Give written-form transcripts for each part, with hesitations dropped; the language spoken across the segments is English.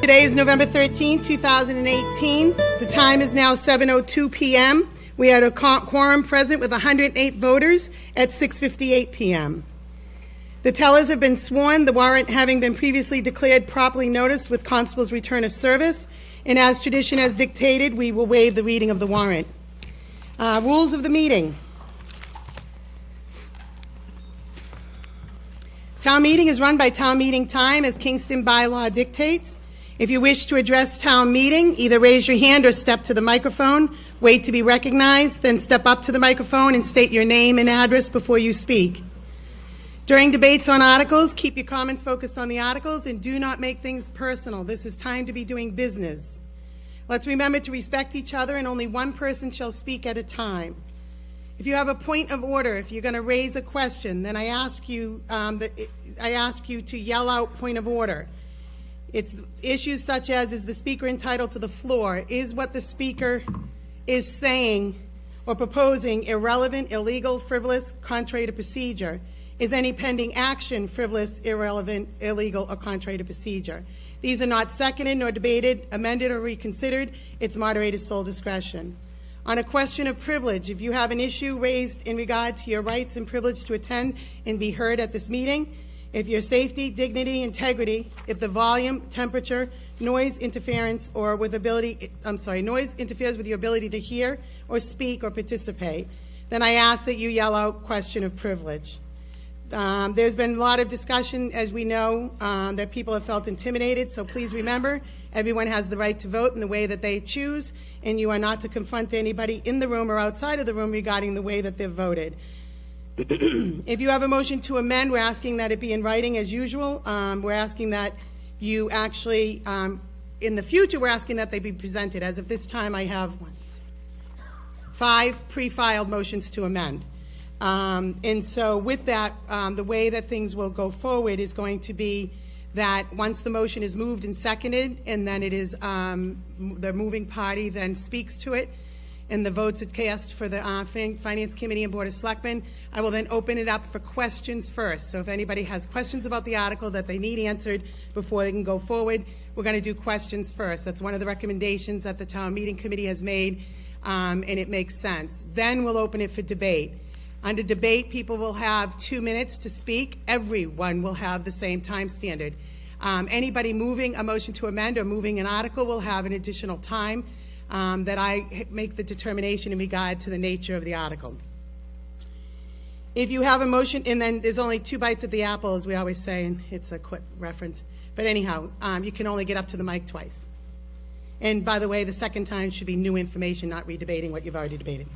Today is November 13, 2018. The time is now 7:02 p.m. We had a quorum present with 108 voters at 6:58 p.m. The tellers have been sworn, the warrant having been previously declared properly noticed with constable's return of service, and as tradition has dictated, we will waive the reading of the warrant. Rules of the meeting. Town meeting is run by town meeting time as Kingston bylaw dictates. If you wish to address town meeting, either raise your hand or step to the microphone, wait to be recognized, then step up to the microphone and state your name and address before you speak. During debates on articles, keep your comments focused on the articles and do not make things personal. This is time to be doing business. Let's remember to respect each other, and only one person shall speak at a time. If you have a point of order, if you're going to raise a question, then I ask you to yell out point of order. It's issues such as, is the speaker entitled to the floor? Is what the speaker is saying or proposing irrelevant, illegal, frivolous, contrary to procedure? Is any pending action frivolous, irrelevant, illegal, or contrary to procedure? These are not seconded nor debated, amended, or reconsidered. It's moderator's sole discretion. On a question of privilege, if you have an issue raised in regard to your rights and privilege to attend and be heard at this meeting, if your safety, dignity, integrity, if the volume, temperature, noise interference, or with noise interferes with your ability to hear or speak or participate, then I ask that you yell out question of privilege. There's been a lot of discussion, as we know, that people have felt intimidated, so please remember, everyone has the right to vote in the way that they choose, and you are not to confront anybody in the room or outside of the room regarding the way that they've voted. If you have a motion to amend, we're asking that it be in writing as usual. We're asking that you actually, in the future, we're asking that they be presented. As of this time, I have 5 pre-filed motions to amend. And so with that, the way that things will go forward is going to be that once the motion is moved and seconded, and then it is the moving party then speaks to it, and the votes are cast for the Finance Committee and Board of Selectmen, I will then open it up for questions first. So if anybody has questions about the article that they need answered before they can go forward, we're going to do questions first. That's one of the recommendations that the Town Meeting Committee has made, and it makes sense. Then we'll open it for debate. Under debate, people will have 2 minutes to speak. Everyone will have the same time standard. Anybody moving a motion to amend or moving an article will have an additional time that I make the determination in regard to the nature of the article. If you have a motion, and then there's only 2 bites at the apple, as we always say, and it's a quick reference. But anyhow, you can only get up to the mic twice. And by the way, the second time should be new information, not redebating what you've already debated.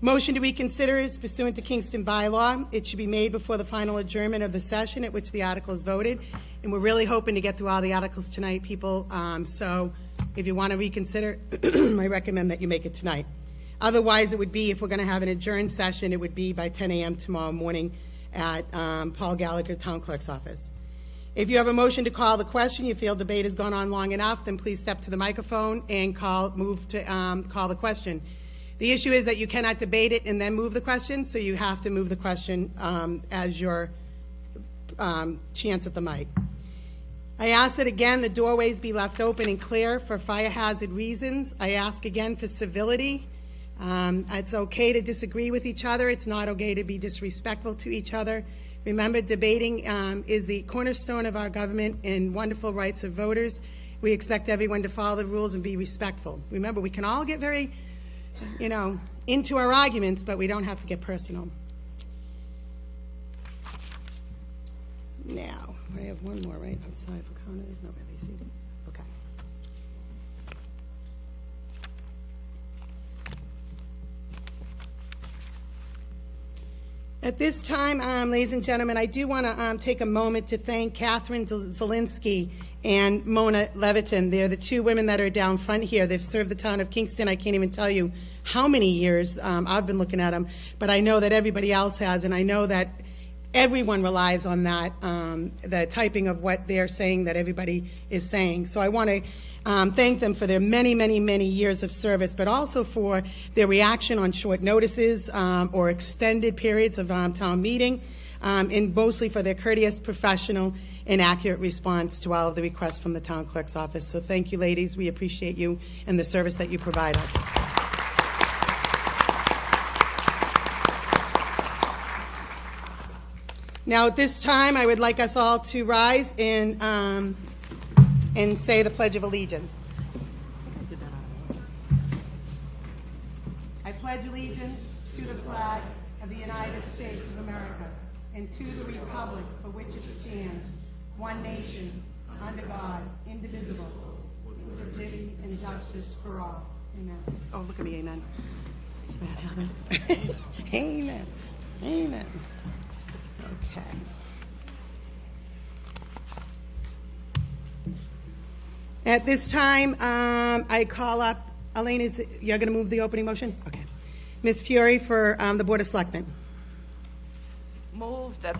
Motion to reconsider is pursuant to Kingston bylaw. It should be made before the final adjournment of the session at which the article is voted. And we're really hoping to get through all the articles tonight, people. So if you want to reconsider, I recommend that you make it tonight. Otherwise, it would be, if we're going to have an adjourned session, it would be by 10 a.m. tomorrow morning at Paul Gallagher, Town Clerk's office. If you have a motion to call the question, you feel debate has gone on long enough, then please step to the microphone and move to call the question. The issue is that you cannot debate it and then move the question, so you have to move the question as your chance at the mic. I ask that, again, the doorways be left open and clear for fire hazard reasons. I ask again for civility. It's okay to disagree with each other. It's not okay to be disrespectful to each other. Remember, debating is the cornerstone of our government and wonderful rights of voters. We expect everyone to follow the rules and be respectful. Remember, we can all get very into our arguments, but we don't have to get personal. Now, I have one more right outside for Connor. There's nobody seated. Okay. At this time, ladies and gentlemen, I do want to take a moment to thank Catherine Zielinski and Mona Levitin. They're the 2 women that are down front here. They've served the town of Kingston. I can't even tell you how many years I've been looking at them, but I know that everybody else has, and I know that everyone relies on that, the typing of what they're saying that everybody is saying. So I want to thank them for their many, many, many years of service, but also for their reaction on short notices or extended periods of town meeting, and mostly for their courteous, professional, an accurate response to all of the requests from the town clerk's office. So thank you, ladies. We appreciate you and the service that you provide us. Now, at this time, I would like us all to rise and say the Pledge of Allegiance. I pledge allegiance to the flag of the United States of America and to the republic for which it stands, one nation, under God, indivisible, with liberty and justice for all. Amen. Oh, look at me, amen. It's a bad habit. Amen. Amen. Okay. At this time, I call up, Elaine, you're going to move the opening motion? Okay. Ms. Fury for the Board of Selectmen. Move that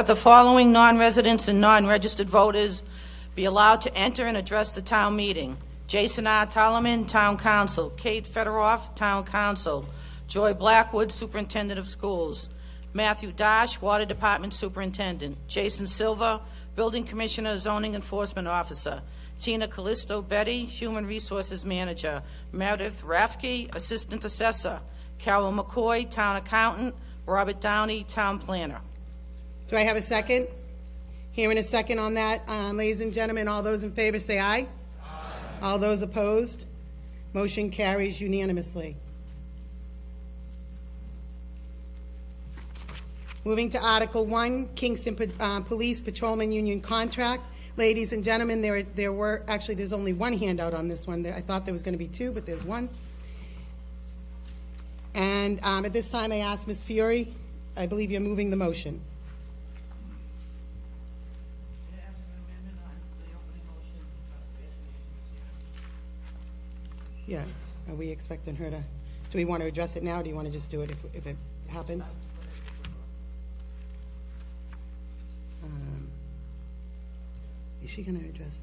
the following non-residents and non-registered voters be allowed to enter and address the town meeting. Jason R. Tollerman, Town Council. Kate Federoff, Town Council. Joy Blackwood, Superintendent of Schools. Matthew Dash, Water Department Superintendent. Jason Silva, Building Commissioner, Zoning Enforcement Officer. Tina Callisto Betty, Human Resources Manager. Meredith Rafke, Assistant Assessor. Carol McCoy, Town Accountant. Robert Downey, Town Planner. Do I have a second? Hearing a second on that. Ladies and gentlemen, all those in favor say aye. Aye. All those opposed? Motion carries unanimously. Moving to Article 1, Kingston Police Patrolman Union Contract. Ladies and gentlemen, there's only one handout on this one. I thought there was going to be two, but there's one. And at this time, I ask Ms. Fury, I believe you're moving the motion. Yeah. Are we expecting her to, do we want to address it now, or do you want to just do it if it happens? Is she going to address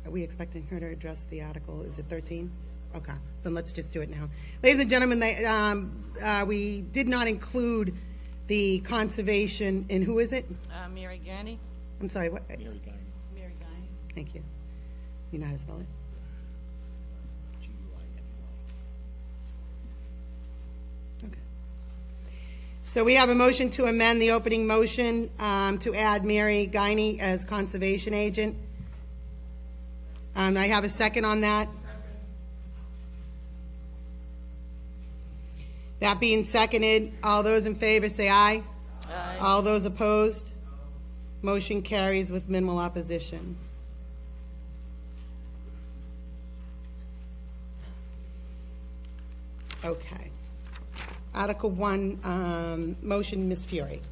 are we expecting her to address the article? Is it 13? Okay, then let's just do it now. Ladies and gentlemen, we did not include the conservation, and who is it? Mary Garney. I'm sorry, what? Mary Garney. Thank you. You know how to spell it? Okay. So we have a motion to amend the opening motion to add Mary Guiney as conservation agent. I have a second on that. That being seconded, all those in favor say aye. Aye. All those opposed? Motion carries with minimal opposition. Okay. Article 1, motion, Ms. Fury.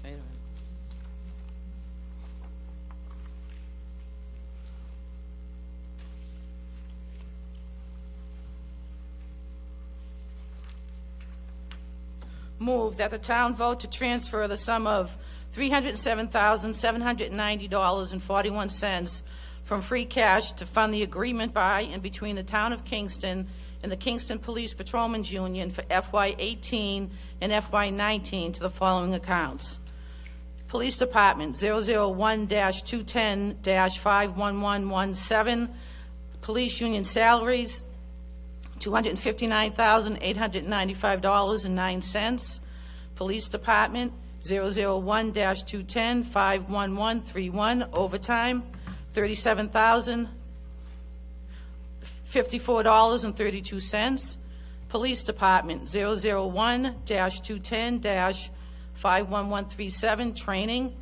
Wait a minute. Move that the town vote to transfer the sum of $307,790.41 from free cash to fund the agreement by and between the Town of Kingston and the Kingston Police Patrolmen's Union for FY18 and FY19 to the following accounts. Police Department 001-210-51117, Police Union salaries $259,895.09. Police Department 001-210-51131, overtime $37,054.32. Police Department 001-210-51137, training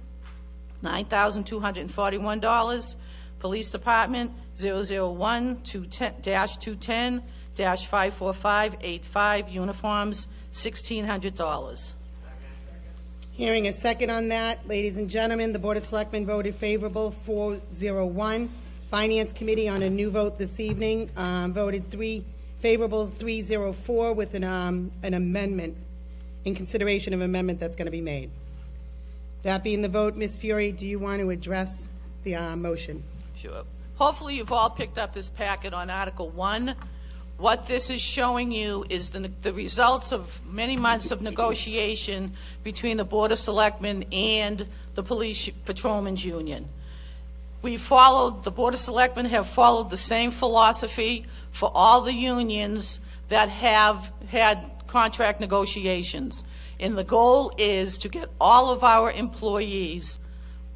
$9,241. Police Department 001-210-54585, uniforms $1,600. Hearing a second on that, ladies and gentlemen, the Board of Selectmen voted favorable 401. Finance Committee on a new vote this evening voted favorable 304 with an amendment, in consideration of amendment that's going to be made. That being the vote, Ms. Fury, do you want to address the motion? Sure. Hopefully you've all picked up this packet on Article 1. what this is showing you is the results of many months of negotiation between the Board of Selectmen and the Police Patrolmen's Union. The Board of Selectmen have followed the same philosophy for all the unions that have had contract negotiations. And the goal is to get all of our employees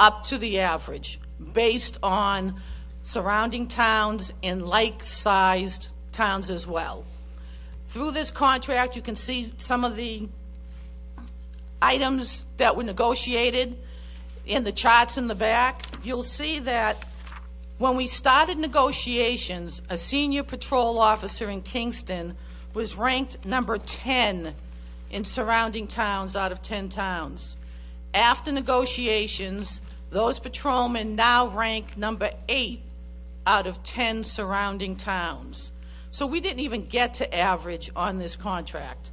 up to the average based on surrounding towns and like-sized towns as well. Through this contract, you can see some of the items that were negotiated in the charts in the back. You'll see that when we started negotiations, a senior patrol officer in Kingston was ranked number 10 in surrounding towns out of 10 towns. After negotiations, those patrolmen now rank number 8 out of 10 surrounding towns. So we didn't even get to average on this contract.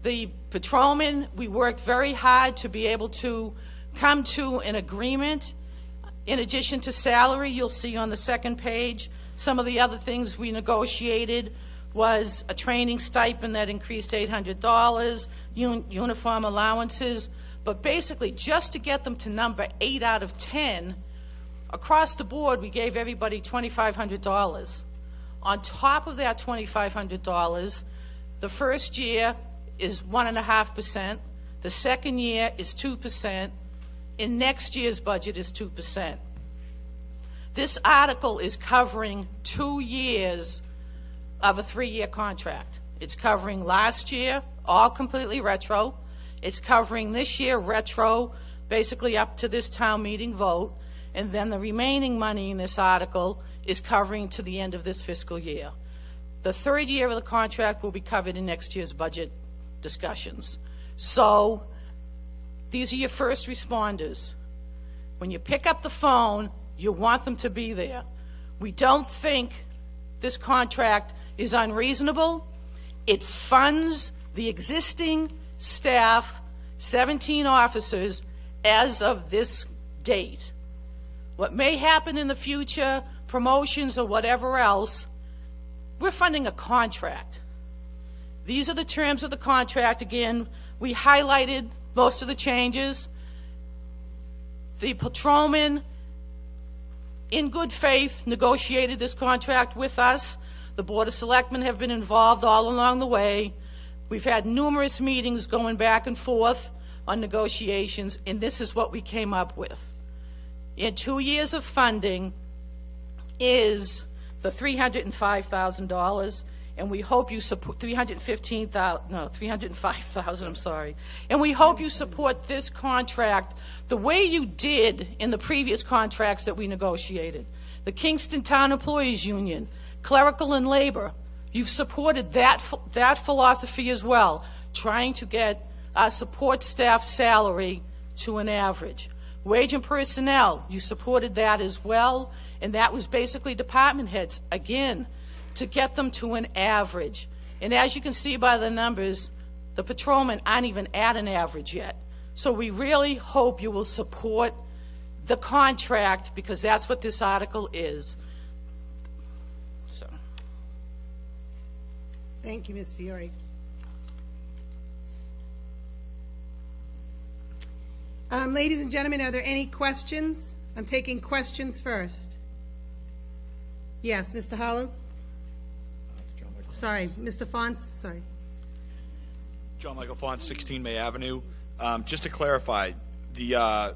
The patrolmen, we worked very hard to be able to come to an agreement. In addition to salary, you'll see on the second page, some of the other things we negotiated was a training stipend that increased $800, uniform allowances, but basically just to get them to number 8 out of 10, across the board we gave everybody $2,500. On top of that $2,500, the first year is 1.5%, the second year is 2%, and next year's budget is 2%. This article is covering 2 years of a 3-year contract. It's covering last year, all completely retro. It's covering this year retro, basically up to this town meeting vote, and then the remaining money in this article is covering to the end of this fiscal year. The third year of the contract will be covered in next year's budget discussions. So these are your first responders. When you pick up the phone, you want them to be there. We don't think this contract is unreasonable. It funds the existing staff, 17 officers, as of this date. What may happen in the future, promotions or whatever else, we're funding a contract. These are the terms of the contract. Again, we highlighted most of the changes. The patrolmen, in good faith, negotiated this contract with us. The Board of Selectmen have been involved all along the way. We've had numerous meetings going back and forth on negotiations, and this is what we came up with. In 2 years of funding is the $305,000, and we hope you support $305,000, I'm sorry. And we hope you support this contract the way you did in the previous contracts that we negotiated. The Kingston Town Employees Union, clerical and labor, you've supported that philosophy as well, trying to get our support staff salary to an average. Wage and personnel, you supported that as well, and that was basically department heads, again, to get them to an average. And as you can see by the numbers, the patrolmen aren't even at an average yet. So we really hope you will support the contract, because that's what this article is. So. Thank you, Ms. Fiore. Ladies and gentlemen, are there any questions? I'm taking questions first. Yes, Mr. Hollow? Sorry, Mr. Fonce, sorry. John Michael Fonce, 16 May Avenue. Just to clarify, the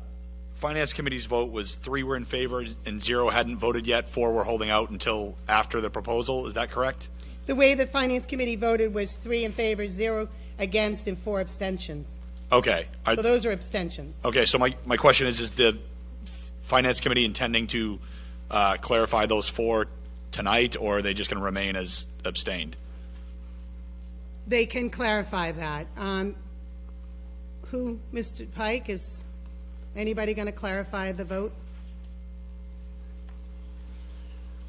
Finance Committee's vote was 3 were in favor and 0 hadn't voted yet, 4 were holding out until after the proposal. Is that correct? The way the Finance Committee voted was 3 in favor, 0 against, and 4 abstentions. Okay. So those are abstentions. Okay, so my question is the Finance Committee intending to clarify those 4 tonight, or are they just going to remain as abstained? They can clarify that. Who, Mr. Pike, is anybody going to clarify the vote?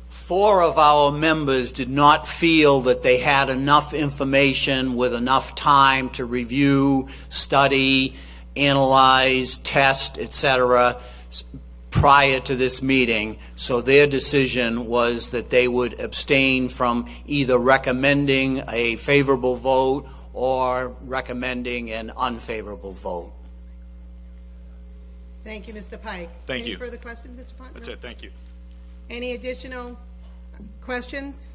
4 of our members did not feel that they had enough information with enough time to review, study, analyze, test, etc., prior to this meeting, so their decision was that they would abstain from either recommending a favorable vote or recommending an unfavorable vote. Thank you, Mr. Pike. Thank you. Any further questions, Mr. Font? That's No? it, thank you. Any additional questions?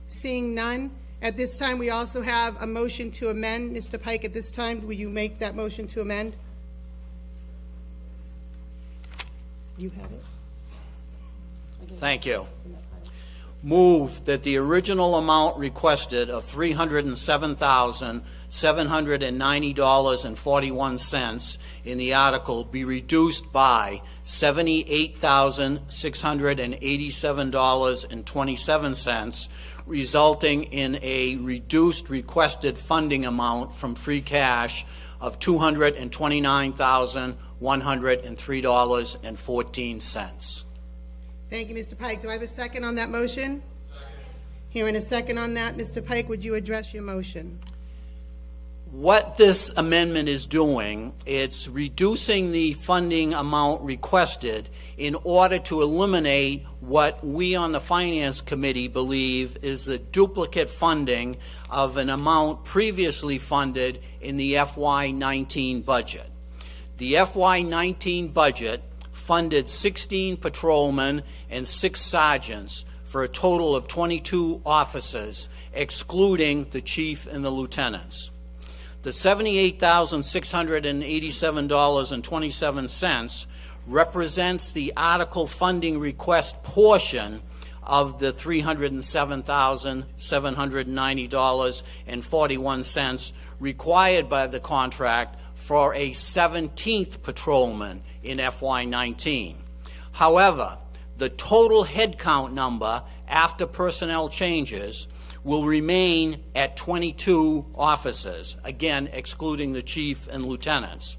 Seeing none, at this time, we also have a motion to amend. Mr. Pike, at this time, will you make that motion to amend? You have it. Thank you. Move that the original amount requested of $307,790.41 in the article be reduced by $78,687.27, resulting in a reduced requested funding amount from free cash of $229,103.14. Thank you, Mr. Pike. Do I have a second on that motion? Second. Hearing a second on that, Mr. Pike, would you address your motion? What this amendment is doing, it's reducing the funding amount requested in order to eliminate what we on the Finance Committee believe is the duplicate funding of an amount previously funded in the FY19 budget. The FY19 budget funded 16 patrolmen and 6 sergeants for a total of 22 officers, excluding the chief and the lieutenants. The $78,687.27 represents the article funding request portion of the $307,790.41 required by the contract for a 17th patrolman in FY19. However, the total headcount number after personnel changes will remain at 22 officers, again excluding the chief and lieutenants.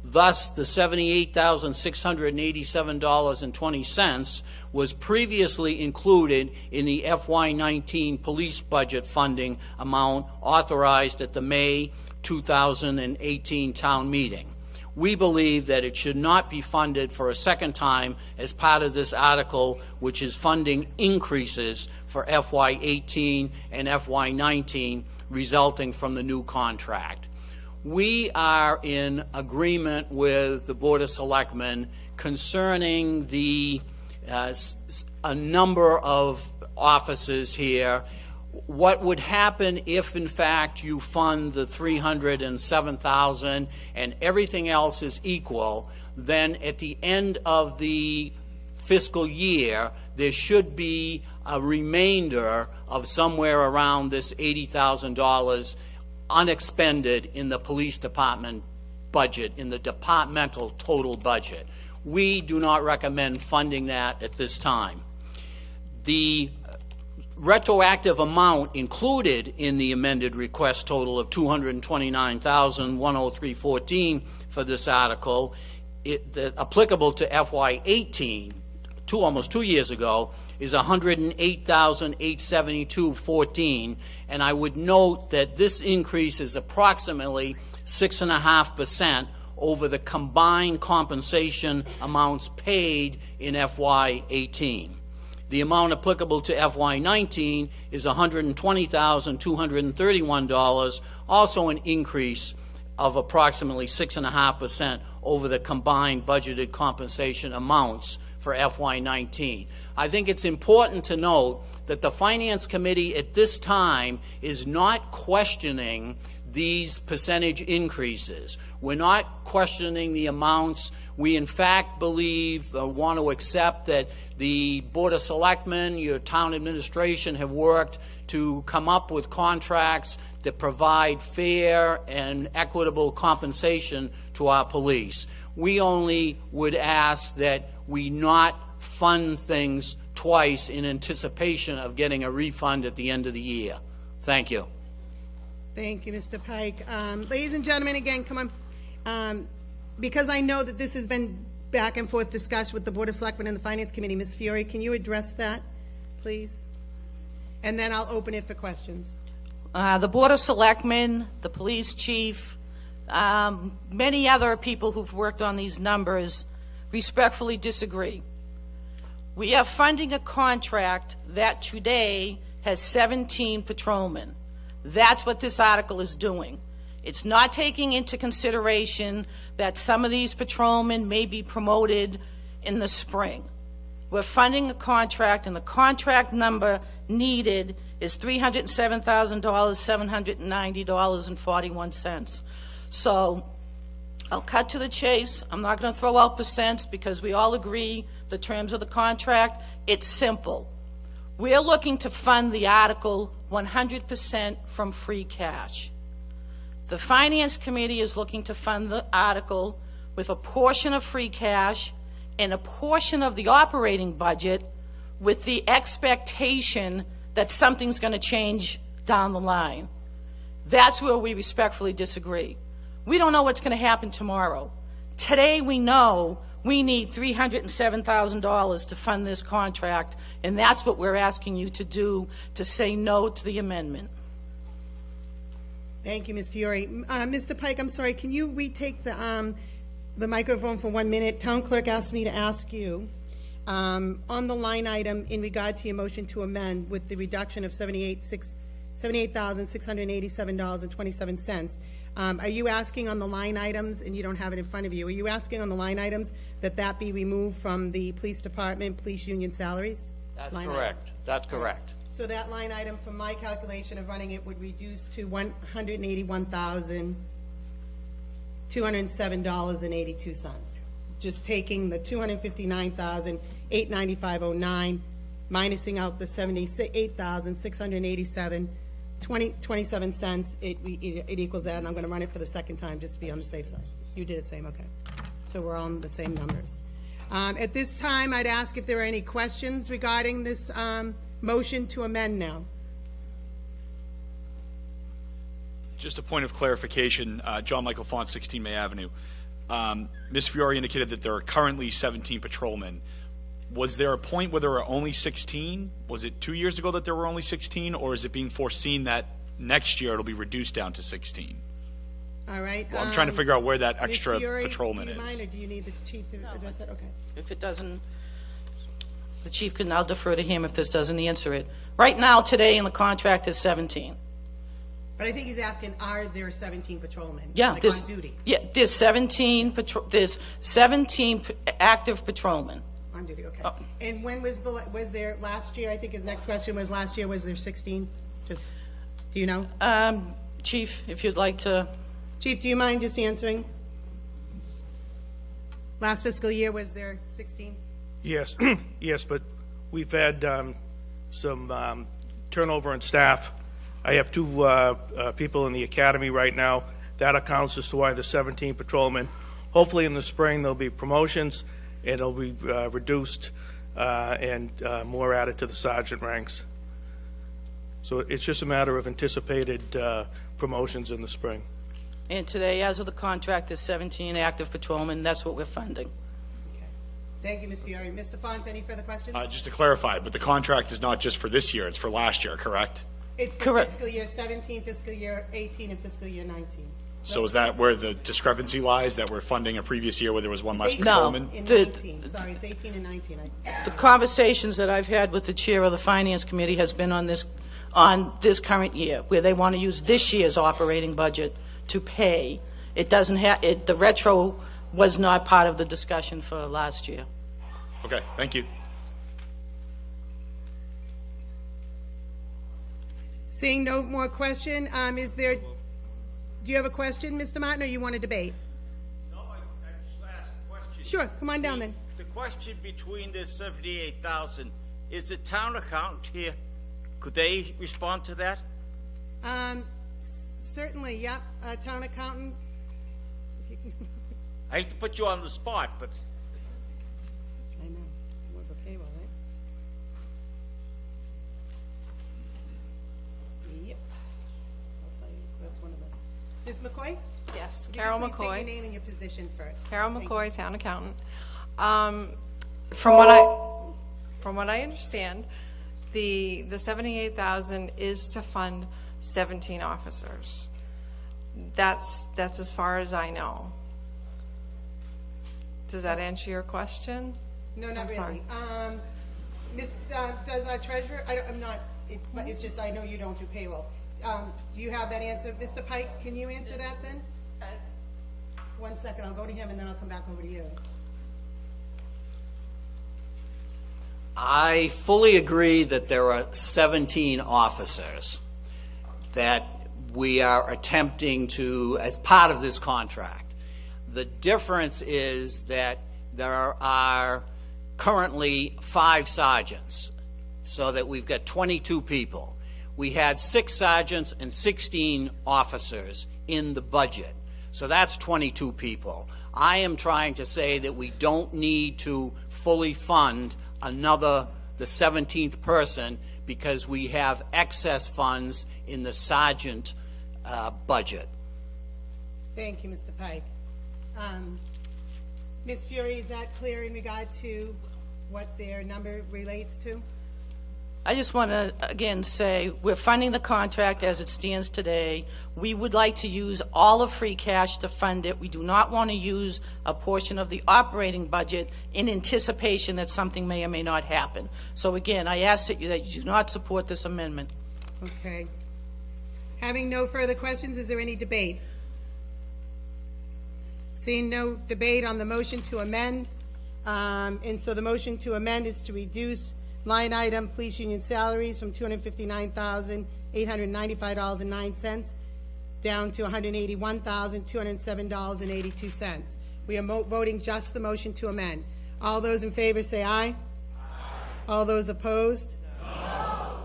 Thus, the $78,687.20 was previously included in the FY19 police budget funding amount authorized at the May 2018 town meeting. We believe that it should not be funded for a second time as part of this article, which is funding increases for FY18 and FY19 resulting from the new contract. We are in agreement with the Board of Selectmen concerning the a number of offices here. What would happen if, in fact, you fund the $307,000 and everything else is equal, then at the end of the fiscal year, there should be a remainder of somewhere around this $80,000 unexpended in the police department budget, in the departmental total budget. We do not recommend funding that at this time. The retroactive amount included in the amended request total of $229,103.14 for this article, applicable to FY18, almost 2 years ago, is $108,872.14, and I would note that this increase is approximately 6.5% over the combined compensation amounts paid in FY18. The amount applicable to FY19 is $120,231, also an increase of approximately 6.5% over the combined budgeted compensation amounts for FY19. I think it's important to note that the Finance Committee at this time is not questioning these percentage increases. We're not questioning the amounts. We, in fact, believe, want to accept that the Board of Selectmen, your town administration have worked to come up with contracts that provide fair and equitable compensation to our police. We only would ask that we not fund things twice in anticipation of getting a refund at the end of the year. Thank you. Thank you, Mr. Pike. Ladies and gentlemen, again, come on. Because I know that this has been back and forth discussed with the Board of Selectmen and the Finance Committee, Ms. Fiore, can you address that, please? And then I'll open it for questions. The Board of Selectmen, the police chief, many other people who've worked on these numbers respectfully disagree. We are funding a contract that today has 17 patrolmen. That's what this article is doing. It's not taking into consideration that some of these patrolmen may be promoted in the spring. We're funding a contract, and the contract number needed is $307,790.41. So I'll cut to the chase. I'm not going to throw out percents because we all agree the terms of the contract. It's simple. We're looking to fund the article 100% from free cash. The Finance Committee is looking to fund the article with a portion of free cash and a portion of the operating budget with the expectation that something's going to change down the line. That's where we respectfully disagree. We don't know what's going to happen tomorrow. Today we know we need $307,000 to fund this contract, and that's what we're asking you to do, to say no to the amendment. Thank you, Ms. Fiore. Mr. Pike, I'm sorry, can you retake the microphone for 1 minute? Town clerk asked me to ask you, on the line item in regard to your motion to amend with the reduction of $78,687.27, are you asking on the line items, and you don't have it in front of you, are you asking on the line items that be removed from the police department, police union salaries? That's Line correct. item. That's correct. So that line item, from my calculation of running it, would reduce to $181,207.82. Just taking the $259,895.09, minusing out the $78,687.27, it equals that, and I'm going to run it for the second time just to be on the safe side. You did the same, okay. So we're on the same numbers. At this time, I'd ask if there are any questions regarding this motion to amend now. Just a point of clarification, John Michael Font, 16 May Avenue. Ms. Fiore indicated that there are currently 17 patrolmen. Was there a point where there were only 16? Was it 2 years ago that there were only 16, or is it being foreseen that next year it'll be reduced down to 16? All right. Well, I'm trying to figure out where that extra Ms. Fiore, patrolman do you mind, is. or do you need the chief to address that? Okay. If it doesn't, the chief can now defer to him if this doesn't answer it. Right now, today in the contract is 17. But I think he's asking, are there 17 patrolmen? Yeah, like there's, on duty? yeah, there's 17 active patrolmen. On duty, okay. Oh. And when was there last year? I think his next question was, last year, was there 16? Just, do you know? Chief, if you'd like to. Chief, do you mind just answering? Last fiscal year, was there 16? Yes, yes, but we've had some turnover in staff. I have two people in the academy right now. That accounts as to why there's 17 patrolmen. Hopefully in the spring there'll be promotions and it'll be reduced and more added to the sergeant ranks. So it's just a matter of anticipated promotions in the spring. And today, as of the contract, there's 17 active patrolmen. That's what we're funding. Thank you, Ms. Fiore. Mr. Font, any further questions? Just to clarify, but the contract is not just for this year, it's for last year, correct? It's for Correct. fiscal year 17, fiscal year 18, and fiscal year 19. So is that where the discrepancy lies, that we're funding a previous year where there was one less Eighteen No. patrolman? and The- 19, sorry, it's 18 and 19. The conversations that I've had with the chair of the Finance Committee has been on this current year, where they want to use this year's operating budget to pay. It doesn't have, the retro was not part of the discussion for last year. Okay, thank you. Seeing no more question, do you have a question, Mr. Martin, or you want to debate? No, I just asked a question. Sure, come on down then. The question between this 78,000, is the town accountant here? Could they respond to that? Certainly, yep, town accountant. If you can- I hate to put you on the spot, but I know, it's more of a payroll, right? Yep. I'll tell you, that's one of them. Ms. McCoy? Yes, If you Carol could please state your McCoy. name and your position first. Carol Thank you. McCoy, town accountant. From what I understand, the 78,000 is to fund 17 officers. That's as far as I know. Does that answer your question? No, not I'm really. sorry. Does our treasurer, I'm not, but it's just, I know you don't do payroll. Do you have that answer? Mr. Pike, can you answer that then? 1 second, I'll go to him and then I'll come back over to you. I fully agree that there are 17 officers that we are attempting to, as part of this contract. The difference is that there are currently 5 sergeants, so that we've got 22 people. We had 6 sergeants and 16 officers in the budget, so that's 22 people. I am trying to say that we don't need to fully fund the 17th person, because we have excess funds in the sergeant budget. Thank you, Mr. Pike. Ms. Fury, is that clear in regard to what their number relates to? I just want to, again, say we're funding the contract as it stands today. We would like to use all of free cash to fund it. We do not want to use a portion of the operating budget in anticipation that something may or may not happen. So again, I ask that you do not support this amendment. Okay. Having no further questions, is there any debate? Seeing no debate on the motion to amend, and so the motion to amend is to reduce line item police union salaries from $259,895.09 down to $181,207.82. We are voting just the motion to amend. All those in favor say aye. Aye. All those opposed? No.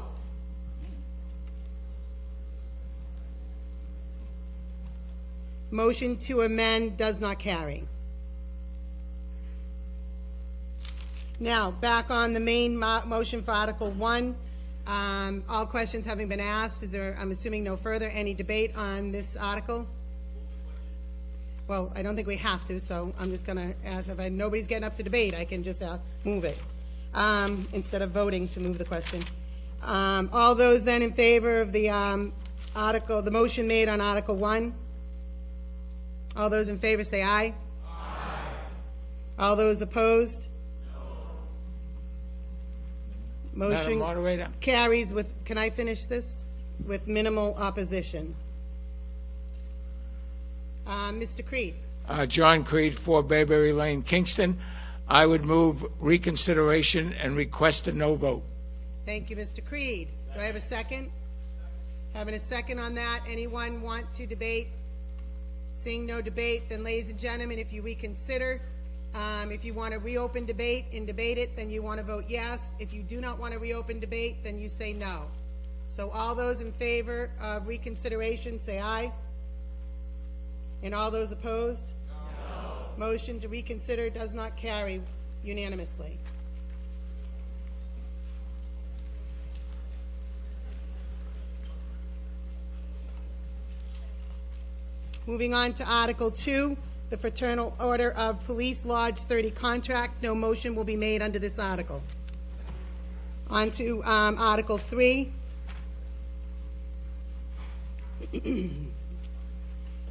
Motion to amend does not carry. Now, back on the main motion for Article 1. All questions having been asked, is there, I'm assuming, no further, any debate on this article? Well, I don't think we have to, so I'm just going to ask, if nobody's getting up to debate, I can just move it instead of voting to move the question. All those then in favor of the article, the motion made on Article 1? All those in favor say aye. Aye. All those opposed? Motion carries with, can I finish this? With minimal opposition. Mr. Creed. John Creed, 4 Bayberry Lane, Kingston. I would move reconsideration and request a no vote. Thank you, Mr. Creed. Do I have a second? Having a second on that. Anyone want to debate? Seeing no debate, then ladies and gentlemen, if you reconsider, if you want to reopen debate and debate it, then you want to vote yes. If you do not want to reopen debate, then you say no. So all those in favor of reconsideration, say aye. And all those opposed? No. Motion to reconsider does not carry unanimously. Moving on to Article 2, the Fraternal Order of Police Lodge 30 contract. No motion will be made under this article. On to Article 3.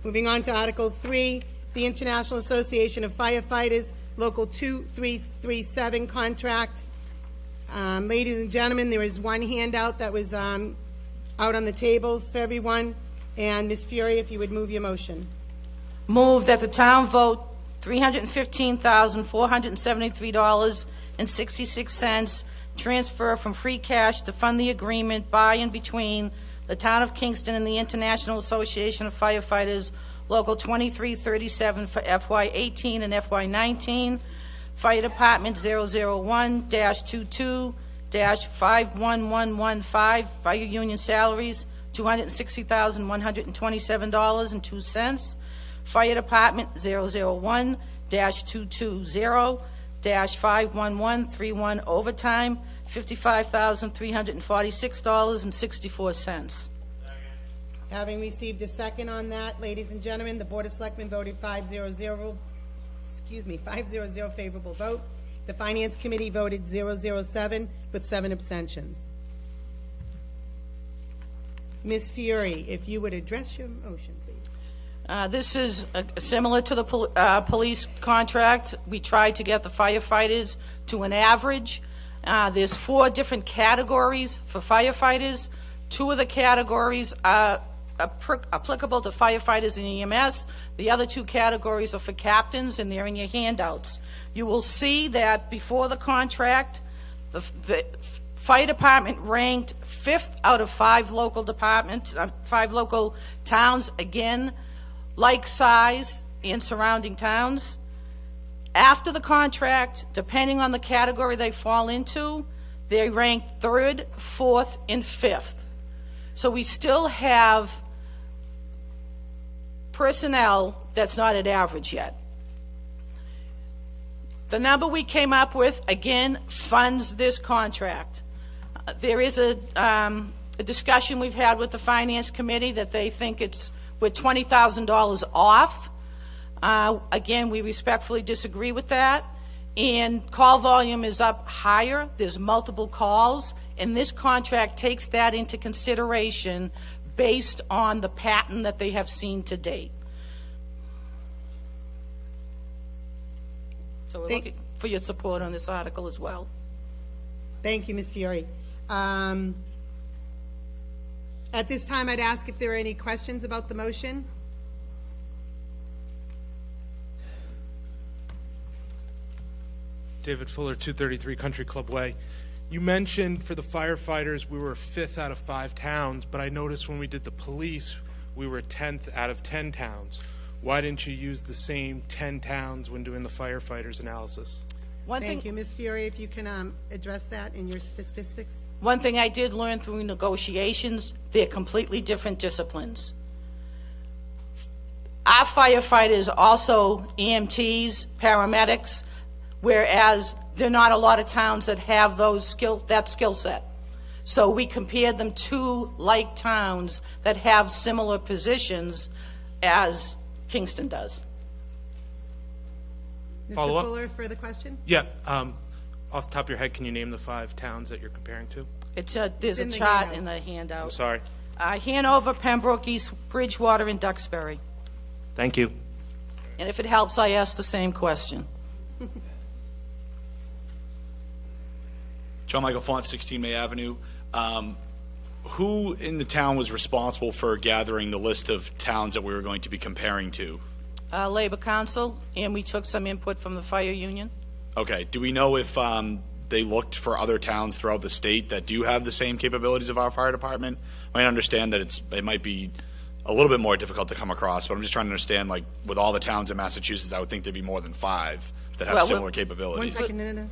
Moving on to Article 3, the International Association of Firefighters, Local 2337 contract. Ladies and gentlemen, there is one handout that was out on the tables for everyone. And Ms. Fury, if you would move your motion. Move that the town vote $315,473.66 transfer from free cash to fund the agreement by and between the Town of Kingston and the International Association of Firefighters, Local 2337 for FY18 and FY19. Fire Department 001-22-51115, Fire Union salaries, $260,127.02. Fire Department 001-220-51131 overtime, $55,346.64. Having received a second on that, ladies and gentlemen, the Board of Selectmen voted 500 favorable vote. The Finance Committee voted 007 with 7 abstentions. Ms. Fury, if you would address your motion, please. This is similar to the police contract. We tried to get the firefighters to an average. There's 4 different categories for firefighters. 2 of the categories are applicable to firefighters and EMS. The other 2 categories are for captains, and they're in your handouts. You will see that before the contract, the fire department ranked 5th out of 5 local departments, 5 local towns, again, like size in surrounding towns. After the contract, depending on the category they fall into, they rank 3rd, 4th, and 5th. So we still have personnel that's not at average yet. The number we came up with, again, funds this contract. There is a discussion we've had with the Finance Committee that they think we're $20,000 off. Again, we respectfully disagree with that. And call volume is up higher. There's multiple calls, and this contract takes that into consideration based on the pattern that they have seen to date. So we're looking for your support on this article as well. Thank you, Ms. Fiore. At this time, I'd ask if there are any questions about the motion. David Fuller, 233 Country Club Way. You mentioned for the firefighters we were 5th out of 5 towns, but I noticed when we did the police we were 10th out of 10 towns. Why didn't you use the same 10 towns when doing the firefighters analysis? Thank you, Ms. Fiore. If you can address that in your statistics. One thing I did learn through negotiations, they're completely different disciplines. Our firefighters also EMTs, paramedics, whereas there are not a lot of towns that have that skill set. So we compared them to like towns that have similar positions as Kingston does. Mr. Follow up? Fuller, further question? Yeah. Off the top of your head, can you name the 5 towns that you're comparing to? There's a in the chart handout. in the handout. I'm sorry. Hanover, Pembroke, East Bridgewater, and Duxbury. Thank you. And if it helps, I ask the same question. John Michael Font, 16 May Avenue. Who in the town was responsible for gathering the list of towns that we were going to be comparing to? Labor Council, and we took some input from the fire union. Okay. Do we know if they looked for other towns throughout the state that do have the same capabilities of our fire department? I understand that it might be a little bit more difficult to come across, but I'm just trying to understand, like, with all the towns in Massachusetts, I would think there'd be more than 5 that have similar capabilities. 1 second, no.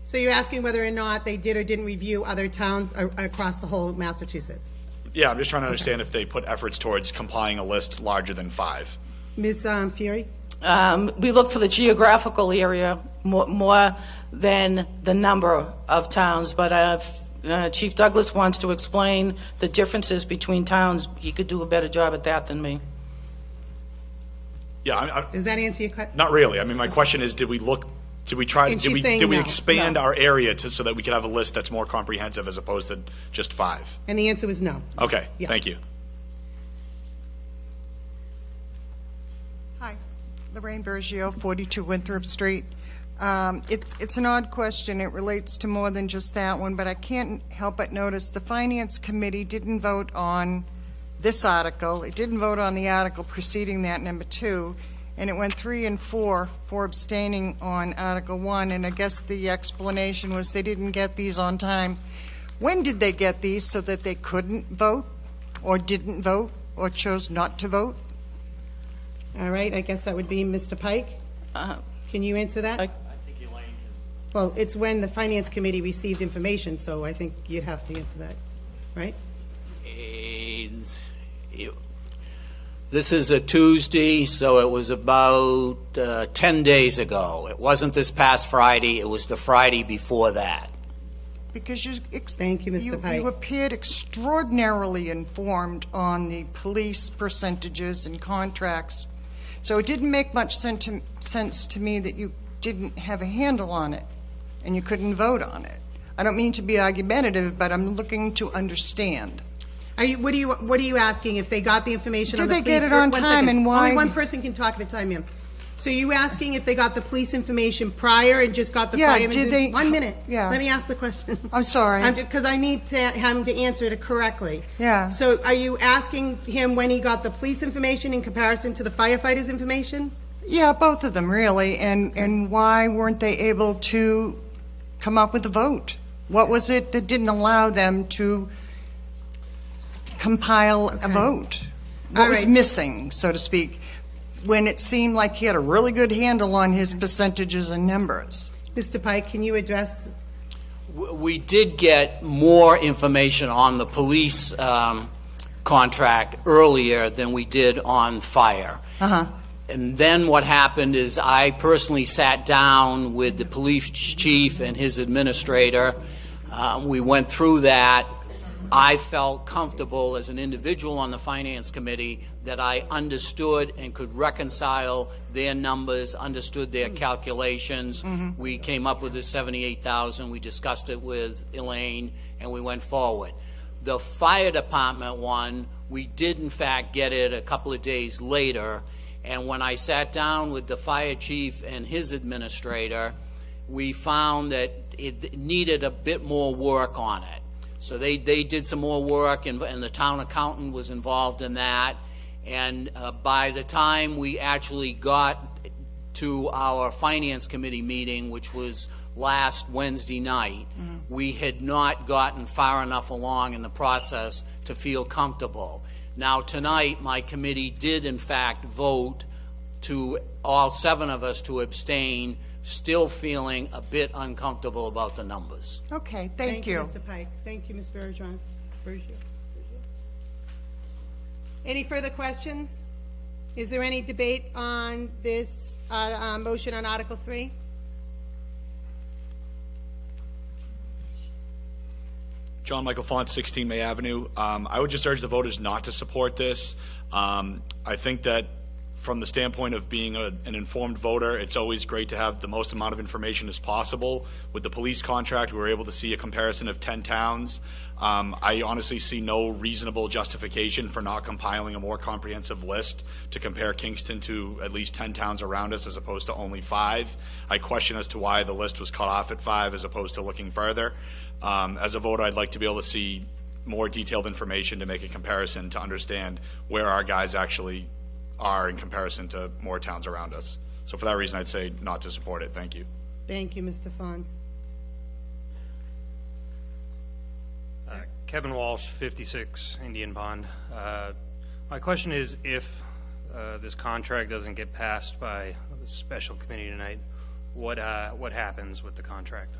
So you're asking whether or not they did or didn't review other towns across the whole Massachusetts? Yeah, I'm just trying to understand if they put efforts towards compiling a list larger than 5. Ms. Fiore? We look for the geographical area more than the number of towns, but Chief Douglas wants to explain the differences between towns. He could do a better job at that than me. Yeah, Does that answer your question? not really. I mean, my question is, did we And she's saying no, expand no. our area so that we could have a list that's more comprehensive as opposed to just 5? And the answer was no. Okay, Yeah. thank you. Hi, Lorraine Bergio, 42 Winthrop Street. It's an odd question. It relates to more than just that one, but I can't help but notice the Finance Committee didn't vote on this article. It didn't vote on the article preceding that, number 2, and it went 3 and 4 for abstaining on Article 1, and I guess the explanation was they didn't get these on time. When did they get these so that they couldn't vote, or didn't vote, or chose not to vote? All right, I guess that would be Mr. Pike. Can you answer that? I think Elaine can. Well, it's when the Finance Committee received information, so I think you'd have to answer that, right? This is a Tuesday, so it was about 10 days ago. It wasn't this past Friday, it was the Friday before that. Because you, Thank you, Mr. Pike. You appeared extraordinarily informed on the police percentages and contracts. So it didn't make much sense to me that you didn't have a handle on it and you couldn't vote on it. I don't mean to be argumentative, but I'm looking to understand. What are you asking, if they got the information Did on the they police? get it on One time, second. and why- Only one person can talk at a time, ma'am. So you asking if they got the police information prior and just got the Yeah, fireman's? did they- 1 minute. Yeah. Let me ask the question. I'm sorry. Because I need him to answer it correctly. Yeah. So are you asking him when he got the police information in comparison to the firefighters' information? Yeah, both of them, really. And why weren't they able to come up with a vote? What was it that didn't allow them to compile a vote? What All was right. missing, so to speak, when it seemed like he had a really good handle on his percentages and numbers? Mr. Pike, can you address? We did get more information on the police contract earlier than we did on fire. Uh-huh. And then what happened is I personally sat down with the police chief and his administrator. We went through that. I felt comfortable as an individual on the Finance Committee that I understood and could reconcile their numbers, understood their calculations. We came up with the 78,000. We discussed it with Elaine, and we went forward. The fire department one, we did in fact get it a couple of days later, and when I sat down with the fire chief and his administrator, we found that it needed a bit more work on it. So they did some more work, and the town accountant was involved in that. And by the time we actually got to our Finance Committee meeting, which was last Wednesday night, we had not gotten far enough along in the process to feel comfortable. Now, tonight, my committee did, in fact, vote to all 7 of us to abstain, still feeling a bit uncomfortable about the numbers. Okay, thank you. Mr. Pike. Thank you, Ms. Bergeron. Any further questions? Is there any debate on this motion on Article 3? John Michael Font, 16 May Avenue. I would just urge the voters not to support this. I think that from the standpoint of being an informed voter, it's always great to have the most amount of information as possible. With the police contract, we were able to see a comparison of 10 towns. I honestly see no reasonable justification for not compiling a more comprehensive list to compare Kingston to at least 10 towns around us as opposed to only 5. I question as to why the list was cut off at 5 as opposed to looking further. As a voter, I'd like to be able to see more detailed information to make a comparison to understand where our guys actually are in comparison to more towns around us. So for that reason, I'd say not to support it. Thank you. Thank you, Mr. Fons. Kevin Walsh, 56 Indian Pond. My question is, if this contract doesn't get passed by the special committee tonight, what happens with the contract?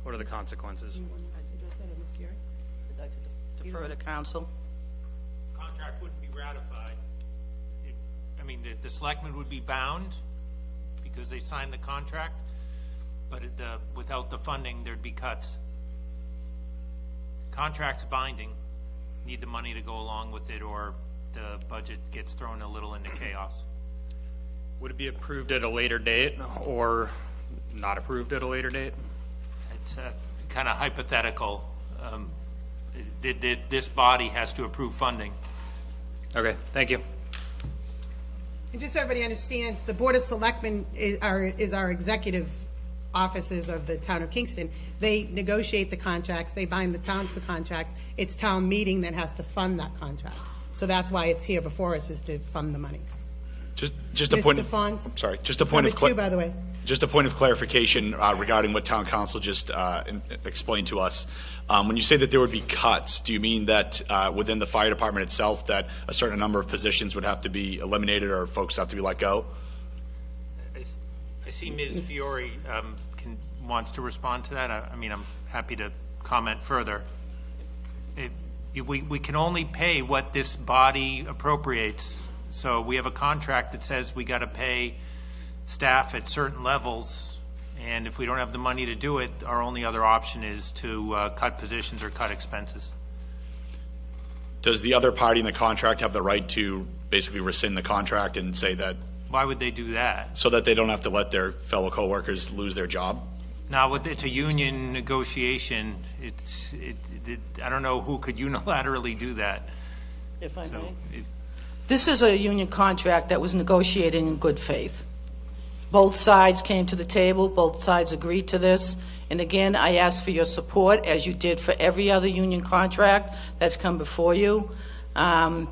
What are the consequences? I'd like to defer to council. Contract wouldn't be ratified. The selectmen would be bound because they signed the contract, but without the funding, there'd be cuts. Contract's binding. Need the money to go along with it, or the budget gets thrown a little into chaos. Would it be approved at a later date or not approved at a later date? It's kind of hypothetical. This body has to approve funding. Okay, thank you. And just so everybody understands, the Board of Selectmen is our executive officers of the town of Kingston. They negotiate the contracts, they bind the town to the contracts. It's town meeting that has to fund that contract. So that's why it's here before us, is to fund the monies. Just a point Mr. of, Fons? sorry, just a point Number of 2, by the way. Just a point of clarification regarding what town council just explained to us. When you say that there would be cuts, do you mean that within the fire department itself that a certain number of positions would have to be eliminated or folks have to be let go? I see Ms. Fiore wants to respond to that. I'm happy to comment further. We can only pay what this body appropriates. So we have a contract that says we got to pay staff at certain levels, and if we don't have the money to do it, our only other option is to cut positions or cut expenses. Does the other party in the contract have the right to basically rescind the contract and say that? Why would they do that? So that they don't have to let their fellow coworkers lose their job? Now, it's a union negotiation. I don't know who could unilaterally do that. If I So may. if- This is a union contract that was negotiated in good faith. Both sides came to the table, both sides agreed to this, and again, I ask for your support, as you did for every other union contract that's come before you. Mr.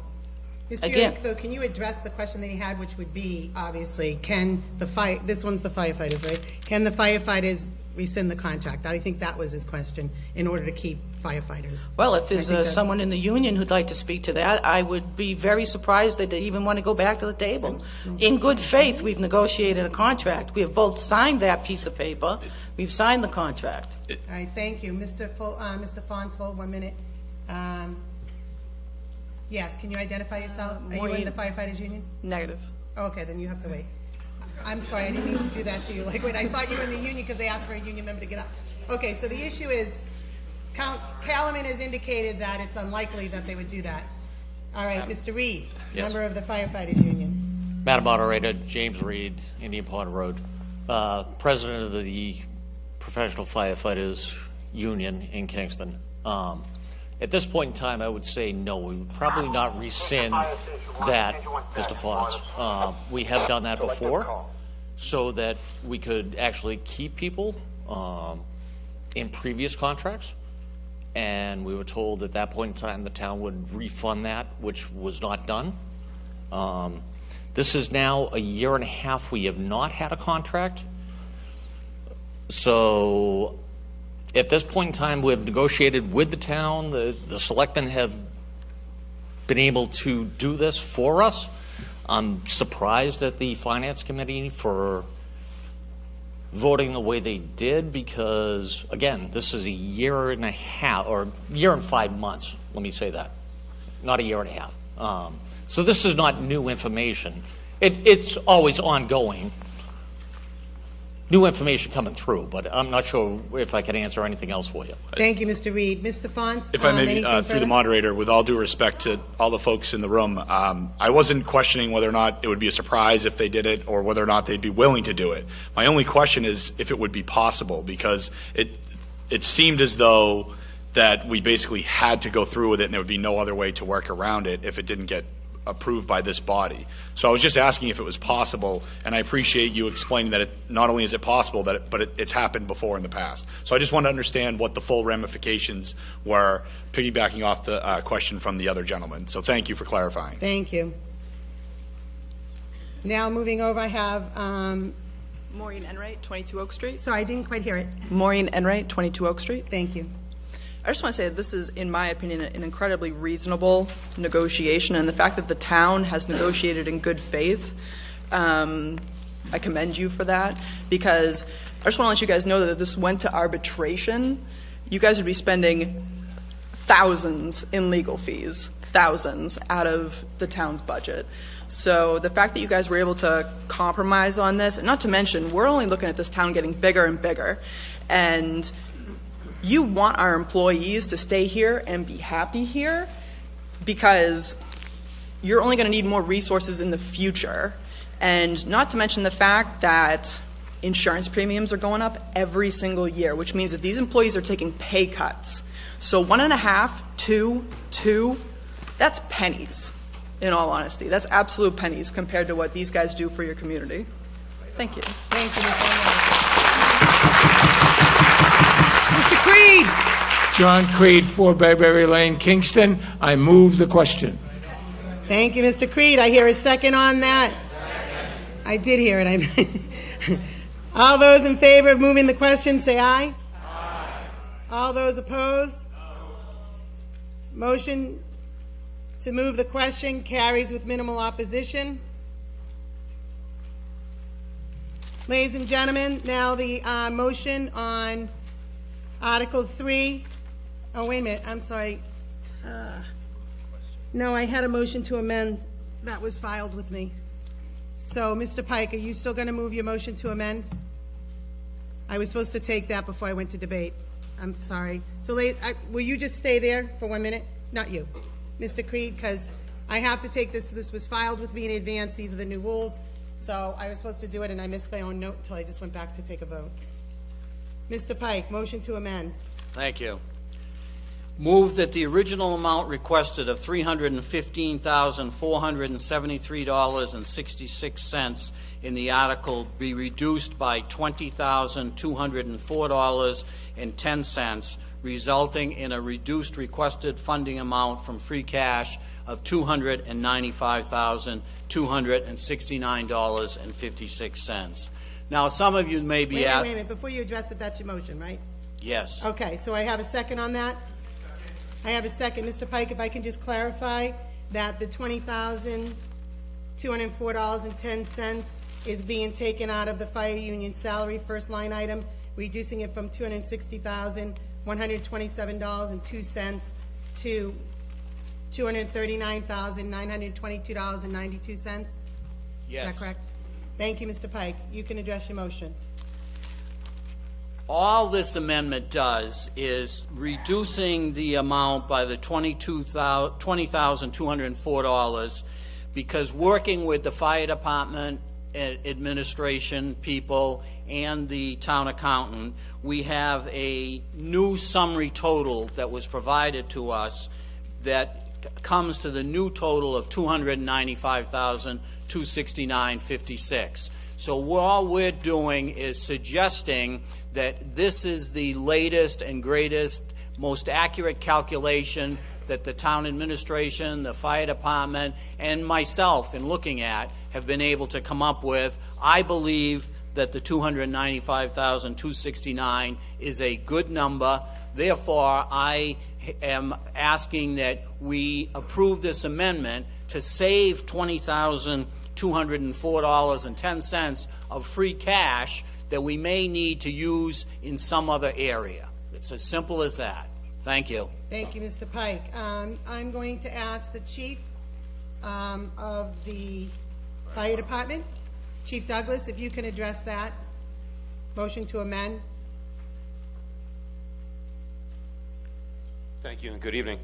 Again. Yurek, though, can you address the question that he had, which would be, obviously, this one's the firefighters, right? Can the firefighters rescind the contract? I think that was his question, in order to keep firefighters. Well, if there's I think that's- someone in the union who'd like to speak to that, I would be very surprised that they even want to go back to the table. In good faith, we've negotiated a contract. We have both signed that piece of paper. We've signed the contract. All right, thank you. Mr. Fonsville, 1 minute. Yes, can you identify yourself? Are you in the firefighters union? Negative. Okay, then you have to wait. I'm sorry, I didn't mean to do that to you. Like, wait, I thought you were in the union because they asked for a union member to get up. Okay, so the issue is, Callaman has indicated that it's unlikely that they would do that. All right, Mr. Reed, Yes. member of the firefighters union. Madam Moderator, James Reed, Indian Pond Road, President of the Professional Firefighters Union in Kingston. At this point in time, I would say no. We would probably not rescind that, Mr. Fons. We have done that before, so that we could actually keep people in previous contracts. And we were told at that point in time the town would refund that, which was not done. This is now a year and a half we have not had a contract. So at this point in time, we have negotiated with the town. The selectmen have been able to do this for us. I'm surprised at the finance committee for voting the way they did because, again, this is a year and a half, or year and 5 months, let me say that, not a year and a half. So this is not new information. It's always ongoing. New information coming through, but I'm not sure if I can answer anything else for you. Thank you, Mr. Reed. Mr. Fons? If I may, anything through further? the moderator, with all due respect to all the folks in the room, I wasn't questioning whether or not it would be a surprise if they did it or whether or not they'd be willing to do it. My only question is if it would be possible, because it seemed as though that we basically had to go through with it and there would be no other way to work around it if it didn't get approved by this body. So I was just asking if it was possible, and I appreciate you explaining that not only is it possible, but it's happened before in the past. So I just want to understand what the full ramifications were, piggybacking off the question from the other gentleman. So thank you for clarifying. Thank you. Now, moving over, I have, Maureen Enright, 22 Oak Street. sorry, I didn't quite hear it. Maureen Enright, 22 Oak Street. Thank you. I just want to say that this is, in my opinion, an incredibly reasonable negotiation, and the fact that the town has negotiated in good faith, I commend you for that, because I just want to let you guys know that if this went to arbitration, you guys would be spending thousands in legal fees, thousands out of the town's budget. So the fact that you guys were able to compromise on this, and not to mention, we're only looking at this town getting bigger and bigger, and you want our employees to stay here and be happy here because you're only going to need more resources in the future. And not to mention the fact that insurance premiums are going up every single year, which means that these employees are taking pay cuts. So 1.5, 2, that's pennies, in all honesty. That's absolute pennies compared to what these guys do for your community. Thank you. Thank you, Mr. Creed. John Creed, 4 Bayberry Lane, Kingston. I move the question. Thank you, Mr. Creed. I hear a second on that. I did hear it. All those in favor of moving the question, say aye. Aye. All those opposed? No. Motion to move the question carries with minimal opposition. Ladies and gentlemen, now the motion on Article 3. Oh, wait a minute, I'm sorry. No, I had a motion to amend that was filed with me. So, Mr. Pike, are you still going to move your motion to amend? I was supposed to take that before I went to debate. I'm sorry. So, will you just stay there for 1 minute? Not you, Mr. Creed, because I have to take this. This was filed with me in advance. These are the new rules. So I was supposed to do it, and I missed my own note until I just went back to take a vote. Mr. Pike, motion to amend. Thank you. Move that the original amount requested of $315,473.66 in the article be reduced by $20,204.10, resulting in a reduced requested funding amount from free cash of $295,269.56. Now, some of you may be Wait a minute, before you address it, that's your motion, right? Yes. Okay, so I have a second on that? I have a second. Mr. Pike, if I can just clarify that the $20,204.10 is being taken out of the fire union salary, first line item, reducing it from $260,127.02 to $239,922.92. Is Yes. that correct? Thank you, Mr. Pike. You can address your motion. All this amendment does is reducing the amount by the $20,204, because working with the fire department, administration people, and the town accountant, we have a new summary total that was provided to us that comes to the new total of $295,269.56. So all we're doing is suggesting that this is the latest and greatest, most accurate calculation that the town administration, the fire department, and myself, in looking at, have been able to come up with. I believe that the $295,269 is a good number. Therefore, I am asking that we approve this amendment to save $20,204.10 of free cash that we may need to use in some other area. It's as simple as that. Thank you. Thank you, Mr. Pike. I'm going to ask the chief of the fire department, Chief Douglas, if you can address that. Motion to amend. Thank you and good evening.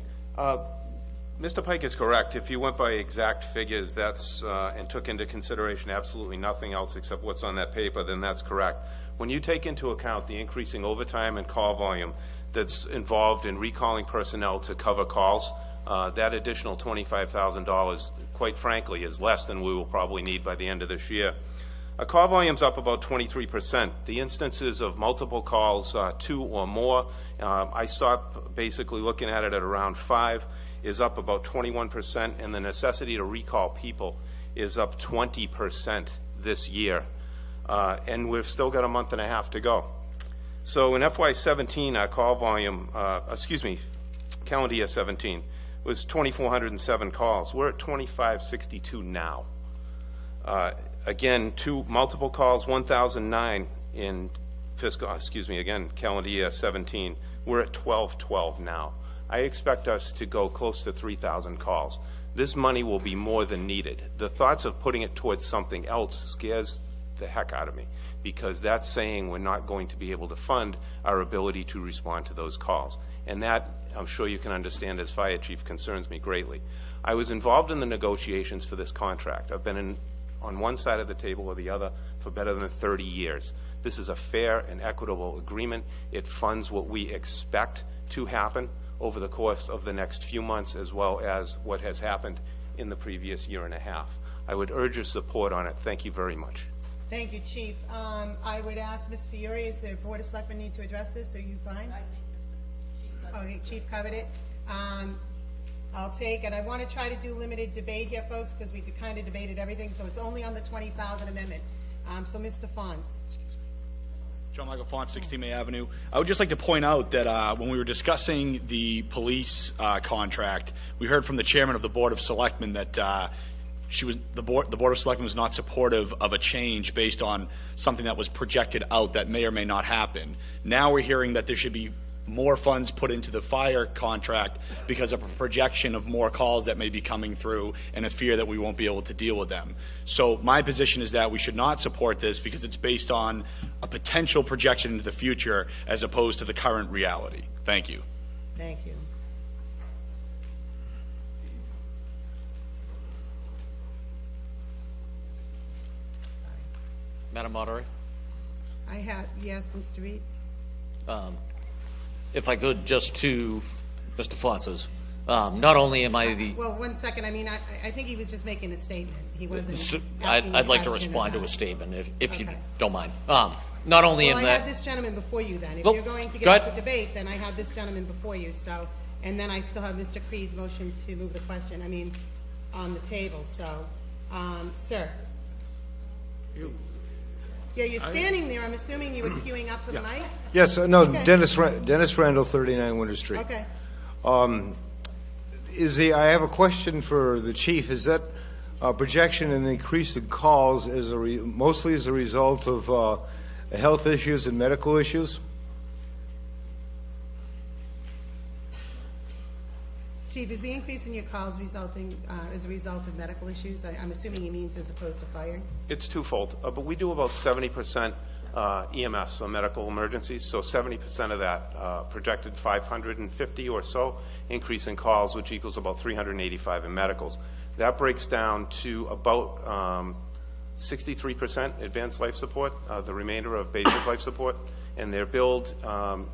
Mr. Pike is correct. If you went by exact figures, and took into consideration absolutely nothing else except what's on that paper, then that's correct. When you take into account the increasing overtime and call volume that's involved in recalling personnel to cover calls, that additional $25,000, quite frankly, is less than we will probably need by the end of this year. Call volume's up about 23%. The instances of multiple calls, 2 or more, I stopped basically looking at it at around 5, is up about 21%, and the necessity to recall people is up 20% this year. And we've still got a month and a half to go. So in FY17, our call volume, calendar year 17, was 2,407 calls. We're at 2,562 now. Again, multiple calls, 1,009 in calendar year 17. We're at 1,212 now. I expect us to go close to 3,000 calls. This money will be more than needed. The thoughts of putting it towards something else scares the heck out of me, because that's saying we're not going to be able to fund our ability to respond to those calls. And that, I'm sure you can understand as fire chief, concerns me greatly. I was involved in the negotiations for this contract. I've been on one side of the table or the other for better than 30 years. This is a fair and equitable agreement. It funds what we expect to happen over the course of the next few months, as well as what has happened in the previous year and a half. I would urge your support on it. Thank you very much. Thank you, Chief. I would ask Ms. Fiore, is the Board of Selectmen need to address this? Are you fine? I think Mr. Chief does. Okay, Chief covered it. I'll take, and I want to try to do limited debate here, folks, because we kind of debated everything, so it's only on the 20,000 amendment. So Mr. Fons. John Michael Font, 16 May Avenue. I would just like to point out that when we were discussing the police contract, we heard from the chairman of the Board of Selectmen that the Board of Selectmen was not supportive of a change based on something that was projected out that may or may not happen. Now we're hearing that there should be more funds put into the fire contract because of a projection of more calls that may be coming through and a fear that we won't be able to deal with them. So my position is that we should not support this because it's based on a potential projection into the future as opposed to the current reality. Thank you. Thank you. Madam Moderator? Yes, Mr. Reed. If I could, just to Mr. Fonz's. Not only am I the, Well, 1 second, I mean, I think he was just making a statement. He wasn't asking I'd a like to question respond to about- a statement, if you Okay. don't mind. Not only Well, am I had that, this gentleman before you then. If Well, you're going to go get up ahead. for debate, then I have this gentleman before you, so, and then I still have Mr. Creed's motion to move the question, I mean, on the table, so, sir. Yeah, you're standing there, I'm assuming you were queuing up for the mic? Yes, no, Okay. Dennis Randall, 39 Winter Street. Okay. I have a question for the chief. Is that projection and increase in calls mostly as a result of health issues and medical issues? Chief, is the increase in your calls resulting, as a result of medical issues? I'm assuming he means as opposed to fire? It's twofold, but we do about 70% EMS, so medical emergencies, so 70% of that projected 550 or so increase in calls, which equals about 385 in medicals. That breaks down to about 63% advanced life support, the remainder of basic life support, and they're billed,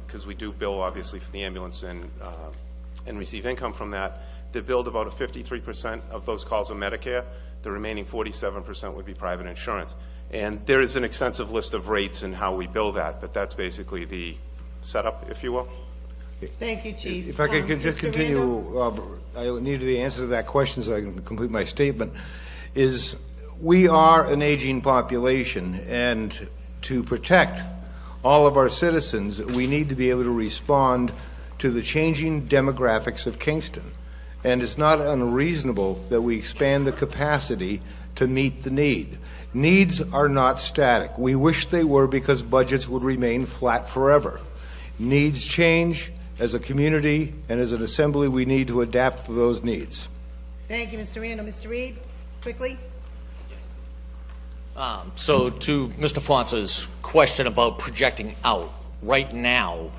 because we do bill obviously for the ambulance and receive income from that, they're billed about a 53% of those calls are Medicare. The remaining 47% would be private insurance. And there is an extensive list of rates and how we bill that, but that's basically the setup, if you will. Thank you, Chief. If I could just Mr. Randall? continue, I need the answer to that question so I can complete my statement, is we are an aging population, and to protect all of our citizens, we need to be able to respond to the changing demographics of Kingston. And it's not unreasonable that we expand the capacity to meet the need. Needs are not static. We wish they were, because budgets would remain flat forever. Needs change. As a community and as an assembly, we need to adapt to those needs. Thank you, Mr. Randall. Mr. Reed, quickly? so to Mr. Fonz's question about projecting out, right now,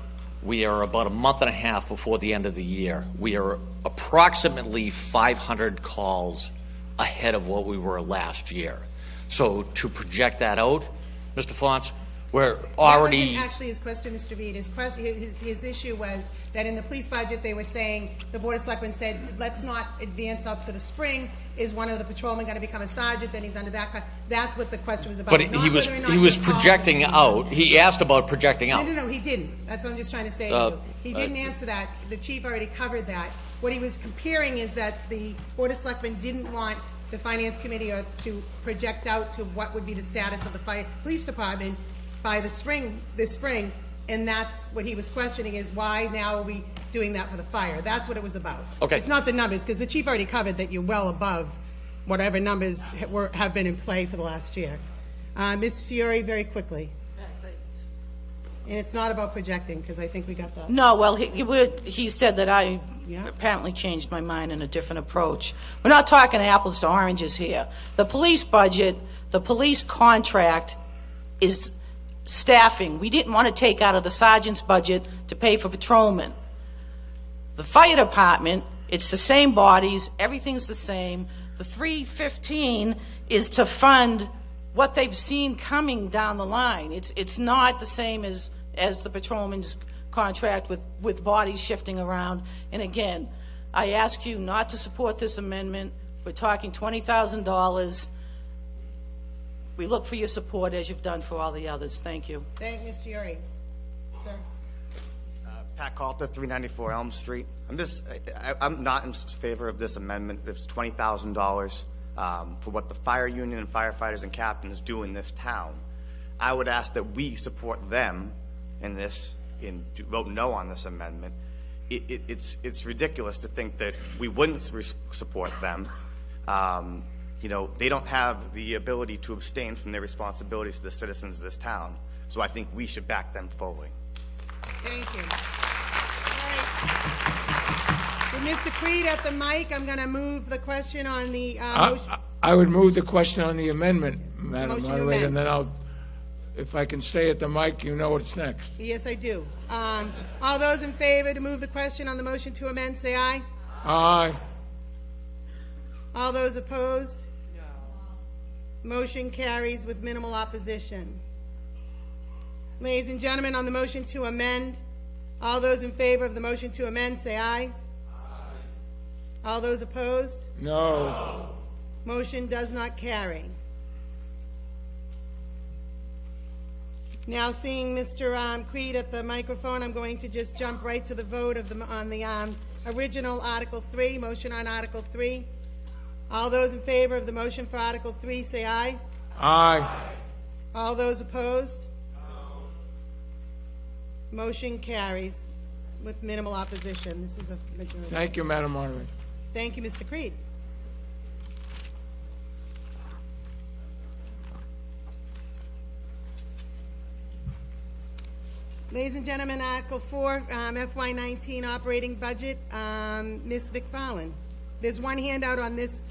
we are about a month and a half before the end of the year. We are approximately 500 calls ahead of what we were last year. So to project that out, Mr. Fonz, we're already... That wasn't actually his question, Mr. Reed. His issue was that in the police budget, they were saying, the Board of Selectmen said, let's not advance up to the spring. Is one of the patrolmen going to become a sergeant? Then he's under that. That's what the question was about. But he was projecting out. He asked about projecting out. No, he didn't. That's what I'm just trying to say to you. He didn't answer that. The chief already covered that. What he was comparing is that the Board of Selectmen didn't want the Finance Committee to project out to what would be the status of the police department by this spring, and that's what he was questioning, is why now are we doing that for the fire? That's what it was about. Okay. It's not the numbers, because the chief already covered that you're well above whatever numbers have been in play for the last year. Ms. Fiore, very quickly. And it's not about projecting, because I think we got that. No, well, he said that I Yeah. apparently changed my mind in a different approach. We're not talking apples to oranges here. The police budget, the police contract is staffing. We didn't want to take out of the sergeant's budget to pay for patrolmen. The fire department, it's the same bodies, everything's the same. The $315 is to fund what they've seen coming down the line. It's not the same as the patrolman's contract with bodies shifting around. And again, I ask you not to support this amendment. We're talking $20,000. We look for your support as you've done for all the others. Thank you. Thank you, Ms. Fiore. Sir? Pat Calter, 394 Elm Street. I'm not in favor of this amendment. It's $20,000 for what the fire union and firefighters and captains do in this town. I would ask that we support them in this, and vote no on this amendment. It's ridiculous to think that we wouldn't support them. You know, they don't have the ability to abstain from their responsibilities to the citizens of this town. So I think we should back them fully. Thank you. All right. With Mr. Creed at the mic, I'm going to move the question on the motion. I would move the question on the amendment, Madam Motion to Moderator, and amend. then if I can stay at the mic, you know what's next. Yes, I do. All those in favor to move the question on the motion to amend, say aye. Aye. All those opposed? No. Motion carries with minimal opposition. Ladies and gentlemen, on the motion to amend, All those in favor of the motion to amend, say aye. All those opposed? No. Motion does not carry. Now, seeing Mr. Creed at the microphone, I'm going to just jump right to the vote on the original Article 3, motion on Article 3. All those in favor of the motion for Article 3, say aye. Aye. All those opposed? Motion carries with minimal opposition. This is a majority. Thank you, Madam Moderator. Thank you, Mr. Creed. Ladies and gentlemen, Article 4, FY19 operating budget. Ms. McFarland. There's one handout on this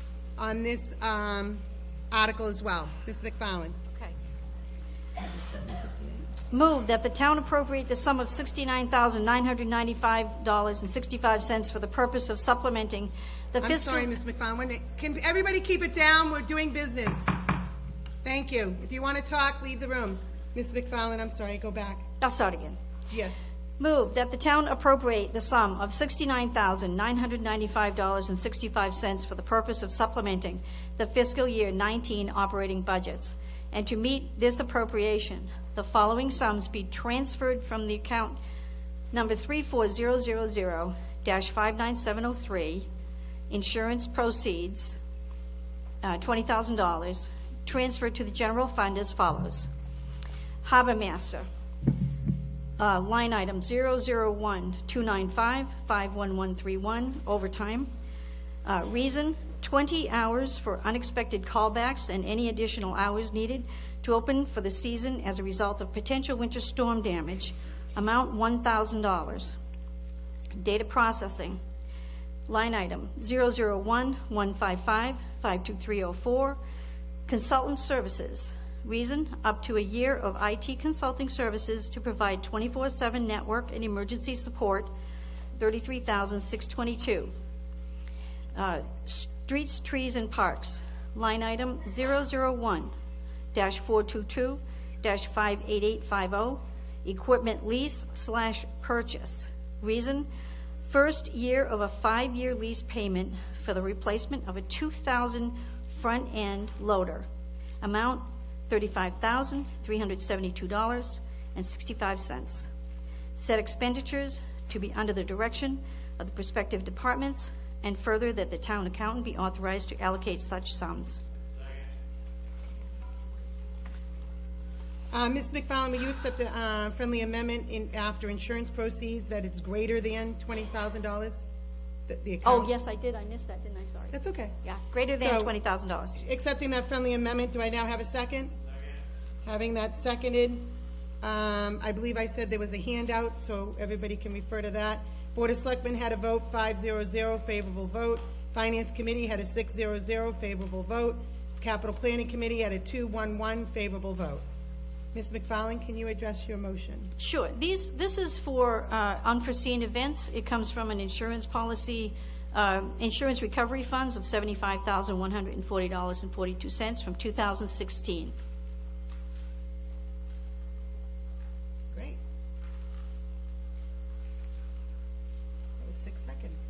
article as well. Ms. McFarland. Okay. Move that the town appropriate the sum of $69,995.65 for the purpose of supplementing the fiscal... I'm sorry, Ms. McFarland. Can everybody keep it down? We're doing business. Thank you. If you want to talk, leave the room. Ms. McFarland, I'm sorry, go back. I'll start again. Yes. Move that the town appropriate the sum of $69,995.65 for the purpose of supplementing the fiscal year 19 operating budgets. And to meet this appropriation, the following sums be transferred from the account number 34000-59703, insurance proceeds, $20,000, transferred to the general fund as follows. Harbor Master, line item 001-295-51131, overtime. Reason, 20 hours for unexpected callbacks and any additional hours needed to open for the season as a result of potential winter storm damage. Amount $1,000. Data processing, line item 001-155-52304. Consultant services. Reason, up to a year of IT consulting services to provide 24/7 network and emergency support, $33,622. Streets, trees, and parks. Line item 001-422-58850. Equipment lease/purchase. Reason, first year of a 5-year lease payment for the replacement of a 2000 front-end loader. Amount $35,372.65. Said expenditures to be under the direction of the prospective departments, and further that the town accountant be authorized to allocate such sums. Ms. McFarland, will you accept a friendly amendment after insurance proceeds that it's greater than $20,000? The account? Oh, yes, I did. I missed that, didn't I? Sorry. That's okay. Yeah, greater than So, $20,000. Accepting that friendly amendment, do I now have a second? Having that seconded, I believe I said there was a handout, so everybody can refer to that. Board of Selectmen had a vote 5-0-0, favorable vote. Finance Committee had a 6-0-0, favorable vote. Capital Planning Committee had a 2-1-1, favorable vote. Ms. McFarland, can you address your motion? Sure. This is for unforeseen events. It comes from an insurance policy, insurance recovery funds of $75,140.42 from 2016. Great. That was 6 seconds.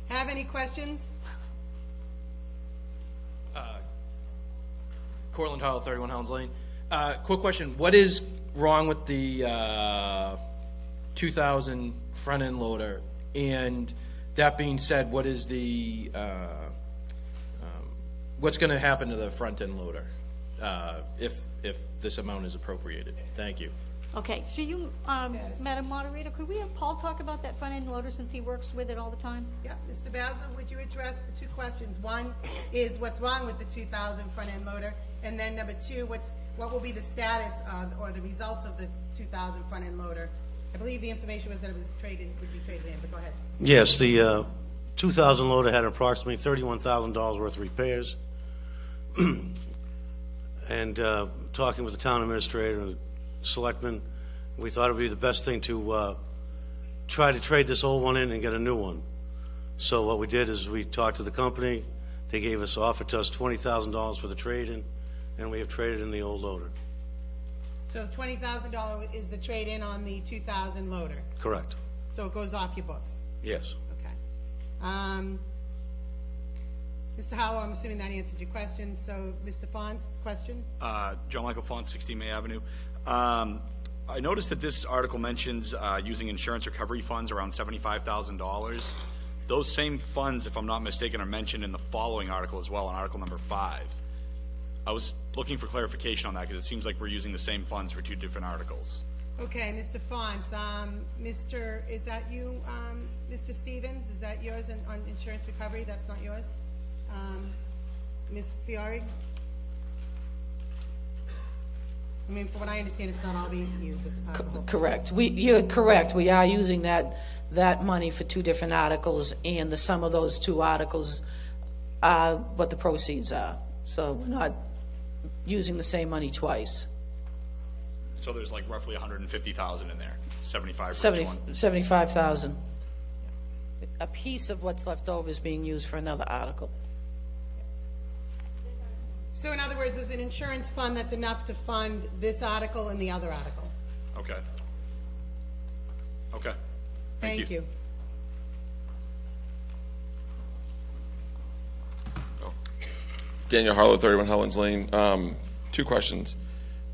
Have any questions? Cortland Howell, 31 Hounds Lane. Quick question. What is wrong with the 2000 front-end loader? And that being said, what is the what's going to happen to the front-end loader if this amount is appropriated? Thank you. Okay, so you, Madam Moderator, could we have Paul talk about that front-end loader since he works with it all the time? Yeah, Mr. Basil, would you address the two questions? One is what's wrong with the 2000 front-end loader, and then number two, what will be the status or the results of the 2000 front-end loader? I believe the information was that it was would be traded in, but go ahead. Yes, the 2000 loader had approximately $31,000 worth of repairs. And talking with the town administrator and selectmen, we thought it would be the best thing to try to trade this old one in and get a new one. So what we did is we talked to the company. They offered to us $20,000 for the trade-in, and we have traded in the old loader. So $20,000 is the trade-in on the 2000 loader, Correct. so it goes off your books. Yes. Okay. Mr. Hollow, I'm assuming that answered your question. So, Mr. Font's question? John Michael Font, 16 May Avenue. I noticed that this article mentions using insurance recovery funds around $75,000. Those same funds, if I'm not mistaken, are mentioned in the following article as well, on Article number 5. I was looking for clarification on that because it seems like we're using the same funds for two different articles. Okay, Mr. Fonts, is that you, Mr. Stevens? Is that yours on insurance recovery? That's not yours? Ms. Fiore? I mean, from what I understand, it's not all being used. It's part of the whole. Correct. You're correct. We are using that money for two different articles, and the sum of those two articles are what the proceeds are. So we're not using the same money twice. So there's like roughly 150,000 in there, 75 for 70, each one. 75,000. A piece of what's left over is being used for another article. So in other words, there's an insurance fund that's enough to fund this article and the other article. Okay. Okay. Thank you. Daniel Harlow, 31 Hellens Lane. Two questions.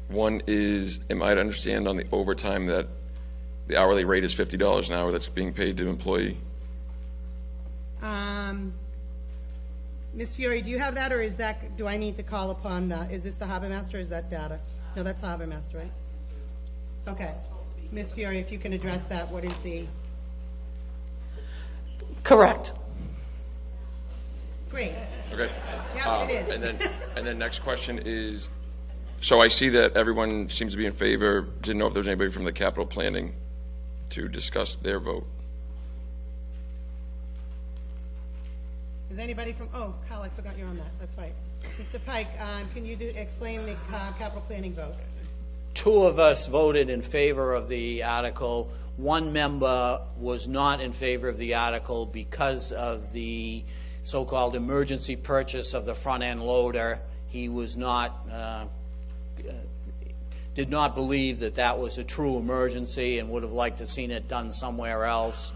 One is, am I to understand on the overtime that the hourly rate is $50 an hour that's being paid to employee? Ms. Fiore, do you have that, or is that, do I need to call upon, is this the harbor master, or is that data? No, that's the harbor master, right? Okay. Ms. Fiore, if you can address that, what is the? Correct. Great. Okay. Yeah, it is. And then next question is, so I see that everyone seems to be in favor. Didn't know if there's anybody from the capital planning to discuss their vote. Is anybody from, oh, Kyle, I forgot you're on that. That's right. Mr. Pike, can you explain the capital planning vote? Two of us voted in favor of the article. One member was not in favor of the article because of the so-called emergency purchase of the front-end loader. He was not, did not believe that that was a true emergency and would have liked to have seen it done somewhere else.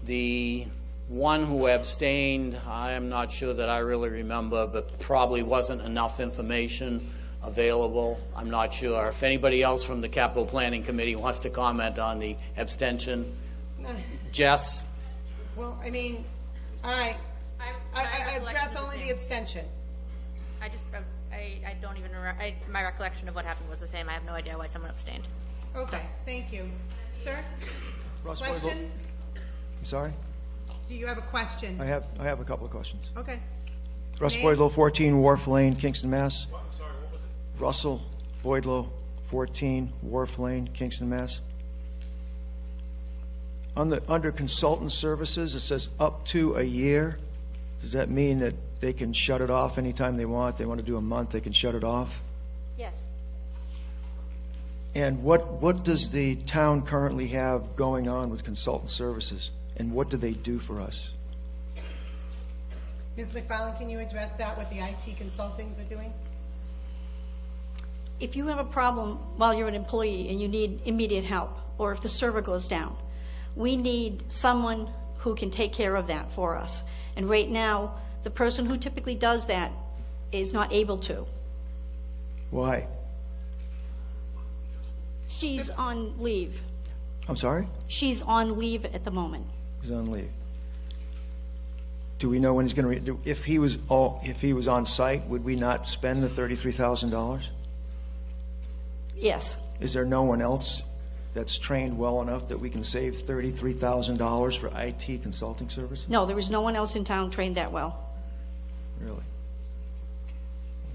The one who abstained, I am not sure that I really remember, but probably wasn't enough information available. I'm not sure. If anybody else from the Capital Planning Committee wants to comment on the abstention. Jess? Well, I mean, all right. I address only the abstention. I don't even remember. My recollection of what happened was the same. I have no idea why someone abstained. Okay, thank you. Sir? Russ Question? Boydell. I'm sorry? Do you have a question? I have a couple of questions. Okay. Russ Name? Boydell, 14 Wharf Lane, Kingston, Mass. I'm sorry, what was it? Russell Boydell, 14 Wharf Lane, Kingston, Mass. Under consultant services, it says up to a year. Does that mean that they can shut it off anytime they want? They want to do a month, they can shut it off? Yes. And what does the town currently have going on with consultant services? And what do they do for us? Ms. McFarland, can you address that, what the IT consultings are doing? If you have a problem while you're an employee and you need immediate help, or if the server goes down, we need someone who can take care of that for us. And right now, the person who typically does that is not able to. Why? She's on leave. I'm sorry? She's on leave at the moment. He's on leave. Do we know when he's going to, if he was on site, would we not spend the $33,000? Yes. Is there no one else that's trained well enough that we can save $33,000 for IT consulting services? No, there is no one else in town trained that well. Really?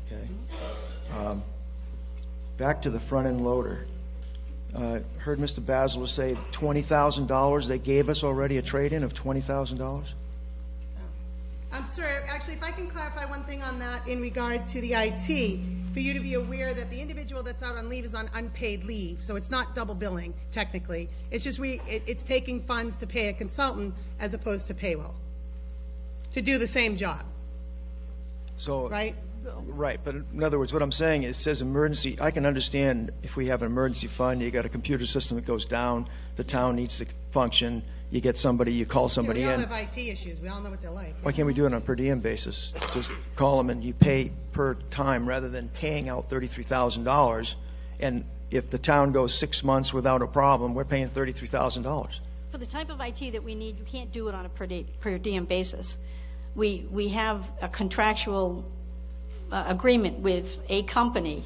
Okay. Back to the front-end loader. Heard Mr. Basler say $20,000. They gave us already a trade-in of $20,000? Sir, actually, if I can clarify one thing on that in regard to the IT, for you to be aware that the individual that's out on leave is on unpaid leave, so it's not double billing, technically. It's just it's taking funds to pay a consultant as opposed to payroll, to do the same job. So, right? Right, but in other words, what I'm saying is, it says emergency, I can understand if we have an emergency fund, you got a computer system that goes down, the town needs to function, you get somebody, you call somebody We all in. have IT issues. We all know what they're like. Why can't we do it on a per diem basis? Just call them and you pay per time rather than paying out $33,000. And if the town goes 6 months without a problem, we're paying $33,000. For the type of IT that we need, you can't do it on a per diem basis. We have a contractual agreement with a company.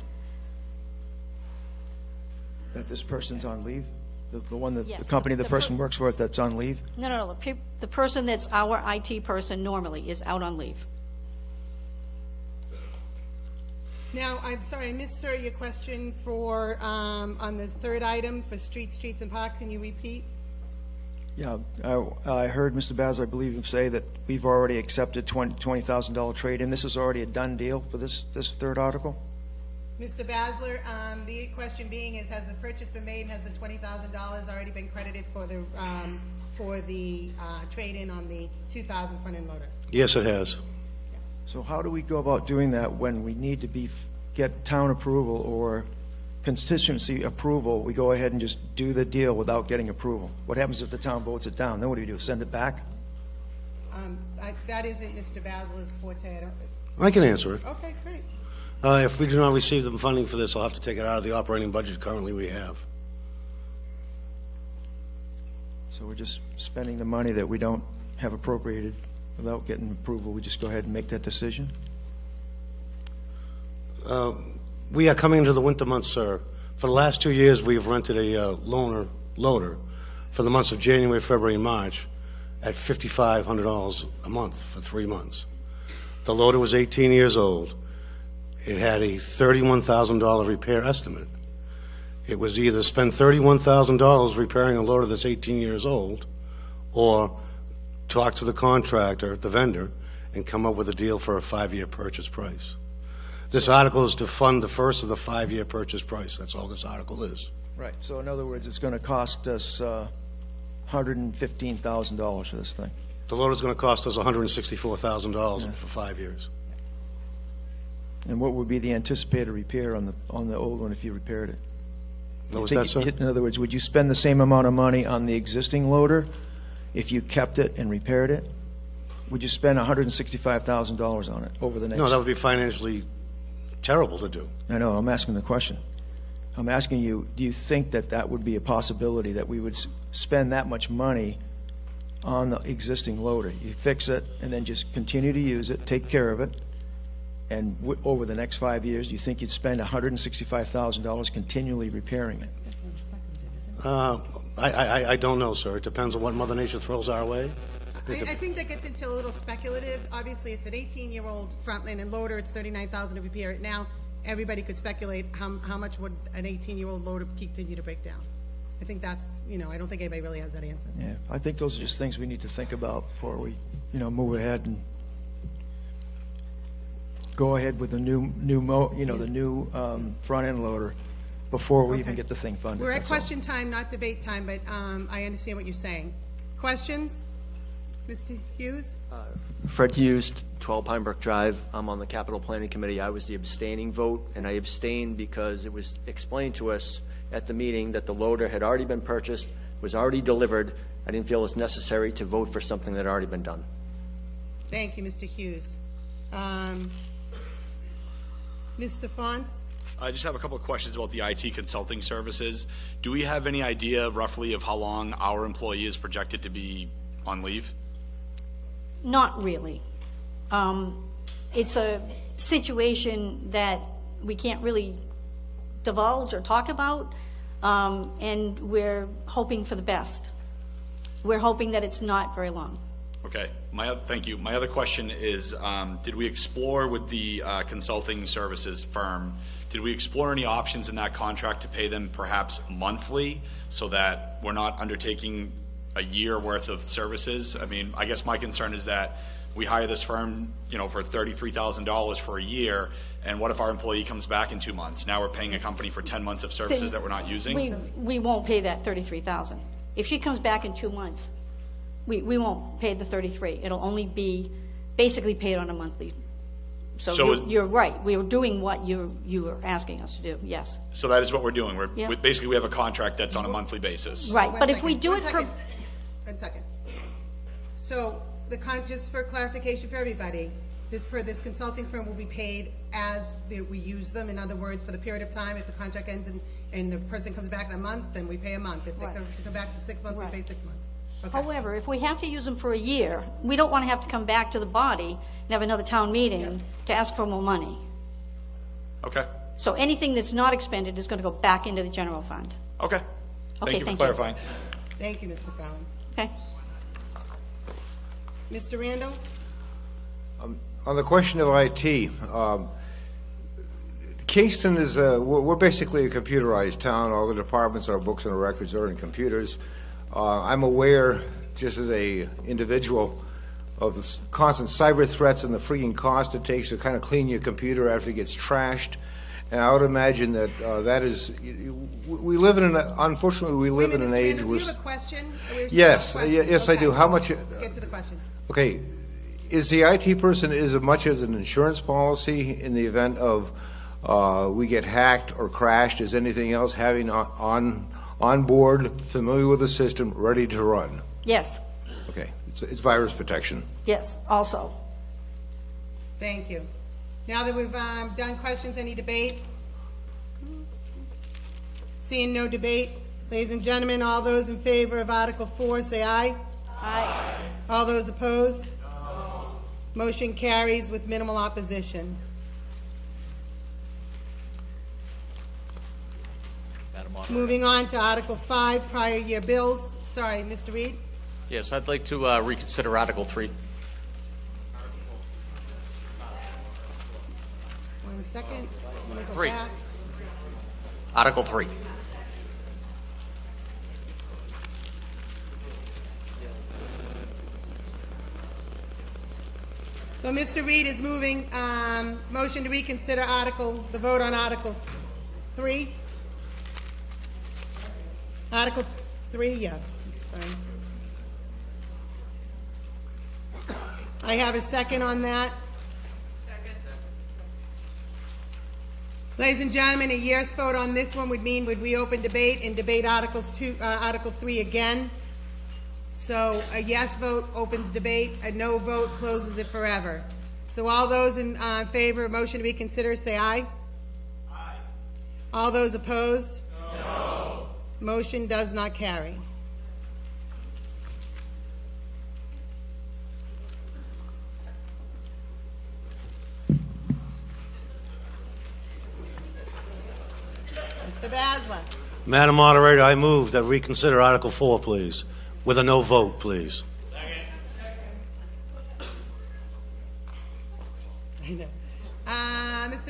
That this person's on leave? The one that, Yes, the company the the person works for that's on leave? No. The person that's our IT person normally is out on leave. Now, I'm sorry, I missed, sir, your question for, on the third item for streets, and parks. Can you repeat? Yeah, I heard Mr. Baz, I believe him say that we've already accepted $20,000 trade-in. This is already a done deal for this third article? Mr. Basler, the question being is, has the purchase been made, and has the $20,000 already been credited for the trade-in on the 2000 front-end loader? Yes, it has. So how do we go about doing that when we need to get town approval or constituency approval? We go ahead and just do the deal without getting approval. What happens if the town votes it down? Then what do? Send it back? That isn't Mr. Basler's forte. I can answer it. Okay, great. If we do not receive the funding for this, I'll have to take it out of the operating budget currently we have. So we're just spending the money that we don't have appropriated without getting approval. We just go ahead and make that decision? We are coming into the winter months, sir. For the last 2 years, we have rented a loader for the months of January, February, and March at $5,500 a month for 3 months. The loader was 18 years old. It had a $31,000 repair estimate. It was either spend $31,000 repairing a loader that's 18 years old or talk to the contractor, the vendor, and come up with a deal for a 5-year purchase price. This article is to fund the first of the 5-year purchase price. That's all this article is. Right. So in other words, it's going to cost us $115,000 for this thing. The loader's going to cost us $164,000 for 5 years. And what would be the anticipated repair on the old one if you repaired it? What was that, sir? In other words, would you spend the same amount of money on the existing loader if you kept it and repaired it? Would you spend $165,000 on it over the next? No, that would be financially terrible to do. I know. I'm asking the question. I'm asking you, do you think that that would be a possibility, that we would spend that much money on the existing loader? You fix it and then just continue to use it, take care of it, and over the next 5 years, do you think you'd spend $165,000 continually repairing it? I don't know, sir. It depends on what Mother Nature throws our way. I think that gets into a little speculative. Obviously, it's an 18-year-old front-end loader. It's $39,000 to repair it now. Everybody could speculate how much would an 18-year-old loader continue to break down. I think that's, I don't think anybody really has that answer. Yeah, I think those are just things we need to think about before we, move ahead and go ahead with the new front-end loader before we even get the thing funded. We're at That's all. question time, not debate time, but I understand what you're saying. Questions? Mr. Hughes? Fred Hughes, 12 Pine Brook Drive. I'm on the Capital Planning Committee. I was the abstaining vote, and I abstained because it was explained to us at the meeting that the loader had already been purchased, was already delivered. I didn't feel it was necessary to vote for something that had already been done. Thank you, Mr. Hughes. Mr. Fonz? I just have a couple of questions about the IT consulting services. Do we have any idea roughly of how long our employee is projected to be on leave? Not really. It's a situation that we can't really divulge or talk about, and we're hoping for the best. We're hoping that it's not very long. Okay. Thank you. My other question is, did we explore with the consulting services firm, did we explore any options in that contract to pay them perhaps monthly so that we're not undertaking a year worth of services? I mean, I guess my concern is that we hire this firm, for $33,000 for a year, and what if our employee comes back in 2 months? Now we're paying a company for 10 months of services that we're not using? We won't pay that $33,000. If she comes back in 2 months, we won't pay the $33,000. It'll only be basically paid on a monthly So So you're right. We are doing what you were asking us to do, yes. So that is what we're doing. Yeah. Basically, we have a contract that's on a monthly basis. Right, but if we do it per, One second. So just for clarification for everybody, this consulting firm will be paid as we use them. In other words, for the period of time, if the contract ends and the person comes back in a month, then we pay a month. If the person comes back in 6 months, we pay 6 months. Okay. However, if we have to use them for a year, we don't want to have to come back to the body and have another town meeting to ask for more money. Okay. So anything that's not expended is going to go back into the general fund. Okay. Thank you for clarifying. Thank you, Ms. McFarland. Okay. Mr. Randall? On the question of IT, Kingston is, we're basically a computerized town. All the departments, our books and our records are in computers. I'm aware, just as a individual, of the constant cyber threats and the freaking cost it takes to kind of clean your computer after it gets trashed. And I would imagine that that is, we live in unfortunately, we live in an age where... Do you have a question? Yes, yes, I do. How much... Get to the question. Okay, is the IT person as much as an insurance policy in the event of we get hacked or crashed as anything else, having on board, familiar with the system, ready to run? Yes. Okay, it's virus protection. Yes, also. Thank you. Now that we've done questions, any debate? Seeing no debate, ladies and gentlemen, all those in favor of Article 4, say aye. Aye. All those opposed? No. Motion carries with minimal opposition. Moving on to Article 5, prior year bills. Sorry, Mr. Reed? Yes, I'd like to reconsider Article 3. 1 second. I'm gonna go 3. back. Article 3. So Mr. Reed is moving, motion to reconsider the vote on Article 3. Article 3, yeah, sorry. I have a second on that. Second. Ladies and gentlemen, a yes vote on this one would mean would we open debate and debate Article 3 again. So a yes vote opens debate, a no vote closes it forever. So all those in favor of motion to reconsider, say aye. Aye. All those opposed? No. Motion does not carry. Mr. Basler. Madam Moderator, I move that reconsider Article 4, please, with a no vote, please. Mr.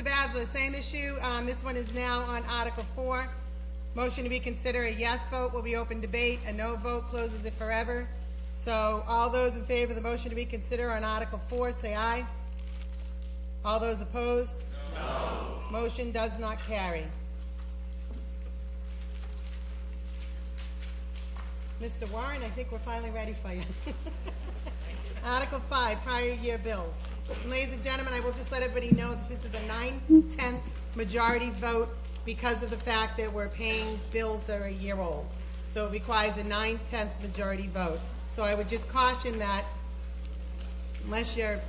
Basler, same issue. This one is now on Article 4. Motion to reconsider, a yes vote will be open debate, a no vote closes it forever. So all those in favor of the motion to reconsider on Article 4, say aye. All those opposed? No. Motion does not carry. Mr. Warren, I think we're finally ready for you. Article 5, prior year bills. And ladies and gentlemen, I will just let everybody know that this is a 9/10 majority vote because of the fact that we're paying bills that are a year old. So it requires a 9/10 majority vote. So I would just caution that unless you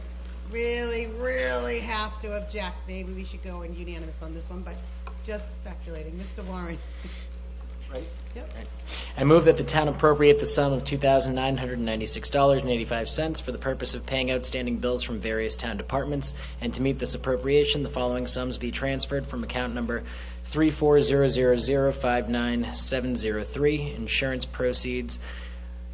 really, really have to object, maybe we should go in unanimous on this one, but just speculating. Mr. Warren. Right? Yep. I move that the town appropriate the sum of $2,996.85 for the purpose of paying outstanding bills from various town departments, and to meet this appropriation, the following sums be transferred from account number 34000597703, insurance proceeds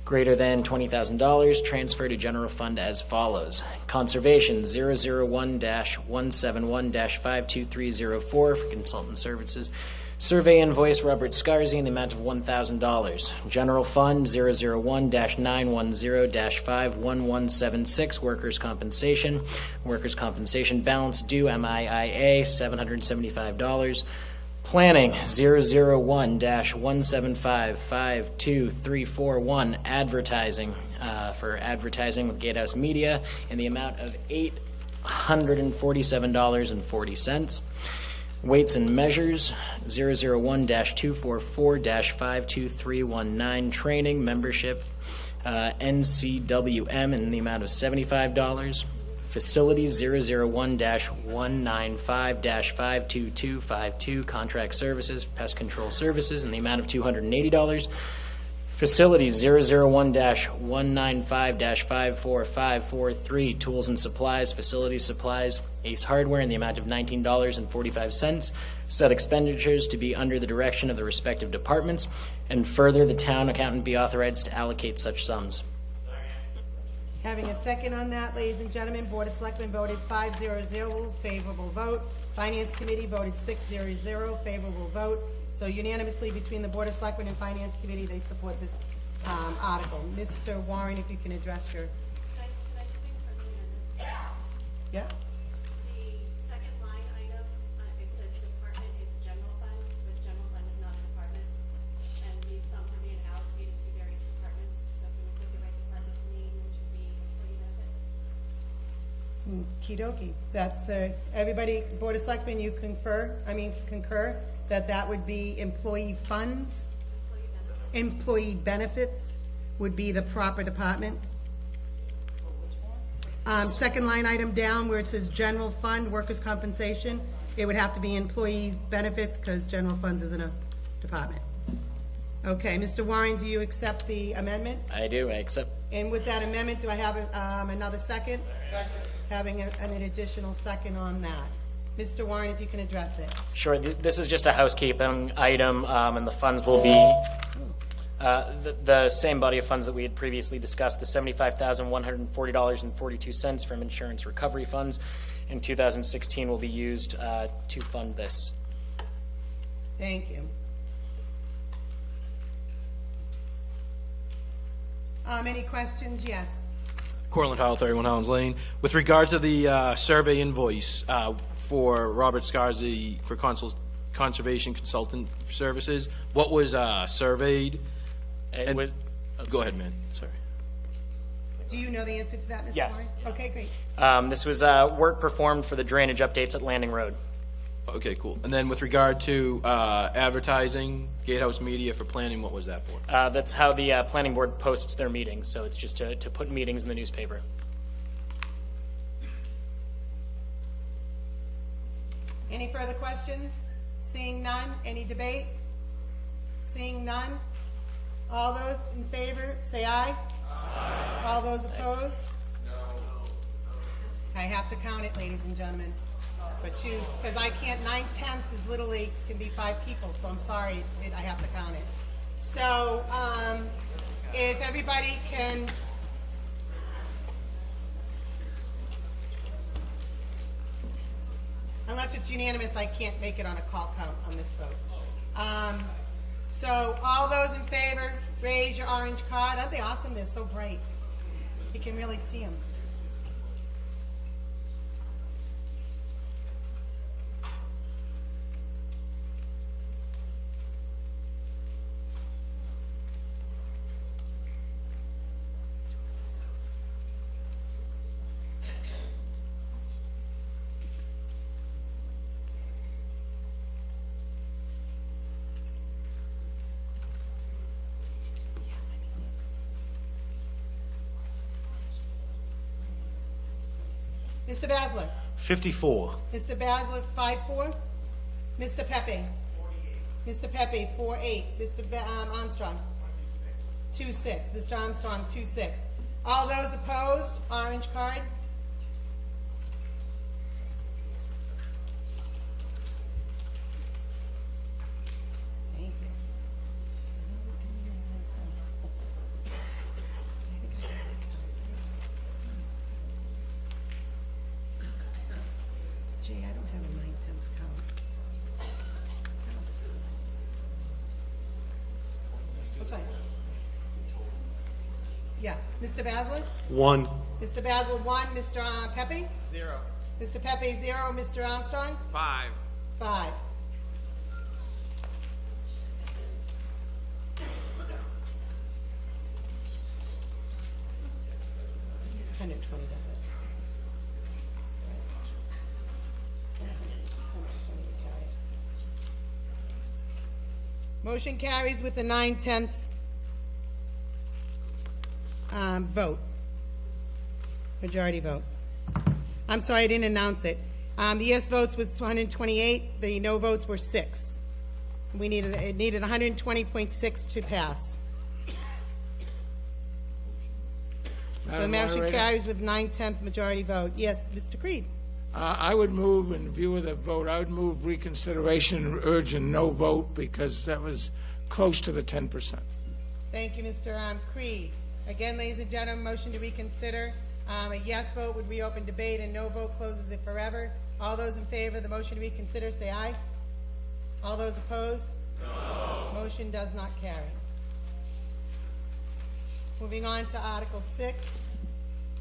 greater than $20,000, transfer to general fund as follows. Conservation 001-171-52304 for consultant services. Survey invoice Robert Scarzi in the amount of $1,000. General Fund 001-910-51176 Workers' Compensation. Workers' Compensation balance due MIIA $775. Planning 001-175-52341 Advertising for advertising with Gatehouse Media in the amount of $147.40. Weights and Measures, 001-244-52319, training, membership, NCWM in the amount of $75. Facilities, 001-195-52252, contract services, pest control services in the amount of $280. Facilities, 001-195-54543, tools and supplies, facilities supplies, Ace Hardware in the amount of $19.45. Set expenditures to be under the direction of the respective departments, and further, the town accountant be authorized to allocate such sums. Having a second on that, ladies and gentlemen, Board of Selectmen voted 5-0-0, favorable vote. Finance Committee voted 6-0-0, favorable vote. So unanimously between the Board of Selectmen and Finance Committee, they support this article. Mr. Warren, if you can address your... Yeah? The second line item, it says department is general fund, but general fund is not a department. And these sums are being allocated to various departments. So if you look at the right department name, which would be employee benefits. Okey-dokey. That's the, everybody, Board of Selectmen, you concur that that would be employee funds? Employee benefits would be the proper department? Second line item down where it says general fund, workers' compensation, it would have to be employees' benefits because general funds isn't a department. Okay, Mr. Warren, do you accept the amendment? I do, I accept. And with that amendment, do I have another second? Second. Having an additional second on that. Mr. Warren, if you can address it. Sure, this is just a housekeeping item, and the funds will be the same body of funds that we had previously discussed, the $75,140.42 from insurance recovery funds in 2016 will be used to fund this. Thank you. Any questions? Yes. Cortland Howell, 31 Howlands Lane. With regard to the survey invoice for Robert Scarzi for conservation consultant services, what was surveyed? It was. Go ahead, man. Sorry. Do you know the answer to that, Mr. Yes. Warren? Okay, great. This was work performed for the drainage updates at Landing Road. Okay, cool. And then with regard to advertising, Gatehouse Media for planning, what was that for? That's how the planning board posts their meetings, so it's just to put meetings in the newspaper. Any further questions? Seeing none, any debate? Seeing none? All those in favor, say aye. Aye. All those opposed? No. I have to count it, ladies and gentlemen. But two, because I can't, 9/10 is literally, can be 5 people, so I'm sorry, I have to count it. So, if everybody can, unless it's unanimous, I can't make it on a call count on this vote. So, all those in favor, raise your orange card. Aren't they awesome? They're so bright. You can really see them. Mr. Basler? 54. Mr. Basler, 5-4. Mr. Pepe? 48. Mr. Pepe, 4-8. Mr. Armstrong? 2-6. Mr. Armstrong, 2-6. All those opposed, orange card. Thank you. Gee, I don't have a 9/10 count. What's that? Yeah, Mr. Basler? 1. Mr. Basil, 1. Mr. Pepe? 0. Mr. Pepe, 0. Mr. Armstrong? 5. 5. $120, does it? Motion carries with a 9/10 vote. Majority vote. I'm sorry, I didn't announce it. The yes votes was 228, the no votes were 6. It needed 120.6 to pass. So the Madam motion Moderator? carries with 9/10 majority vote. Yes, Mr. Creed. I would move, in view of the vote, I would move reconsideration and urge a no vote because that was close to the 10%. Thank you, Mr. Creed. Again, ladies and gentlemen, motion to reconsider. A yes vote would reopen debate, and no vote closes it forever. All those in favor of the motion to reconsider, say aye. All those opposed? No. Motion does not carry. Moving on to Article 6,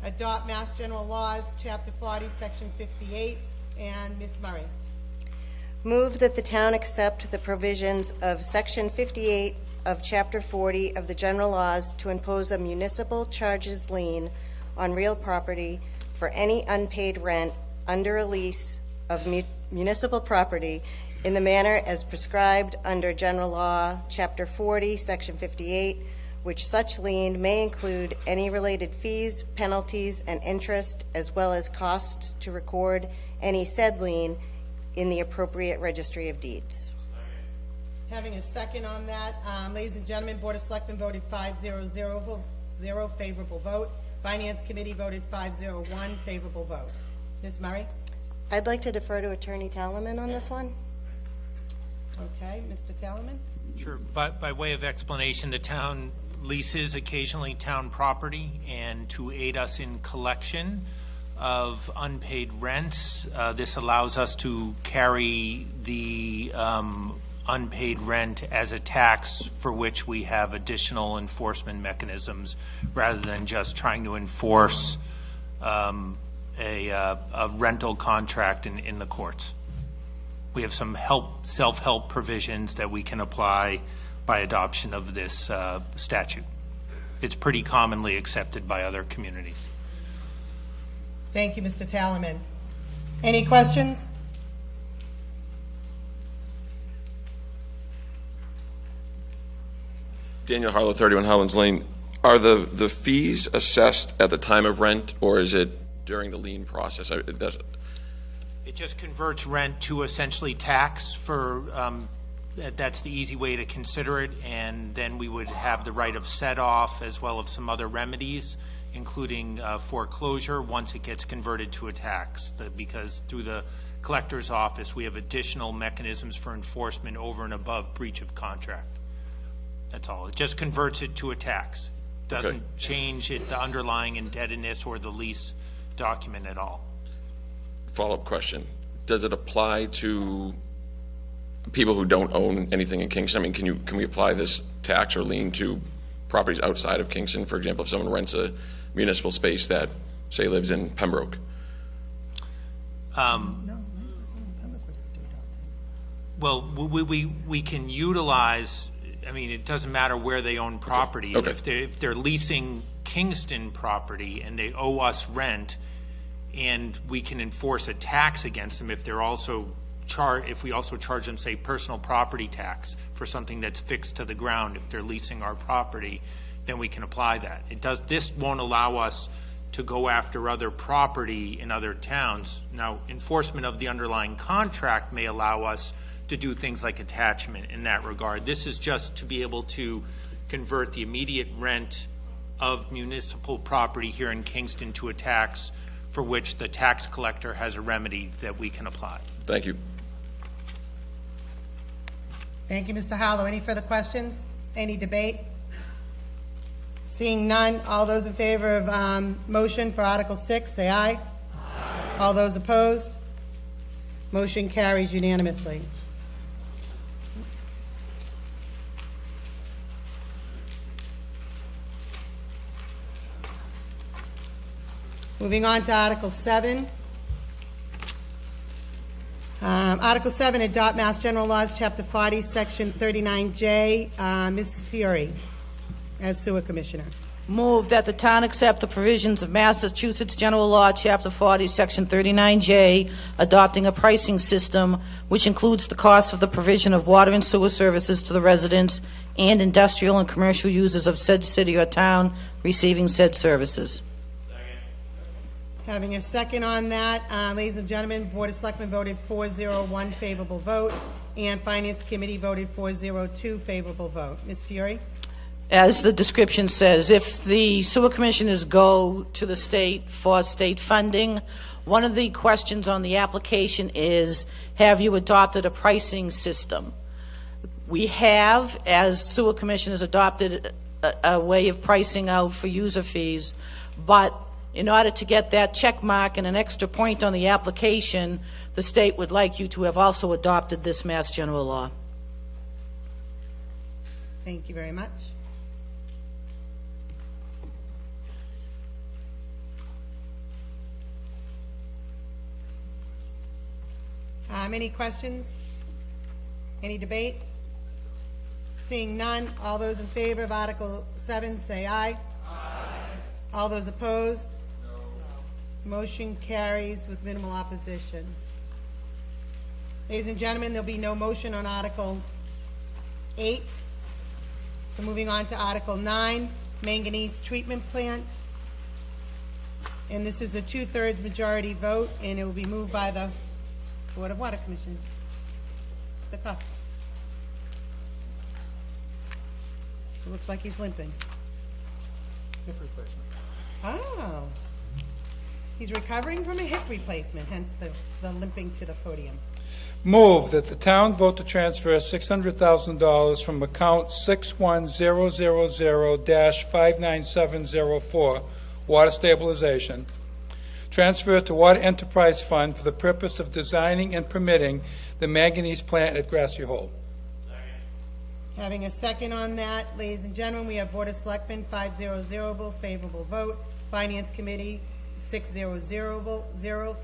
adopt Mass General Laws, Chapter 40, Section 58, and Ms. Murray. Move that the town accept the provisions of Section 58 of Chapter 40 of the General Laws to impose a municipal charges lien on real property for any unpaid rent under a lease of municipal property in the manner as prescribed under General Law, Chapter 40, Section 58, which such lien may include any related fees, penalties, and interest, as well as costs to record any said lien in the appropriate registry of deeds. Having a second on that, ladies and gentlemen, Board of Selectmen voted 5-0-0 favorable vote. Finance Committee voted 5-0-1 favorable vote. Ms. Murray? I'd like to defer to Attorney Talaman on this one. Okay, Mr. Talaman? Sure. By way of explanation, the town leases occasionally town property, and to aid us in collection of unpaid rents, this allows us to carry the unpaid rent as a tax for which we have additional enforcement mechanisms rather than just trying to enforce a rental contract in the courts. We have some self-help provisions that we can apply by adoption of this statute. It's pretty commonly accepted by other communities. Thank you, Mr. Talaman. Any questions? Daniel Harlow, 31 Howlands Lane. Are the fees assessed at the time of rent, or is it during the lien process? It just converts rent to essentially tax for, that's the easy way to consider it, and then we would have the right of set-off as well as some other remedies, including foreclosure, once it gets converted to a tax. Because through the collector's office, we have additional mechanisms for enforcement over and above breach of contract. That's all. It just converts it to a tax. Doesn't change the underlying indebtedness or the lease document at all. Follow-up question. Does it apply to people who don't own anything in Kingston? I mean, can we apply this tax or lien to properties outside of Kingston? For example, if someone rents a municipal space that, say, lives in Pembroke? Well, we can utilize, I mean, it doesn't matter where they own property. Okay. If they're leasing Kingston property and they owe us rent, and we can enforce a tax against them if they're also if we also charge them, say, personal property tax for something that's fixed to the ground. If they're leasing our property, then we can apply that. This won't allow us to go after other property in other towns. Now, enforcement of the underlying contract may allow us to do things like attachment in that regard. This is just to be able to convert the immediate rent of municipal property here in Kingston to a tax for which the tax collector has a remedy that we can apply. Thank you. Thank you, Mr. Harlow. Any further questions? Any debate? Seeing none, all those in favor of motion for Article 6, say aye. Aye. All those opposed? Motion carries unanimously. Moving on to Article 7. Article 7, adopt Mass General Laws, Chapter 40, Section 39J. Mrs. Fury, as Sewer Commissioner. Move that the town accept the provisions of Massachusetts General Law, Chapter 40, Section 39J, adopting a pricing system which includes the cost of the provision of water and sewer services to the residents and industrial and commercial users of said city or town receiving said services. Having a second on that, ladies and gentlemen, Board of Selectmen voted 401 favorable vote, and Finance Committee voted 402 favorable vote. Ms. Fiore? As the description says, if the sewer commissioners go to the state for state funding, one of the questions on the application is, have you adopted a pricing system? We have, as sewer commissioners, adopted a way of pricing out for user fees, but in order to get that check mark and an extra point on the application, the state would like you to have also adopted this Mass General Law. Thank you very much. Any questions? Any debate? Seeing none, all those in favor of Article 7 say aye. Aye. All those opposed? No. Motion carries with minimal opposition. Ladies and gentlemen, there'll be no motion on Article 8. So moving on to Article 9, manganese treatment plant. And this is a 2/3 majority vote, and it will be moved by the Board of Water Commissioners. Mr. Costa. It looks like he's limping. Hip replacement. Oh. He's recovering from a hip replacement, hence the limping to the podium. Move that the town vote to transfer $600,000 from account 61000-59704, water stabilization, transfer to Water Enterprise Fund for the purpose of designing and permitting the manganese plant at Grassy Hole. Having a second on that, ladies and gentlemen, we have Board of Selectmen 500 favorable vote, Finance Committee 600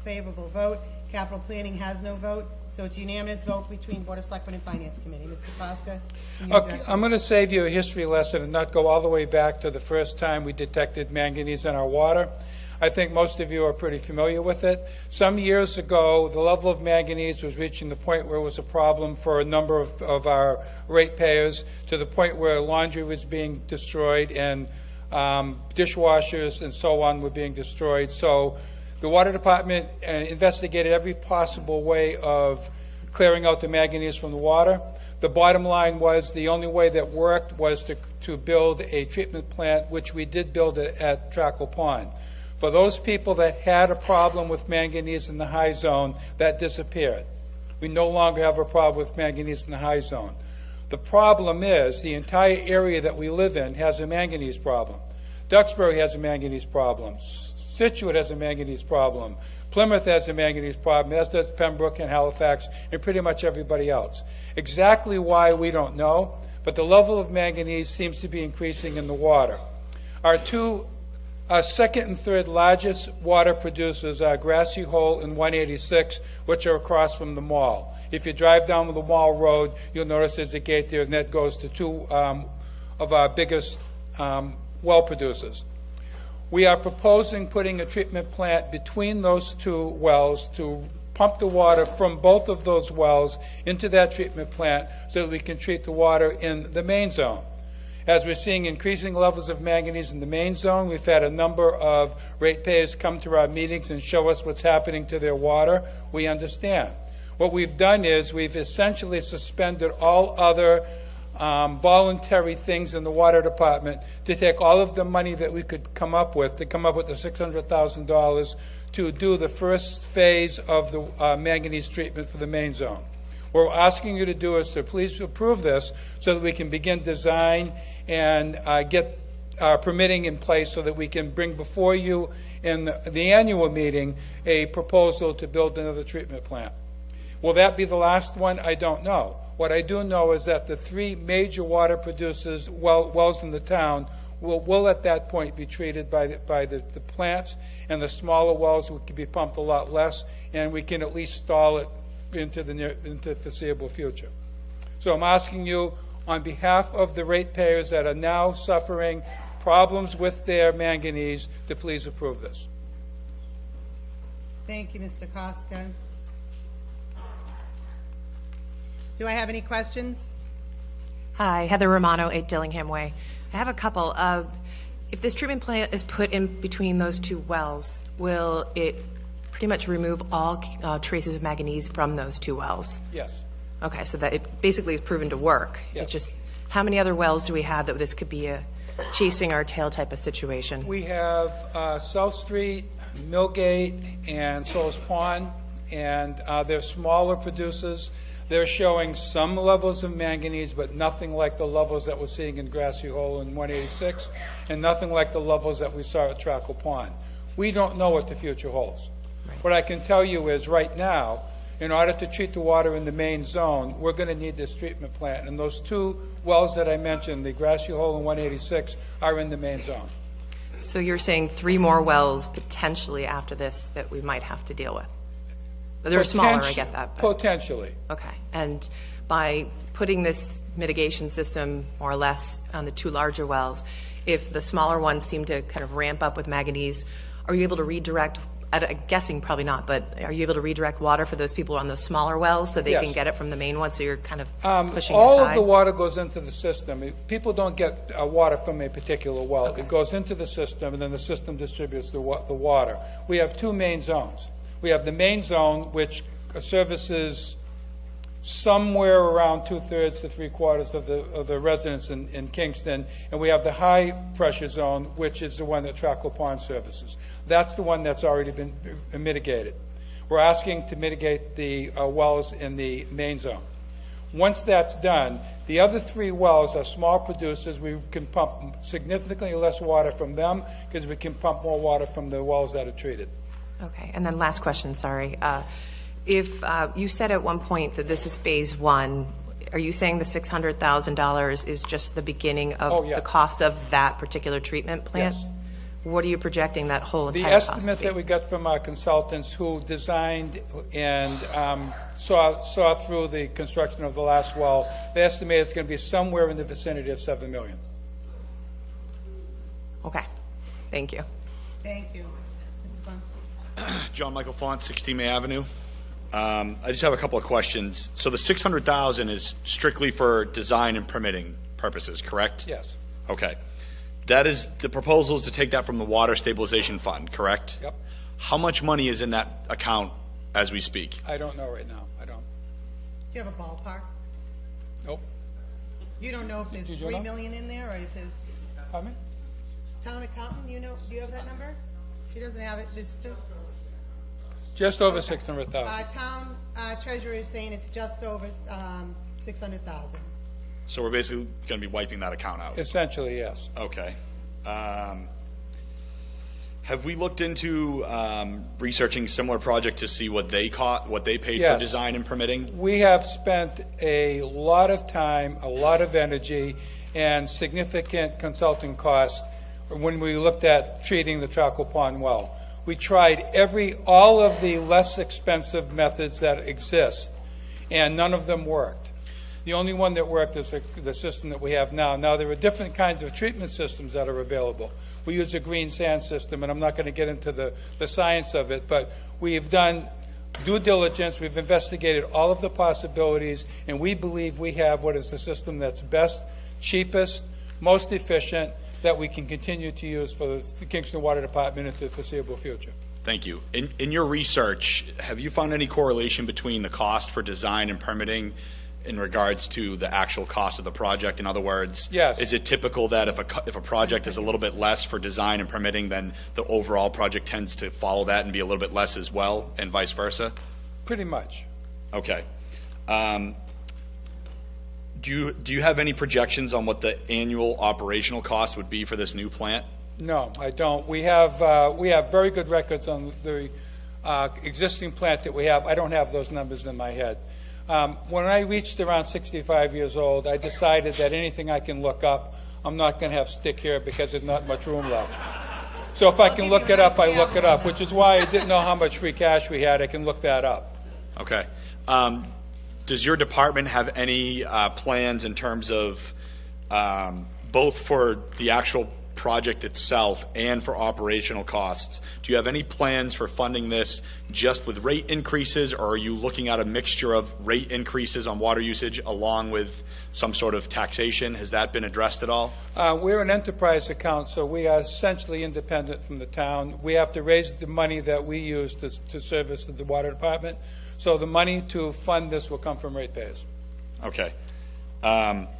favorable vote, Capital Planning has no vote, so it's unanimous vote between Board of Selectmen and Finance Committee. Mr. Costa? Okay, I'm going to save you a history lesson and not go all the way back to the first time we detected manganese in our water. I think most of you are pretty familiar with it. Some years ago, the level of manganese was reaching the point where it was a problem for a number of our ratepayers, to the point where laundry was being destroyed and dishwashers and so on were being destroyed. So the Water Department investigated every possible way of clearing out the manganese from the water. The bottom line was the only way that worked was to build a treatment plant, which we did build at Trackle Pond. For those people that had a problem with manganese in the high zone, that disappeared. We no longer have a problem with manganese in the high zone. The problem is the entire area that we live in has a manganese problem. Duxbury has a manganese problem. Situate has a manganese problem. Plymouth has a manganese problem, as does Pembroke and Halifax and pretty much everybody else. Exactly why, we don't know, but the level of manganese seems to be increasing in the water. Our two second and third largest water producers are Grassy Hole and 186, which are across from the mall. If you drive down the mall road, you'll notice there's a gate there, and that goes to two of our biggest well producers. We are proposing putting a treatment plant between those two wells to pump the water from both of those wells into that treatment plant so that we can treat the water in the main zone. As we're seeing increasing levels of manganese in the main zone, we've had a number of ratepayers come to our meetings and show us what's happening to their water. We understand. What we've done is we've essentially suspended all other voluntary things in the water department to take all of the money that we could come up with, the $600,000 to do the first phase of the manganese treatment for the main zone. What we're asking you to do is to please approve this so that we can begin design and get our permitting in place so that we can bring before you in the annual meeting a proposal to build another treatment plant. Will that be the last one? I don't know. What I do know is that the three major water producers, wells in the town, will at that point be treated by the plants, and the smaller wells can be pumped a lot less, and we can at least stall it into the foreseeable future. So I'm asking you, on behalf of the ratepayers that are now suffering problems with their manganese, to please approve this. Thank you, Mr. Koska. Do I have any questions? Hi, Heather Romano, 8 Dillingham Way. I have a couple. If this treatment plant is put in between those two wells, will it pretty much remove all traces of manganese from those two wells? Yes. Okay, so that it basically is proven to work. Yes. It's just, how many other wells do we have that this could be a chasing our tail type of situation? We have South Street, Millgate, and Solis Pond, and they're smaller producers. They're showing some levels of manganese, but nothing like the levels that we're seeing in Grassy Hole in 186, and nothing like the levels that we saw at Trackle Pond. We don't know what the future holds. Right. What I can tell you is right now, in order to treat the water in the main zone, we're going to need this treatment plant. And those two wells that I mentioned, the Grassy Hole and 186, are in the main zone. So you're saying 3 more wells potentially after this that we might have to deal with? They're smaller, I get that. But. Potentially. Okay. And by putting this mitigation system, more or less, on the 2 larger wells, if the smaller ones seem to kind of ramp up with manganese, are you able to redirect, I'm guessing probably not, but are you able to redirect water for those people on those smaller wells so they Yes. can get it from the main one, so you're kind of pushing all aside? of the water goes into the system. People don't get water from a particular well. Okay. It goes into the system, and then the system distributes the water. We have 2 main zones. We have the main zone, which services somewhere around 2/3 to 3/4 of the residents in Kingston, and we have the high pressure zone, which is the one that Trackle Pond services. That's the one that's already been mitigated. We're asking to mitigate the wells in the main zone. Once that's done, the other 3 wells are small producers. We can pump significantly less water from them because we can pump more water from the wells that are treated. Okay, and then last question, sorry. If you said at one point that this is phase 1, are you saying the $600,000 is just the beginning of the cost of that particular treatment plant? Yes. What are you projecting that whole entire The cost to be? estimate that we got from our consultants who designed and saw through the construction of the last well, they estimate it's going to be somewhere in the vicinity of $7 million. Okay, thank you. Thank you. Mr. Font. John Michael Font, 16 May Avenue. I just have a couple of questions. So the $600,000 is strictly for design and permitting purposes, correct? Yes. Okay. That is, the proposal is to take that from the Water Stabilization Fund, correct? Yep. How much money is in that account as we speak? I don't know right now. I don't. Do you have a ballpark? Nope. You don't know if there's Did you $3 know? million in there, or if there's Pardon me? town accountant, you know, do you have that number? She doesn't have it, this, Just over 600,000. town treasurer is saying it's just over 600,000. So we're basically going to be wiping that account out? Essentially, yes. Okay. Have we looked into researching similar project to see what they paid Yes. for design and permitting? We have spent a lot of time, a lot of energy, and significant consulting costs when we looked at treating the Trackle Pond well. We tried all of the less expensive methods that exist, and none of them worked. The only one that worked is the system that we have now. Now, there are different kinds of treatment systems that are available. We use a green sand system, and I'm not going to get into the science of it, but we have done due diligence. We've investigated all of the possibilities, and we believe we have what is the system that's best, cheapest, most efficient, that we can continue to use for the Kingston Water Department into the foreseeable future. Thank you. In your research, have you found any correlation between the cost for design and permitting in regards to the actual cost of the project? In other words, yes. Is it typical that if a project is a little bit less for design and permitting, then the overall project tends to follow that and be a little bit less as well, and vice versa? Pretty much. Okay. Do you have any projections on what the annual operational cost would be for this new plant? No, I don't. We have very good records on the existing plant that we have. I don't have those numbers in my head. When I reached around 65 years old, I decided that anything I can look up, I'm not going to have stick here because there's not much room left. So if I can look it up, I look it up, which is why I didn't know how much free cash we had. I can look that up. Okay. Does your department have any plans in terms of both for the actual project itself and for operational costs. Do you have any plans for funding this just with rate increases, or are you looking at a mixture of rate increases on water usage along with some sort of taxation? Has that been addressed at all? We're an enterprise account, so we are essentially independent from the town. We have to raise the money that we use to service the water department. So the money to fund this will come from ratepayers. Okay.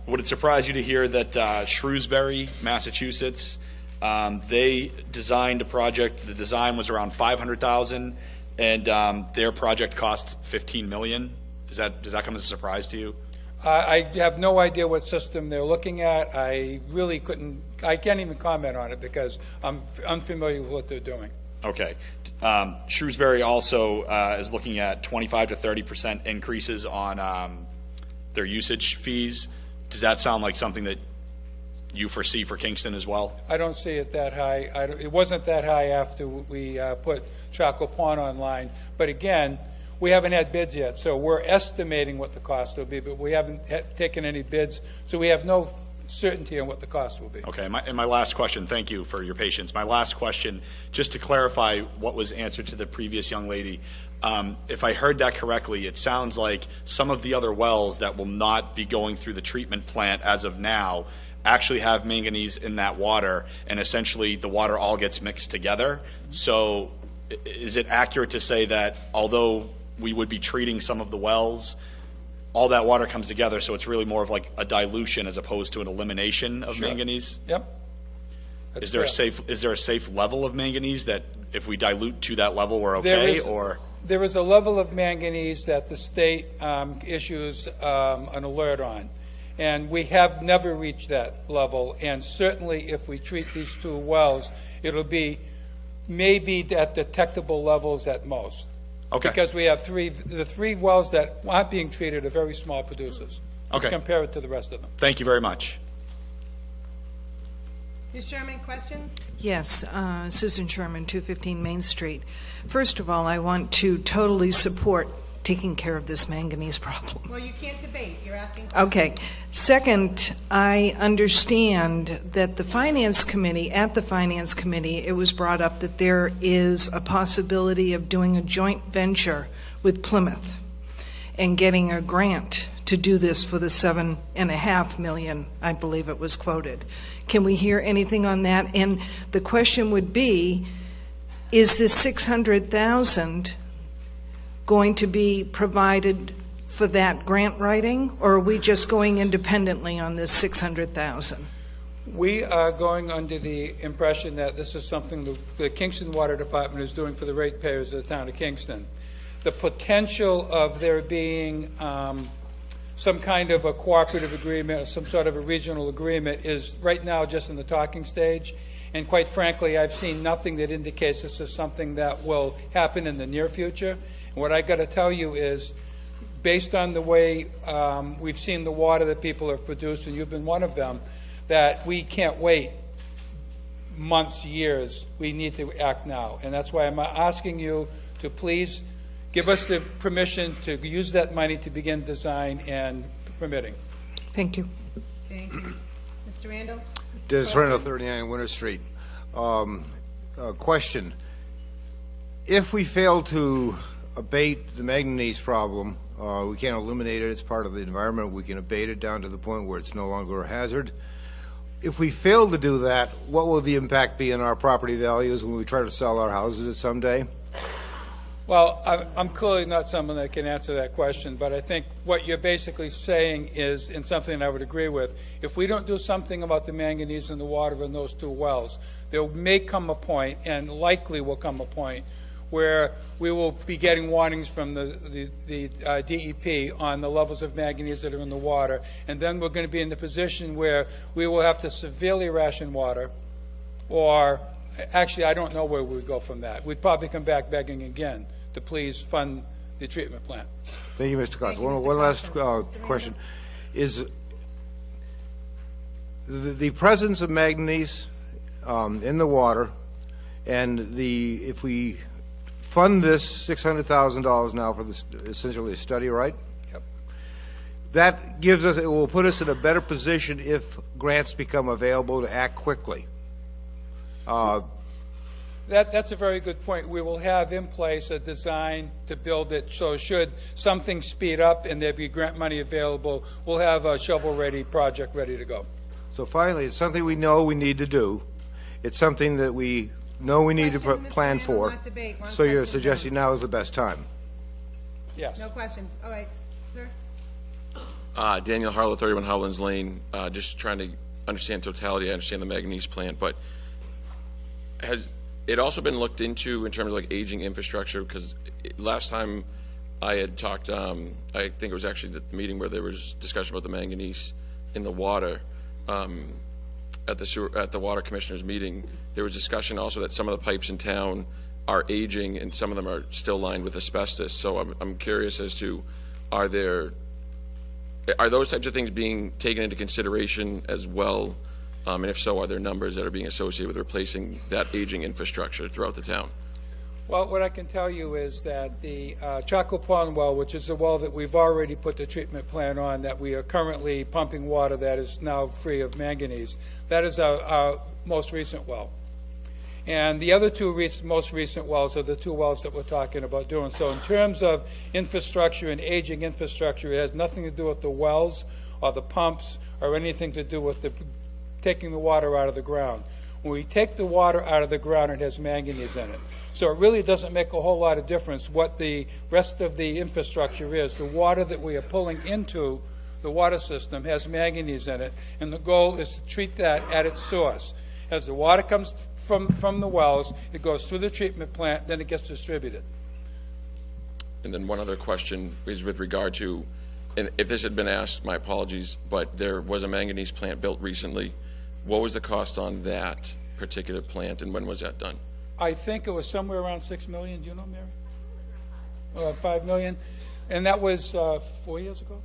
Would it surprise you to hear that Shrewsbury, Massachusetts, they designed a project. The design was around $500,000, and their project cost $15 million. Does that come as a surprise to you? I have no idea what system they're looking at. I can't even comment on it because I'm unfamiliar with what they're doing. Okay. Shrewsbury also is looking at 25 to 30% increases on their usage fees. Does that sound like something that you foresee for Kingston as well? I don't see it that high. It wasn't that high after we put Chaco Pond online. But again, we haven't had bids yet, so we're estimating what the cost will be, but we haven't taken any bids, so we have no certainty on what the cost will be. Okay, my last question, thank you for your patience. My last question, just to clarify what was answered to the previous young lady, if I heard that correctly, it sounds like some of the other wells that will not be going through the treatment plant as of now actually have manganese in that water, and essentially the water all gets mixed together. So is it accurate to say that although we would be treating some of the wells, all that water comes together, so it's really more of like a dilution as opposed to an elimination of manganese? Yep. Is there a safe level of manganese that if we dilute to that level we're okay? There is a level of manganese that the state issues an alert on, and we have never reached that level. And certainly, if we treat these two wells, it'll be maybe at detectable levels at most. Okay. Because we have the three wells that aren't being treated are very small producers. Okay. Compare it to the rest of them. Thank you very much. Ms. Sherman, questions? Yes, Susan Sherman, 215 Main Street. First of all, I want to totally support taking care of this manganese problem. Well, you can't debate. You're asking questions. Okay. Second, I understand that at the Finance Committee, it was brought up that there is a possibility of doing a joint venture with Plymouth and getting a grant to do this for the $7.5 million, I believe it was quoted. Can we hear anything on that? And the question would be, is this $600,000 going to be provided for that grant writing, or are we just going independently on this $600,000? We are going under the impression that this is something the Kingston Water Department is doing for the ratepayers of the town of Kingston. The potential of there being some kind of a cooperative agreement or some sort of a regional agreement is right now just in the talking stage. And quite frankly, I've seen nothing that indicates this is something that will happen in the near future. And what I got to tell you is, based on the way we've seen the water that people have produced, and you've been one of them, that we can't wait months, years. We need to act now. And that's why I'm asking you to please give us the permission to use that money to begin design and permitting. Thank you. Thank you. Mr. Randall? Dennis Randall, 39 Winter Street. Question. If we fail to abate the manganese problem, we can't eliminate it. It's part of the environment. We can abate it down to the point where it's no longer a hazard. If we fail to do that, what will the impact be on our property values when we try to sell our houses someday? Well, I'm clearly not someone that can answer that question, but I think what you're basically saying is, and something I would agree with, if we don't do something about the manganese in the water in those two wells, there may come a point, and likely will come a point, where we will be getting warnings from the DEP on the levels of manganese that are in the water, and then we're going to be in the position where we will have to severely ration water, or actually I don't know where we would go from that. We'd probably come back begging again to please fund the treatment plant. Thank you, Mr. Cox. One last question. Is the presence of manganese in the water, and if we fund this $600,000 now for this essentially a study, right? Yep. That gives us, it will put us in a better position if grants become available to act quickly. That's a very good point. We will have in place a design to build it, so should something speed up and there be grant money available, we'll have a shovel-ready project ready to go. So finally, it's something we know we need to do. It's something that we know we need to plan for. So you're suggesting now is the best time? Yes. No questions. All right, sir? Daniel Harlow, 31 Howlands Lane. Just trying to understand totality. I understand the manganese plant, but has it also been looked into in terms of like aging infrastructure? Because last time I had talked, I think it was actually the meeting where there was discussion about the manganese in the water. At the water commissioners meeting, there was discussion also that some of the pipes in town are aging and some of them are still lined with asbestos. So I'm curious as to, are those types of things being taken into consideration as well? And if so, are there numbers that are being associated with replacing that aging infrastructure throughout the town? Well, what I can tell you is that the Chaco Pond well, which is the well that we've already put the treatment plant on, that we are currently pumping water that is now free of manganese, that is our most recent well. And the other two most recent wells are the two wells that we're talking about doing. So in terms of infrastructure and aging infrastructure, it has nothing to do with the wells or the pumps or anything to do with taking the water out of the ground. When we take the water out of the ground, it has manganese in it. So it really doesn't make a whole lot of difference what the rest of the infrastructure is. The water that we are pulling into the water system has manganese in it, and the goal is to treat that at its source. As the water comes from the wells, it goes through the treatment plant, then it gets distributed. And then one other question is with regard to, and if this had been asked, my apologies, but there was a manganese plant built recently. What was the cost on that particular plant, and when was that done? I think it was somewhere around $6 million. Do you know, Mary? $5 million. And that was 4 years ago?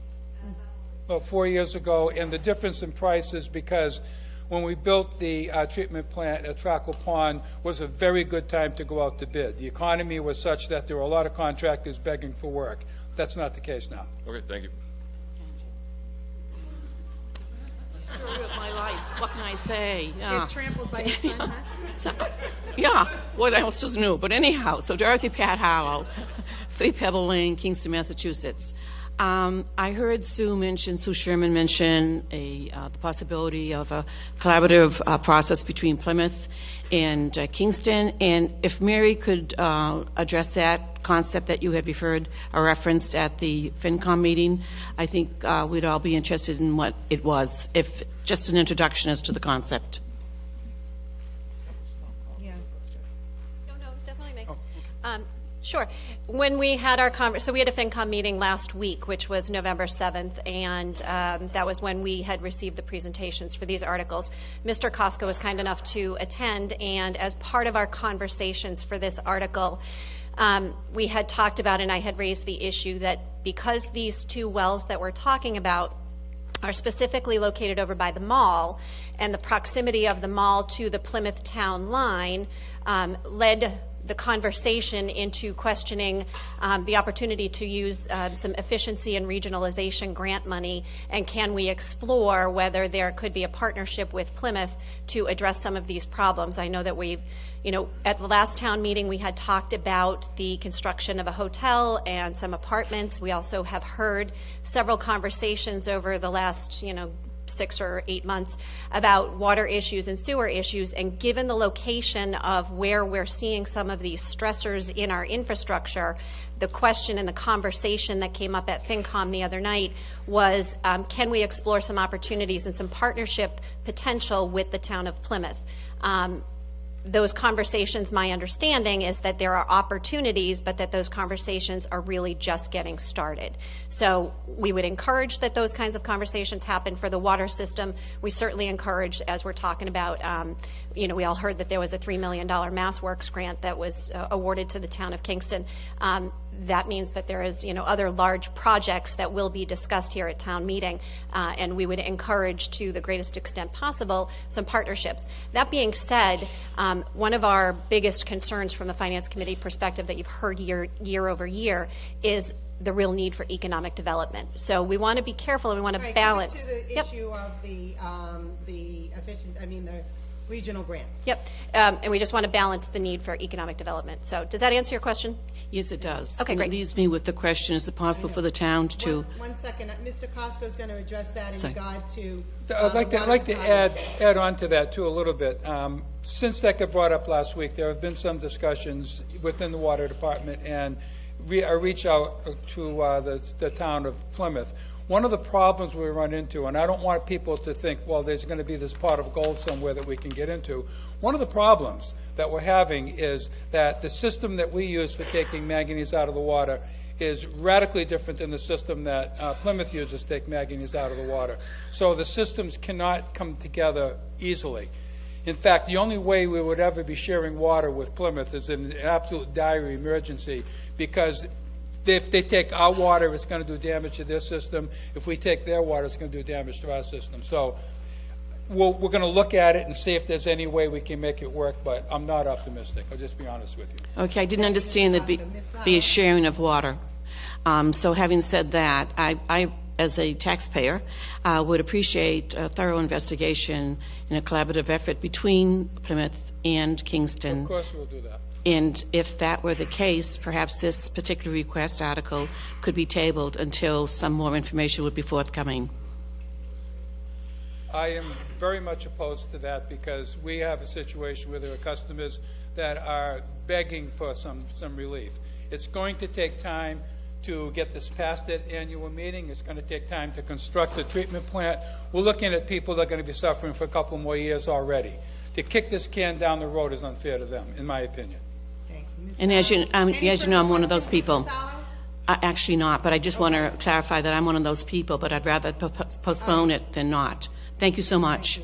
Well, 4 years ago. And the difference in price is because when we built the treatment plant at Chaco Pond was a very good time to go out to bid. The economy was such that there were a lot of contractors begging for work. That's not the case now. Okay, thank you. Story of my life. What can I say? Get trampled by your son, huh? So, yeah, what else is new? But anyhow, so Dorothy Pat Harlow, 3 Pebble Lane, Kingston, Massachusetts. I heard Sue Sherman mention the possibility of a collaborative process between Plymouth and Kingston. And if Mary could address that concept that you had referred or referenced at the FinCom meeting, I think we'd all be interested in what it was, if just an introduction as to the concept. Yeah. No, it's definitely me. Sure. When we had our so we had a FinCom meeting last week, which was November 7th, and that was when we had received the presentations for these articles. Mr. Costco was kind enough to attend, and as part of our conversations for this article, we had talked about, and I had raised the issue that because these 2 wells that we're talking about are specifically located over by the mall, and the proximity of the mall to the Plymouth town line led the conversation into questioning the opportunity to use some efficiency and regionalization grant money, and can we explore whether there could be a partnership with Plymouth to address some of these problems. I know that at the last town meeting we had talked about the construction of a hotel and some apartments. We also have heard several conversations over the last 6 or 8 months about water issues and sewer issues, and given the location of where we're seeing some of these stressors in our infrastructure, the question and the conversation that came up at FinCom the other night was, can we explore some opportunities and some partnership potential with the town of Plymouth? Those conversations, my understanding is that there are opportunities, but that those conversations are really just getting started. So we would encourage that those kinds of conversations happen for the water system. We certainly encourage, as we're talking about, we all heard that there was a $3 million Mass Works grant that was awarded to the town of Kingston. That means that there is, other large projects that will be discussed here at town meeting, and we would encourage, to the greatest extent possible, some partnerships. That being said, one of our biggest concerns from the Finance Committee perspective that you've heard year over year is the real need for economic development. So we want to be careful and we want to balance. To the issue of the efficiency, regional grant. Yep, and we just want to balance the need for economic development. So does that answer your question? Yes, it does. Okay, And great. it leaves me with the question, is it possible for the town to... One second, Mr. Costco is going to address that in Sorry. regard to. I'd like to add on to that too a little bit. Since that got brought up last week, there have been some discussions within the water department, and I reach out to the town of Plymouth. One of the problems we run into, and I don't want people to think, well, there's going to be this pot of gold somewhere that we can get into. One of the problems that we're having is that the system that we use for taking manganese out of the water is radically different than the system that Plymouth uses to take manganese out of the water. So the systems cannot come together easily. In fact, the only way we would ever be sharing water with Plymouth is in an absolute dire emergency, because if they take our water, it's going to do damage to their system. If we take their water, it's going to do damage to our system. So we're going to look at it and see if there's any way we can make it work, but I'm not optimistic. I'll just be honest with you. Okay, I didn't understand that be a sharing of water. So having said that, I as a taxpayer, would appreciate a thorough investigation and a collaborative effort between Plymouth and Kingston. Of course we'll do that. And if that were the case, perhaps this particular request article could be tabled until some more information would be forthcoming. I am very much opposed to that, because we have a situation where there are customers that are begging for some relief. It's going to take time to get this passed at annual meeting. It's going to take time to construct a treatment plant. We're looking at people that are going to be suffering for a couple more years already. To kick this can down the road is unfair to them, in my opinion. And as you know, I'm one of those people. Actually not, but I just want to clarify that I'm one of those people, but I'd rather postpone it than not. Thank you so much.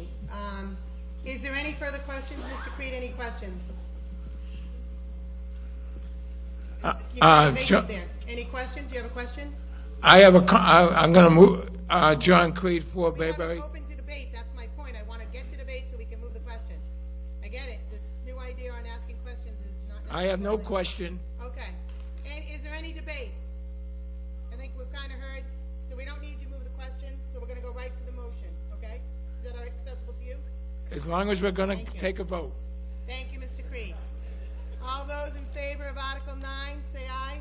Is there any further questions, Mr. Creed? Any questions? Any questions? Do you have a question? I have I'm going to move, John Creed, 4 Bayberry. Open to debate. That's my point. I want to get to debate so we can move the question. I get it. This new idea on asking questions is not. I have no question. Okay. And is there any debate? I think we've kind of heard, so we don't need you to move the question, so we're going to go right to the motion, okay? Is that acceptable to you? As long as we're going to take a vote. Thank you, Mr. Creed. All those in favor of Article 9, say aye.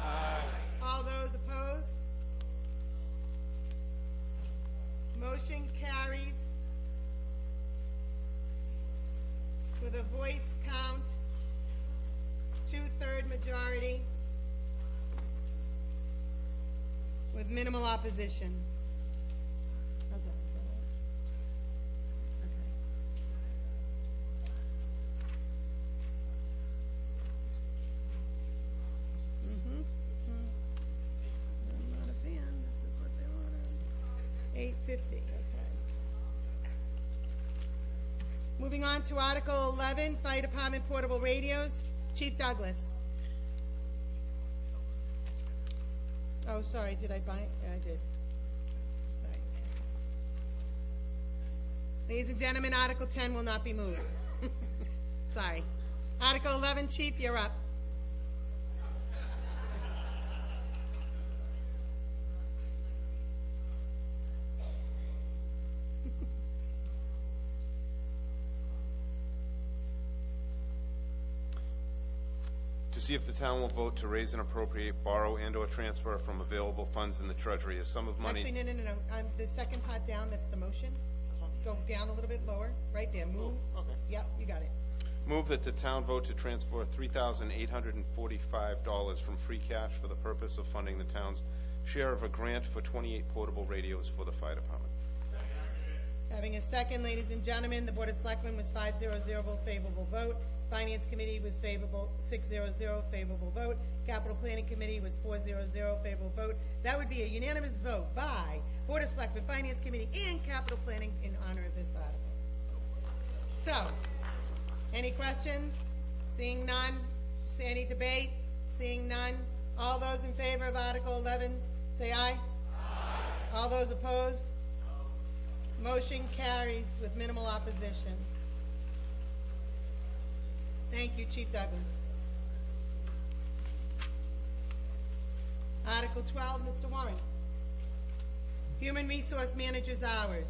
Aye. All those opposed? Motion carries with a voice count, 2/3 majority, with minimal opposition. How's that? Is that all right? Okay. I'm not a fan. This is what they wanted. 850, okay. Moving on to Article 11, Fire Department Portable Radios. Chief Douglas. Oh, sorry, did I buy it? Yeah, I did. Sorry. Ladies and gentlemen, Article 10 will not be moved. Sorry. Article 11, Chief, you're up. To see if the town will vote to raise and appropriate, borrow, and/or transfer from available funds in the Treasury a sum of money. Actually, no. The second part down, that's the motion. Go down a little bit lower, right there, move. Okay. Yep, you got it. Move that the town vote to transfer $3,845 from free cash for the purpose of funding the town's share of a grant for 28 portable radios for the fire department. Having a second, ladies and gentlemen, the Board of Selectmen was 500 favorable vote. Finance Committee was favorable, 600 favorable vote. Capital Planning Committee was 400 favorable vote. That would be a unanimous vote by Board of Selectmen, Finance Committee, and Capital Planning in honor of this article. So, any questions? Seeing none? Any debate? Seeing none? All those in favor of Article 11, say aye. Aye. All those opposed? No. Motion carries with minimal opposition. Thank you, Chief Douglas. Article 12, Mr. Warren. Human Resource Manager's Hours.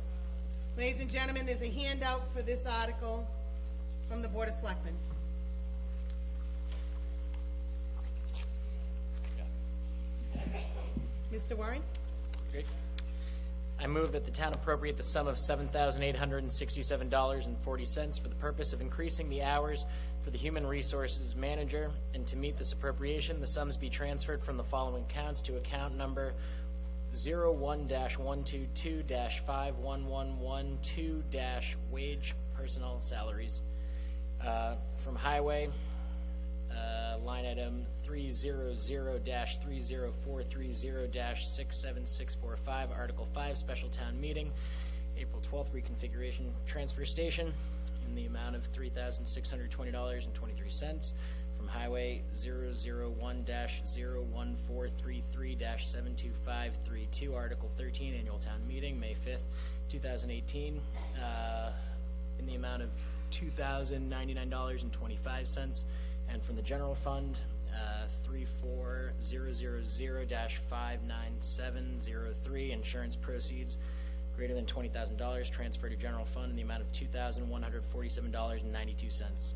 Ladies and gentlemen, there's a handout for this article from the Board of Selectmen. Mr. Warren? Great. I move that the town appropriate the sum of $7,867.40 for the purpose of increasing the hours for the Human Resources Manager, and to meet this appropriation, the sums be transferred from the following accounts to account number 01-122-51112- wage personnel salaries. From Highway, line item 300-30430-67645, Article 5, Special Town Meeting, April 12th, reconfiguration transfer station, in the amount of $3,620.23. From Highway 001-01433-72532, Article 13, Annual Town Meeting, May 5th, 2018, in the amount of $2,099.25. And from the General Fund, 34000-59703, insurance proceeds greater than $20,000, transferred to General Fund in the amount of $2,147.92.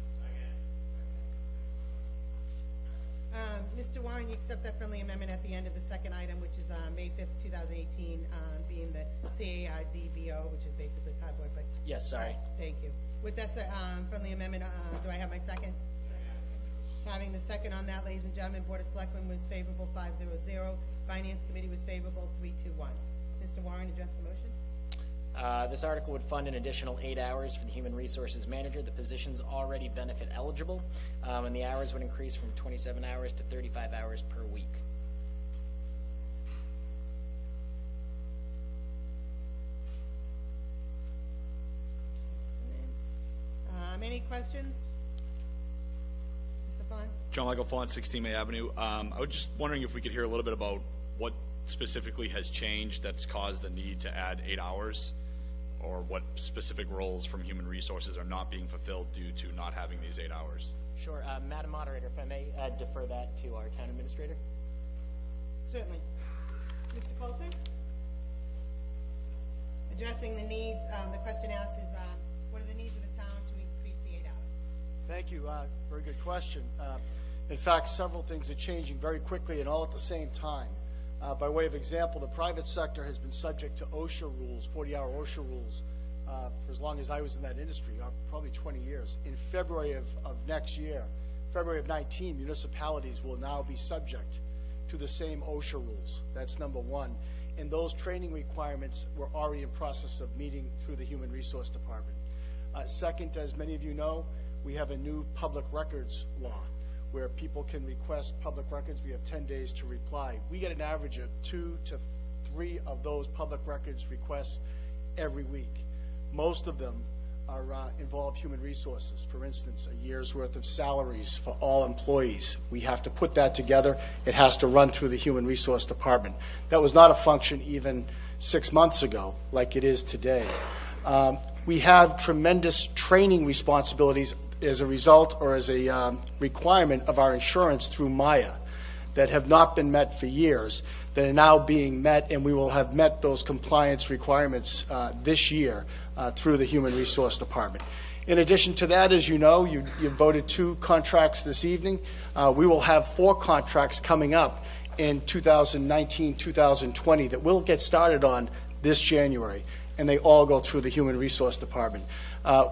Mr. Warren, you accept that friendly amendment at the end of the second item, which is May 5th, 2018, being the CARDBO, which is basically cardboard, but... Yes, sorry. Thank you. With that friendly amendment, do I have my second? Having the second on that, ladies and gentlemen, Board of Selectmen was favorable 5-0. Finance Committee was favorable 3-1. Mr. Warren, address the motion. This article would fund an additional 8 hours for the Human Resources Manager. The position's already benefit eligible, and the hours would increase from 27 hours to 35 hours per week. Any questions? Mr. Fons? John Michael Font, 16 May Avenue. I was just wondering if we could hear a little bit about what specifically has changed that's caused the need to add 8 hours, or what specific roles from Human Resources are not being fulfilled due to not having these 8 hours. Sure. Madam Moderator, if I may defer that to our Town Administrator. Certainly. Mr. Coulter? Addressing the needs, the question asked is, what are the needs of the town to increase the 8 hours? Thank you. Very good question. In fact, several things are changing very quickly and all at the same time. By way of example, the private sector has been subject to OSHA rules, 40-hour OSHA rules, for as long as I was in that industry, probably 20 years. In February of next year, February of 19, municipalities will now be subject to the same OSHA rules. That's number one. And those training requirements were already in process of meeting through the Human Resource Department. Second, as many of you know, we have a new public records law where people can request public records. We have 10 days to reply. We get an average of 2 to 3 of those public records requests every week. Most of them are involve human resources. For instance, a year's worth of salaries for all employees. We have to put that together. It has to run through the Human Resource Department. That was not a function even 6 months ago like it is today. We have tremendous training responsibilities as a result or as a requirement of our insurance through Maya that have not been met for years, that are now being met, and we will have met those compliance requirements this year through the Human Resource Department. In addition to that, as you know, you voted 2 contracts this evening. We will have 4 contracts coming up in 2019, 2020 that we'll get started on this January, and they all go through the Human Resource Department.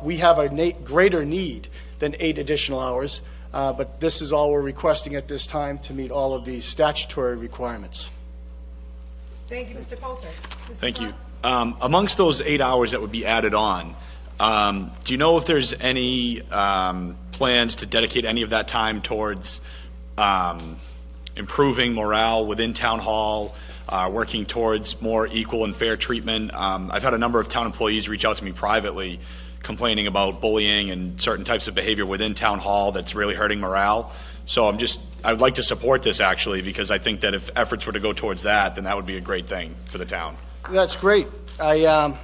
We have a greater need than 8 additional hours, but this is all we're requesting at this time to meet all of these statutory requirements. Thank you, Mr. Coulter. Mr. Thank you. Fons? Amongst those 8 hours that would be added on, do you know if there's any plans to dedicate any of that time towards improving morale within Town Hall, working towards more equal and fair treatment? I've had a number of town employees reach out to me privately complaining about bullying and certain types of behavior within Town Hall that's really hurting morale. So I would like to support this actually, because I think that if efforts were to go towards that, then that would be a great thing for the town. That's great. I'm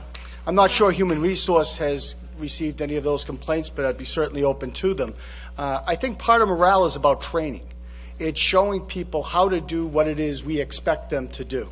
not sure Human Resource has received any of those complaints, but I'd be certainly open to them. I think part of morale is about training. It's showing people how to do what it is we expect them to do.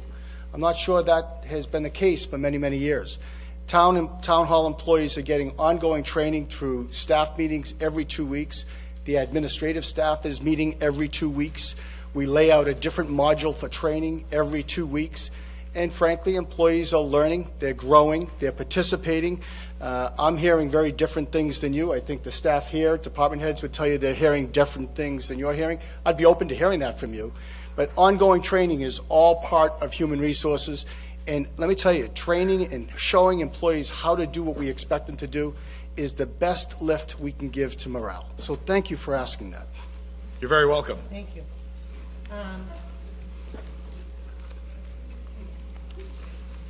I'm not sure that has been the case for many, many years. Town hall employees are getting ongoing training through staff meetings every 2 weeks. The administrative staff is meeting every 2 weeks. We lay out a different module for training every 2 weeks. And frankly, employees are learning, they're growing, they're participating. I'm hearing very different things than you. I think the staff here, department heads would tell you they're hearing different things than you're hearing. I'd be open to hearing that from you. But ongoing training is all part of human resources. And let me tell you, training and showing employees how to do what we expect them to do is the best lift we can give to morale. So thank you for asking that. You're very welcome. Thank you.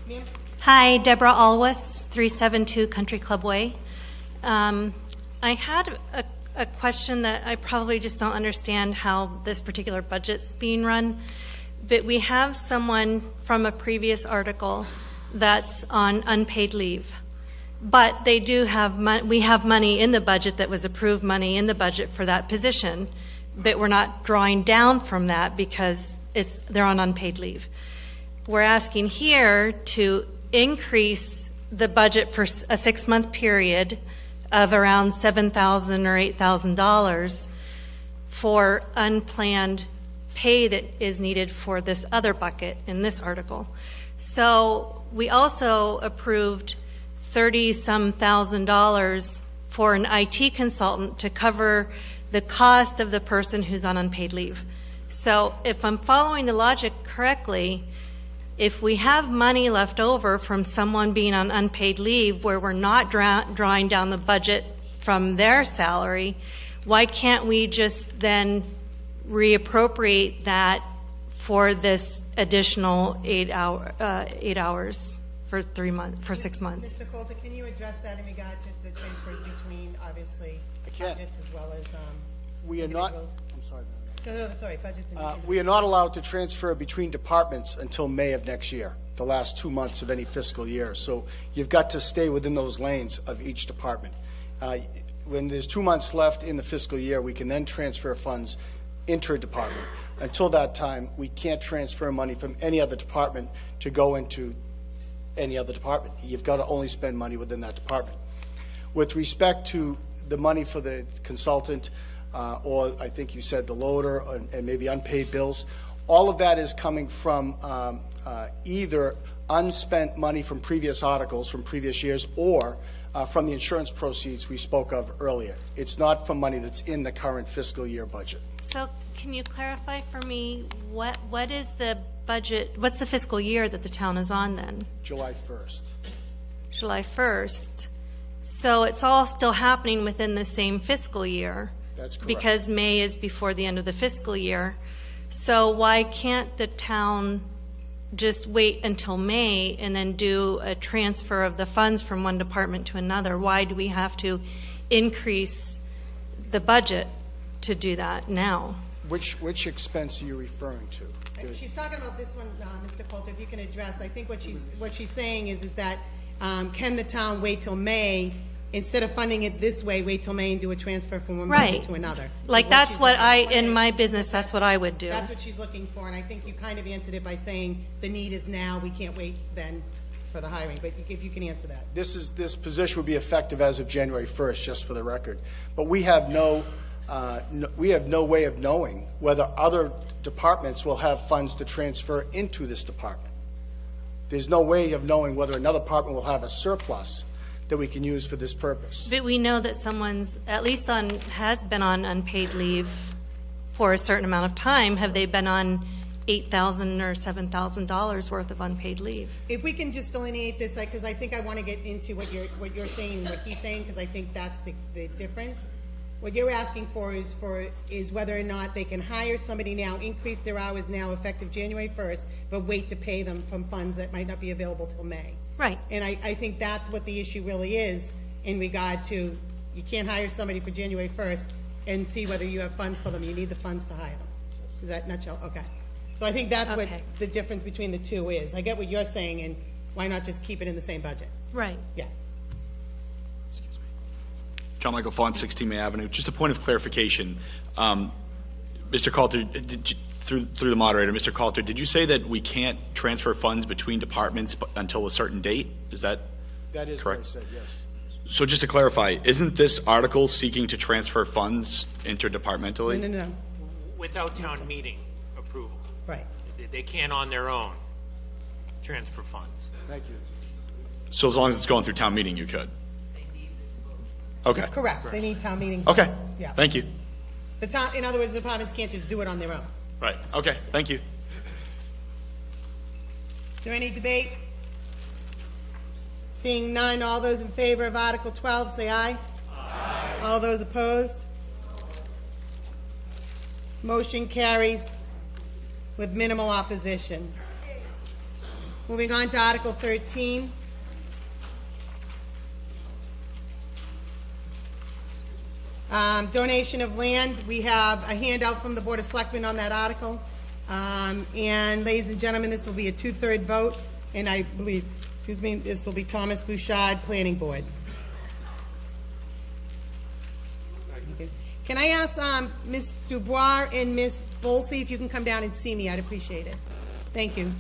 Ma'am? Hi, Deborah Alwis, 372 Country Club Way. I had a question that I probably just don't understand how this particular budget's being run, but we have someone from a previous article that's on unpaid leave. But they do have we have money in the budget that was approved money in the budget for that position, but we're not drawing down from that because they're on unpaid leave. We're asking here to increase the budget for a 6-month period of around $7,000 or $8,000 for unplanned pay that is needed for this other bucket in this article. So we also approved $30-some thousand for an IT consultant to cover the cost of the person who's on unpaid leave. So if I'm following the logic correctly, if we have money left over from someone being on unpaid leave where we're not drawing down the budget from their salary, why can't we just then reappropriate that for this additional 8 hours for 6 months? Mr. Coulter, can you address that in regard to the transfers between, obviously, budgets as well as We are not. individuals? I'm sorry. No, sorry, budgets and We are not allowed to transfer between departments until May of next year, the last 2 months of any fiscal year. So you've got to stay within those lanes of each department. When there's 2 months left in the fiscal year, we can then transfer funds inter-department. Until that time, we can't transfer money from any other department to go into any other department. You've got to only spend money within that department. With respect to the money for the consultant, or I think you said the loader and maybe unpaid bills, all of that is coming from either unspent money from previous articles from previous years or from the insurance proceeds we spoke of earlier. It's not from money that's in the current fiscal year budget. So can you clarify for me what is the budget, what's the fiscal year that the town is on then? July 1st. July 1st. So it's all still happening within the same fiscal year. That's correct. Because May is before the end of the fiscal year. So why can't the town just wait until May and then do a transfer of the funds from one department to another? Why do we have to increase the budget to do that now? Which expense are you referring to? She's talking about this one, Mr. Coulter, if you can address. I think what she's saying is that can the town wait till May, instead of funding it this way, wait till May and do a transfer from one budget to another? Like that's what in my business, that's what I would do. That's what she's looking for, and I think you kind of answered it by saying the need is now, we can't wait then for the hiring, but if you can answer that. This position would be effective as of January 1st, just for the record. But we have no way of knowing whether other departments will have funds to transfer into this department. There's no way of knowing whether another department will have a surplus that we can use for this purpose. But we know that someone's has been on unpaid leave for a certain amount of time. Have they been on $8,000 or $7,000 worth of unpaid leave? If we can just delineate this, because I think I want to get into what you're saying and what he's saying, because I think that's the difference. What you're asking for is whether or not they can hire somebody now, increase their hours now effective January 1st, but wait to pay them from funds that might not be available till May. Right. And I think that's what the issue really is in regard to, you can't hire somebody for January 1st and see whether you have funds for them. You need the funds to hire them. Is that nutshell? Okay. So I think that's what the difference between the two is. I get what you're saying, and why not just keep it in the same budget? Right. Yeah. John Michael Font, 16 May Avenue. Just a point of clarification. Mr. Coulter, through the moderator, Mr. Coulter, did you say that we can't transfer funds between departments until a certain date? Is that? That is what I correct? said, yes. So just to clarify, isn't this article seeking to transfer funds interdepartmentally? No. Without town meeting approval. Right. They can't on their own transfer funds. Thank you. So as long as it's going through town meeting, you could? Okay. Correct. They need town meeting. Okay. Yeah. Thank you. The town, in other words, the departments can't just do it on their own. Right. Okay. Thank you. Is there any debate? Seeing none, all those in favor of Article 12, say aye. Aye. All those opposed? Motion carries with minimal opposition. Moving on to Article 13. Donation of land. We have a handout from the Board of Selectmen on that article. And ladies and gentlemen, this will be a 2/3 vote, and I believe, this will be Thomas Bouchard, Planning Board. Can I ask Ms. Dubois and Ms. Bolsey if you can come down and see me? I'd appreciate it. Thank you.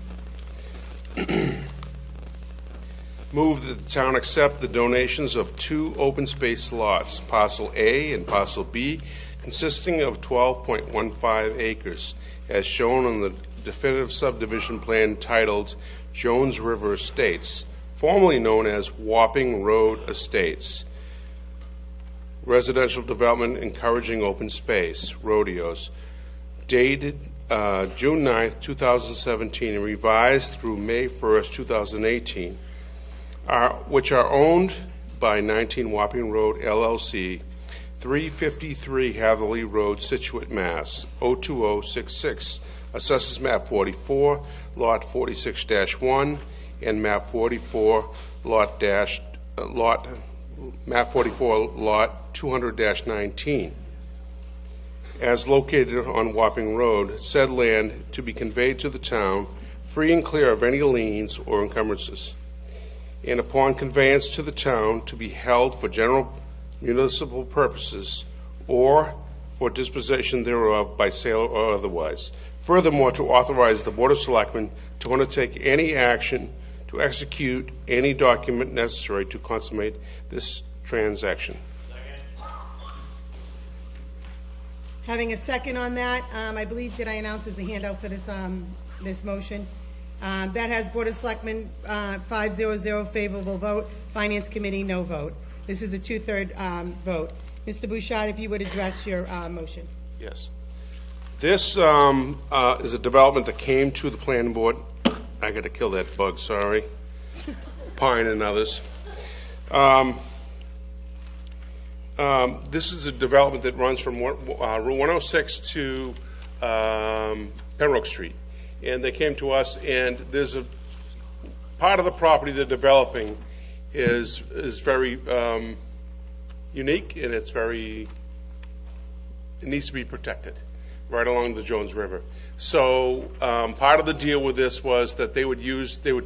Move that the town accept the donations of 2 open space lots, Parcel A and Parcel B, consisting of 12.15 acres, as shown on the definitive subdivision plan titled Jones River Estates, formerly known as Wapping Road Estates. Residential development encouraging open space, rodeos, dated June 9th, 2017, and revised through May 1st, 2018, which are owned by 19 Wapping Road LLC, 353 Hatherley Road, Situate, Mass. 02066, assesses map 44, lot 46-1, and map 44, map 44, lot 200-19. As located on Wapping Road, said land to be conveyed to the town, free and clear of any liens or encumbrances, and upon conveyance to the town to be held for general municipal purposes or for disposition thereof by sale or otherwise. Furthermore, to authorize the Board of Selectmen to undertake any action to execute any document necessary to consummate this transaction. Having a second on that, I believe, did I announce there's a handout for this, this motion? That has Board of Selectmen, 500 favorable vote, Finance Committee, no vote. This is a 2/3 vote. Mr. Bouchard, if you would address your motion. Yes. This is a development that came to the planning board. I got to kill that bug, sorry. Pine and others. This is a development that runs from Route 106 to Pembroke Street. And they came to us, and there's a part of the property they're developing is very unique, and it needs to be protected right along the Jones River. So part of the deal with this was that they would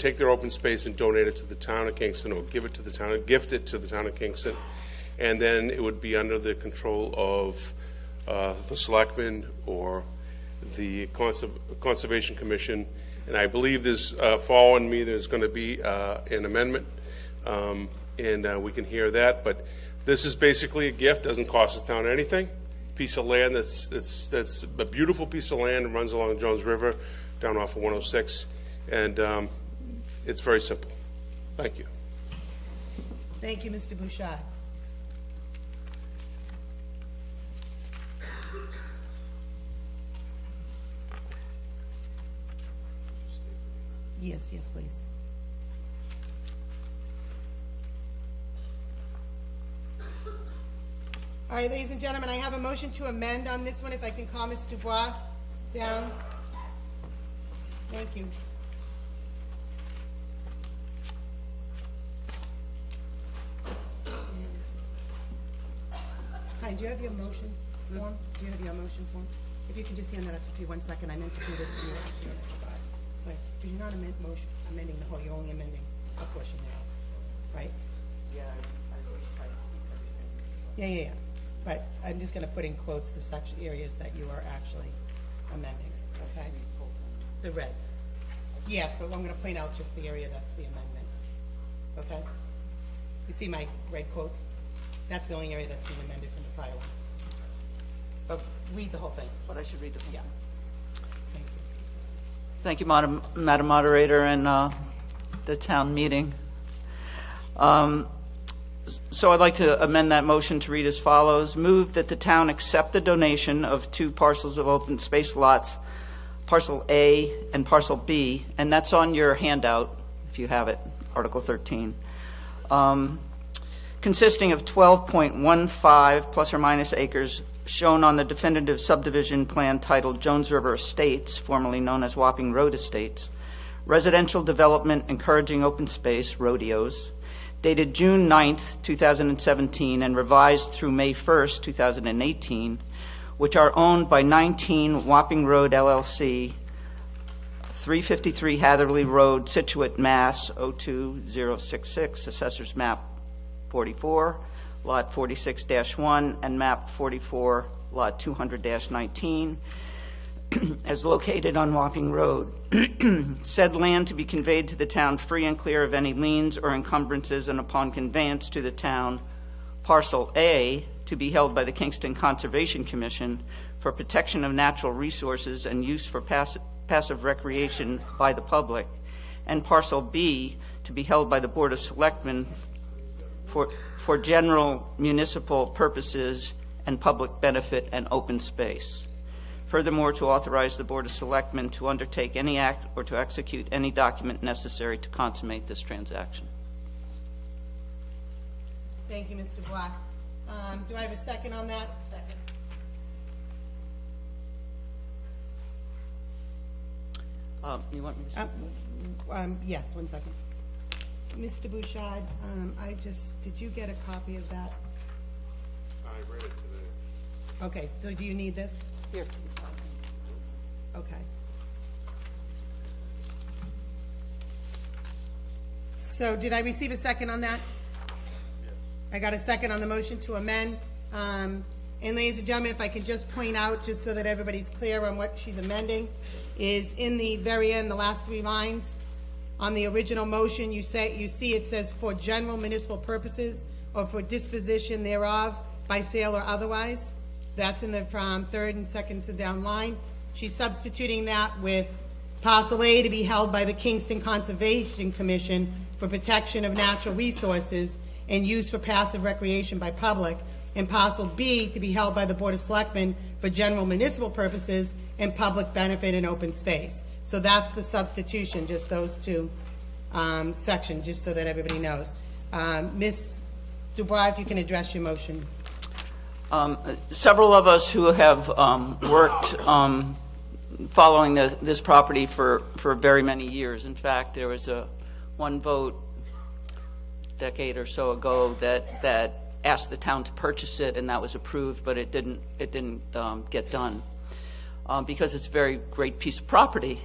take their open space and donate it to the town of Kingston, or gift it to the town of Kingston, and then it would be under the control of the selectmen or the Conservation Commission. And I believe there's, following me, there's going to be an amendment, and we can hear that. But this is basically a gift, doesn't cost the town anything. Piece of land that's a beautiful piece of land, and runs along the Jones River down off of 106, and it's very simple. Thank you. Thank you, Mr. Bouchard. Yes, please. All right, ladies and gentlemen, I have a motion to amend on this one. If I can call Ms. Dubois down. Thank you. Hi, do you have your motion form? Do you have your motion form? If you could just hand that up to me 1 second. I meant to do this for you. Sorry, because you're not amending the whole, you're only amending a portion now, right? Yeah. But I'm just going to put in quotes the section areas that you are actually amending, okay? The red. Yes, but I'm going to point out just the area that's the amendment, okay? You see my red quotes? That's the only area that's been amended from the prior one. But read the whole thing. But I should read the whole Yeah. thing. Thank you, Madam Moderator, and the town meeting. So I'd like to amend that motion to read as follows. Move that the town accept the donation of 2 parcels of open space lots, Parcel A and Parcel B, and that's on your handout, if you have it, Article 13, consisting of 12.15 plus or minus acres shown on the definitive subdivision plan titled Jones River Estates, formerly known as Wapping Road Estates, residential development encouraging open space, rodeos, dated June 9th, 2017, and revised through May 1st, 2018, which are owned by 19 Wapping Road LLC, 353 Hatherley Road, Situate, Mass. 02066, Assessors Map 44, Lot 46-1, and Map 44, Lot 200-19, as located on Wapping Road. Said land to be conveyed to the town free and clear of any liens or encumbrances, and upon conveyance to the town, Parcel A to be held by the Kingston Conservation Commission for protection of natural resources and use for passive recreation by the public, and Parcel B to be held by the Board of Selectmen for general municipal purposes and public benefit and open space. Furthermore, to authorize the Board of Selectmen to undertake any act or to execute any document necessary to consummate this transaction. Thank you, Mr. Black. Do I have a second on that? Second. You want me to? Yes, 1 second. Mr. Bouchard, did you get a copy of that? I read it today. Okay, so do you need this? Here. Okay. So did I receive a second on that? Yes. I got a second on the motion to amend. And ladies and gentlemen, if I can just point out, just so that everybody's clear on what she's amending, is in the very end, the last 3 lines, on the original motion, you see it says for general municipal purposes or for disposition thereof by sale or otherwise. That's in the from third and second to down line. She's substituting that with Parcel A to be held by the Kingston Conservation Commission for protection of natural resources and use for passive recreation by public, and Parcel B to be held by the Board of Selectmen for general municipal purposes and public benefit and open space. So that's the substitution, just those 2 sections, just so that everybody knows. Ms. Dubois, if you can address your motion. Several of us who have worked following this property for very many years. In fact, there was one vote a decade or so ago that asked the town to purchase it, and that was approved, but it didn't get done because it's a very great piece of property.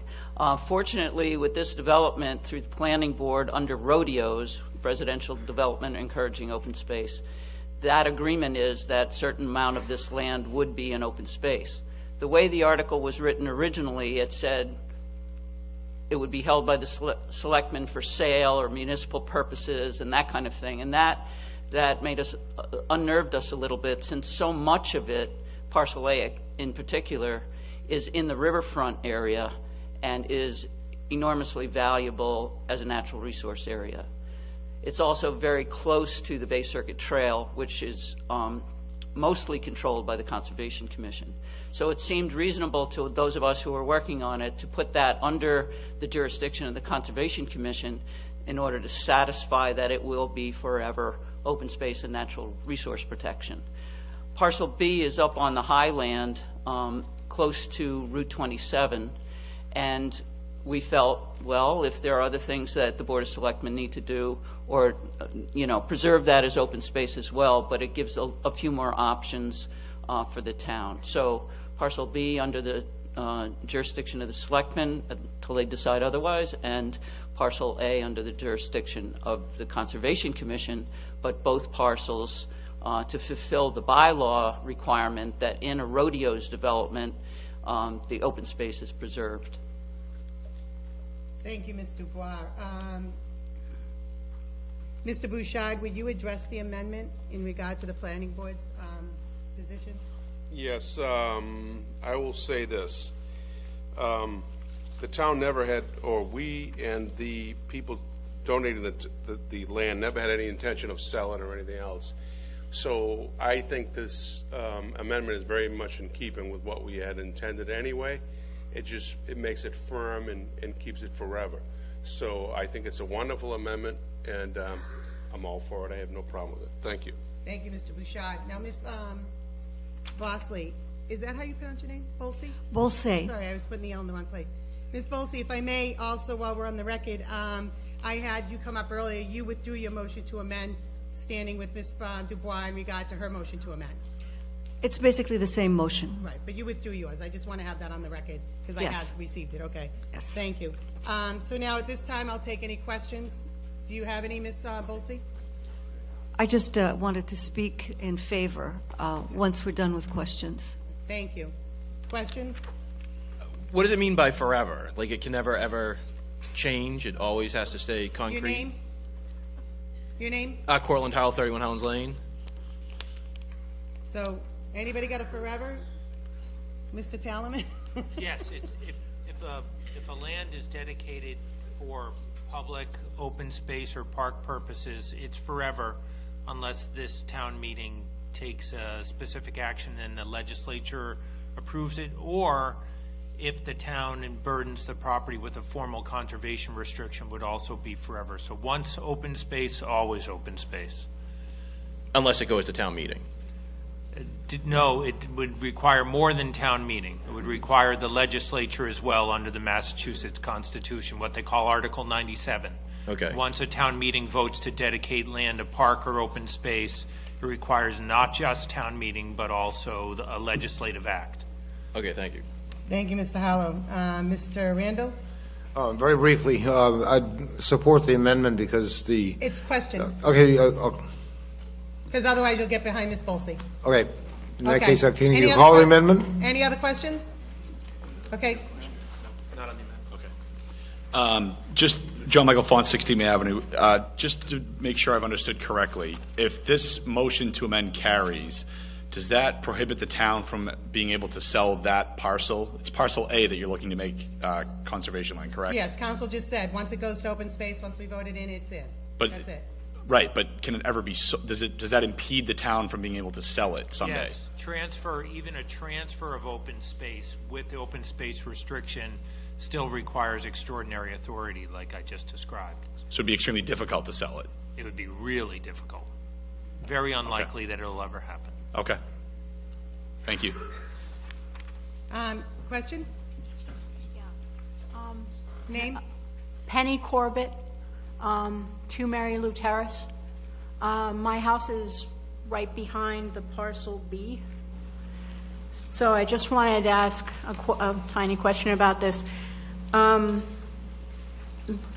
Fortunately, with this development through the planning board under rodeos, residential development encouraging open space, that agreement is that certain amount of this land would be an open space. The way the article was written originally, it said it would be held by the selectmen for sale or municipal purposes and that kind of thing. And that made us, unnerved us a little bit, since so much of it, Parcel A in particular, is in the riverfront area and is enormously valuable as a natural resource area. It's also very close to the Bay Circuit Trail, which is mostly controlled by the Conservation Commission. So it seemed reasonable to those of us who were working on it to put that under the jurisdiction of the Conservation Commission in order to satisfy that it will be forever open space and natural resource protection. Parcel B is up on the highland, close to Route 27, and we felt, well, if there are other things that the Board of Selectmen need to do, or preserve that as open space as well, but it gives a few more options for the town. So Parcel B under the jurisdiction of the Selectmen until they decide otherwise, and Parcel A under the jurisdiction of the Conservation Commission, but both parcels to fulfill the bylaw requirement that in a rodeos development, the open space is preserved. Thank you, Ms. Dubois. Mr. Bouchard, would you address the amendment in regard to the planning board's position? Yes, I will say this. The town never had, or we and the people donating the land never had any intention of selling or anything else. So I think this amendment is very much in keeping with what we had intended anyway. It makes it firm and keeps it forever. So I think it's a wonderful amendment, and I'm all for it. I have no problem with it. Thank you. Thank you, Mr. Bouchard. Now, Ms. Bosley, is that how you pronounce your name? Bolsey? Bolsey. Sorry, I was putting the L in the wrong place. Ms. Bolsey, if I may, also while we're on the record, I had you come up earlier. You withdrew your motion to amend, standing with Ms. Dubois in regard to her motion to amend. It's basically the same motion. Right, but you withdrew yours. I just want to have that on the record because I Yes. had received it. Okay. Yes. Thank you. So now at this time, I'll take any questions. Do you have any, Ms. Bolsey? I just wanted to speak in favor once we're done with questions. Thank you. Questions? What does it mean by forever? Like it can never ever change? It always has to stay concrete? Your name? Your name? Cortland Howell, 31 Howlands Lane. So, anybody got a forever? Mr. Talaman? Yes, if a land is dedicated for public, open space, or park purposes, it's forever unless this town meeting takes a specific action and the legislature approves it, or if the town burdens the property with a formal conservation restriction would also be forever. So once open space, always open space. Unless it goes to town meeting. No, it would require more than town meeting. It would require the legislature as well under the Massachusetts Constitution, what they call Article 97. Okay. Once a town meeting votes to dedicate land a park or open space, it requires not just town meeting, but also a legislative act. Okay, thank you. Thank you, Mr. Hollow. Mr. Randall? Very briefly, I'd support the amendment because the... It's questions, Okay, because otherwise you'll get behind Ms. Bolsey. okay. In that Okay. case, can Any you other call the que- amendment? Any other questions? Okay. Not on the amendment. Okay. Just John Michael Font, 16 May Avenue. Just to make sure I've understood correctly, if this motion to amend carries, does that prohibit the town from being able to sell that parcel? It's parcel A that you're looking to make conservation land, correct? Yes, council just said, once it goes to open space, once we voted in, it's in. But- That's it. Right, but can it ever be, does that impede the town from being able to sell it someday? Yes, even a transfer of open space with the open space restriction still requires extraordinary authority like I just described. So it'd be extremely difficult to sell it? It would be really difficult. Very unlikely that it'll ever happen. Okay. Thank you. Question? Name? Penny Corbett, 2 Mary Lou Terrace. My house is right behind the parcel B. So I just wanted to ask a tiny question about this.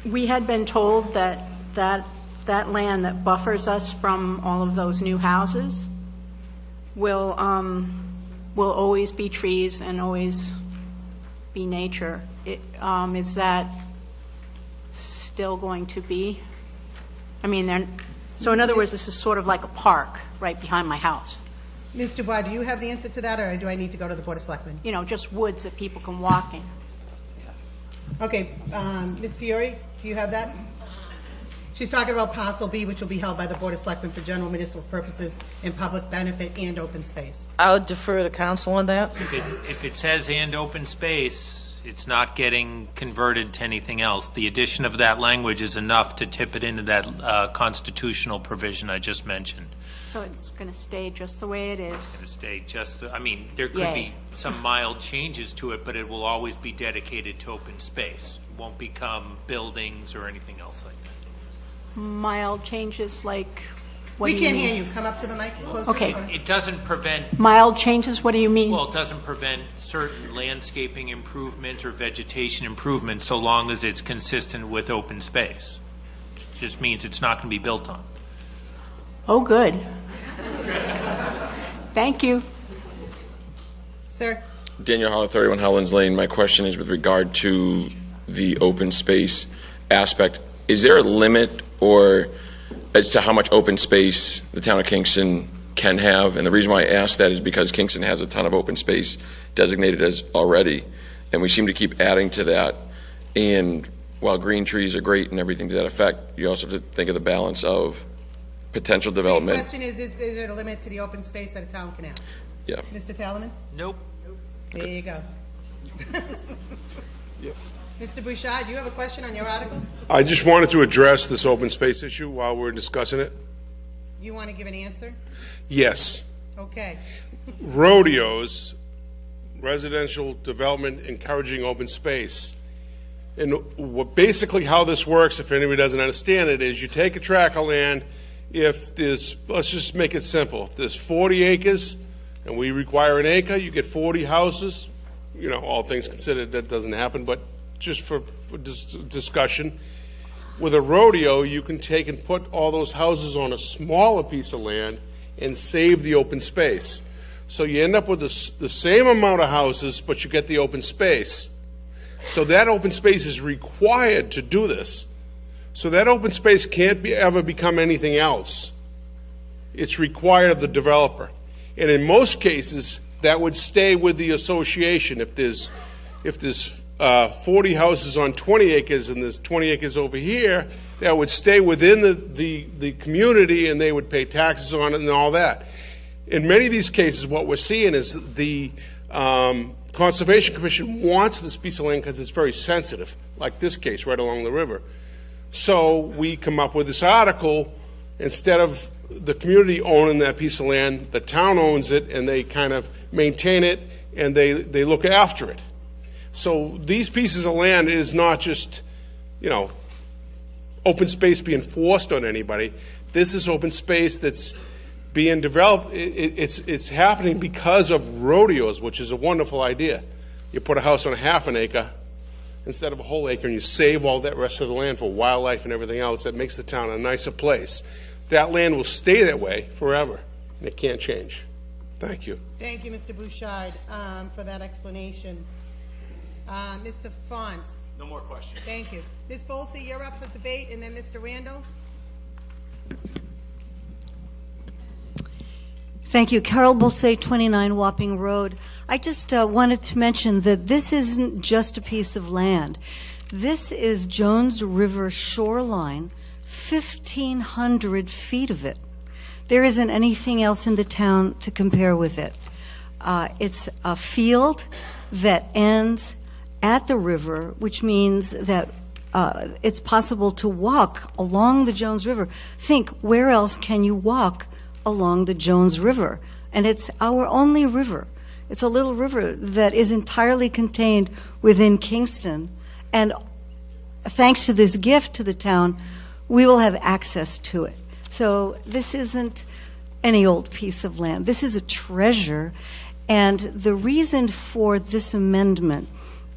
We had been told that land that buffers us from all of those new houses will always be trees and always be nature. Is that still going to be? I mean, so in other words, this is sort of like a park right behind my house. Ms. Dubois, do you have the answer to that, or do I need to go to the Board of Selectmen? You know, just woods that people can walk in. Okay, Ms. Fiore, do you have that? She's talking about parcel B, which will be held by the Board of Selectmen for general municipal purposes and public benefit and open space. I would defer to council on that. If it says and open space, it's not getting converted to anything else. The addition of that language is enough to tip it into that constitutional provision I just mentioned. So it's going to stay just the way it is. It's going to stay just, I mean, there could Yay. be some mild changes to it, but it will always be dedicated to open space. It won't become buildings or anything else like that. Mild changes like, what We do you can't mean? hear you. Come up to the mic closer. Okay. It doesn't prevent, Mild changes, what do you mean? well, it doesn't prevent certain landscaping improvements or vegetation improvements so long as it's consistent with open space. It just means it's not going to be built on. Oh, good. Thank you. Sir? Daniel Holler, 31 Howlands Lane. My question is with regard to the open space aspect. Is there a limit or as to how much open space the town of Kingston can have. And the reason why I ask that is because Kingston has a ton of open space designated as already, and we seem to keep adding to that. And while green trees are great and everything to that effect, you also have to think of the balance of potential development. The question is there a limit to the open space that a town can have? Yeah. Mr. Talaman? Nope. There you go. Mr. Bouchard, do you have a question on your article? I just wanted to address this open space issue while we're discussing it. You want to give an answer? Yes. Okay. Rodeos, residential development encouraging open space. And basically how this works, if anybody doesn't understand it, is you take a tract of land, if there's, let's just make it simple, if there's 40 acres and we require an acre, you get 40 houses, you know, all things considered, that doesn't happen, but just for discussion, with a rodeo, you can take and put all those houses on a smaller piece of land and save the open space. So you end up with the same amount of houses, but you get the open space. So that open space is required to do this. So that open space can't ever become anything else. It's required of the developer. And in most cases, that would stay with the association. If there's 40 houses on 20 acres and there's 20 acres over here, that would stay within the community and they would pay taxes on it and all that. In many of these cases, what we're seeing is the Conservation Commission wants this piece of land because it's very sensitive, like this case right along the river. So we come up with this article, instead of the community owning that piece of land, the town owns it and they kind of maintain it and they look after it. So these pieces of land is not just, you know, open space being forced on anybody. This is open space that's being developed. It's happening because of rodeos, which is a wonderful idea. You put a house on half an acre instead of a whole acre, and you save all that rest of the land for wildlife and everything else. That makes the town a nicer place. That land will stay that way forever, and it can't change. Thank you. Thank you, Mr. Bouchard, for that explanation. Mr. Fonz? No more questions. Thank you. Ms. Bolsey, you're up for debate, and then Mr. Randall? Thank you. Carol Bolsey, 29 Wapping Road. I just wanted to mention that this isn't just a piece of land. This is Jones River shoreline, 1,500 feet of it. There isn't anything else in the town to compare with it. It's a field that ends at the river, which means that it's possible to walk along the Jones River. Think, where else can you walk along the Jones River? And it's our only river. It's a little river that is entirely contained within Kingston. And thanks to this gift to the town, we will have access to it. So this isn't any old piece of land. This is a treasure. And the reason for this amendment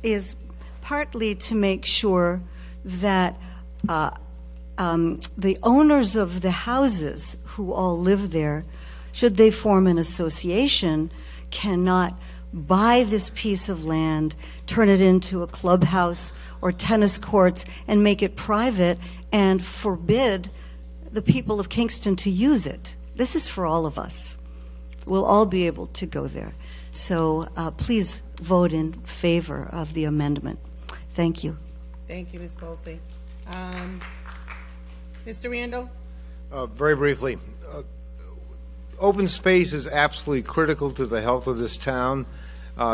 is partly to make sure that the owners of the houses who all live there, should they form an association, cannot buy this piece of land, turn it into a clubhouse or tennis courts, and make it private and forbid the people of Kingston to use it. This is for all of us. We'll all be able to go there. So please vote in favor of the amendment. Thank you. Thank you, Ms. Bolsey. Mr. Randall? Very briefly, open space is absolutely critical to the health of this town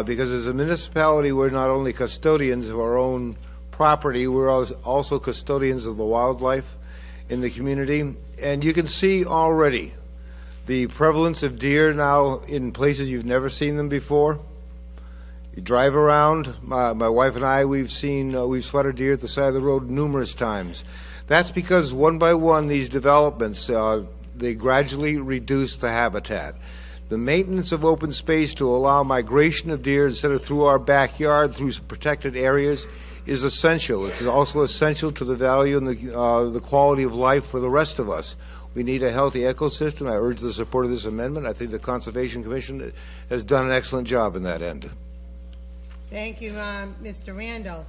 because as a municipality, we're not only custodians of our own property, we're also custodians of the wildlife in the community. And you can see already the prevalence of deer now in places you've never seen them before. You drive around, my wife and I, we've spotted deer at the side of the road numerous times. That's because one by one, these developments, they gradually reduce the habitat. The maintenance of open space to allow migration of deer instead of through our backyard, through protected areas, is essential. It's also essential to the value and the quality of life for the rest of us. We need a healthy ecosystem. I urge the support of this amendment. I think the Conservation Commission has done an excellent job in that end. Thank you, Mr. Randall.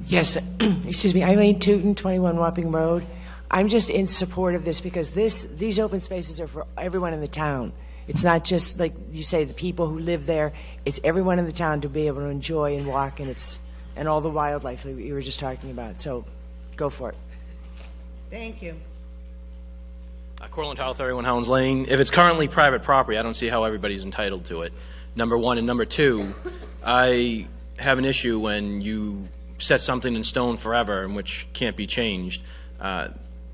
Yes, excuse me, Eileen Tootin, 21 Wapping Road. I'm just in support of this because these open spaces are for everyone in the town. It's not just, like you say, the people who live there. It's everyone in the town to be able to enjoy and walk, and all the wildlife that you were just talking about. So go for it. Thank you. Cortland Howe, 31 Howlands Lane. If it's currently private property, I don't see how everybody's entitled to it, number one. And number two, I have an issue when you set something in stone forever and which can't be changed.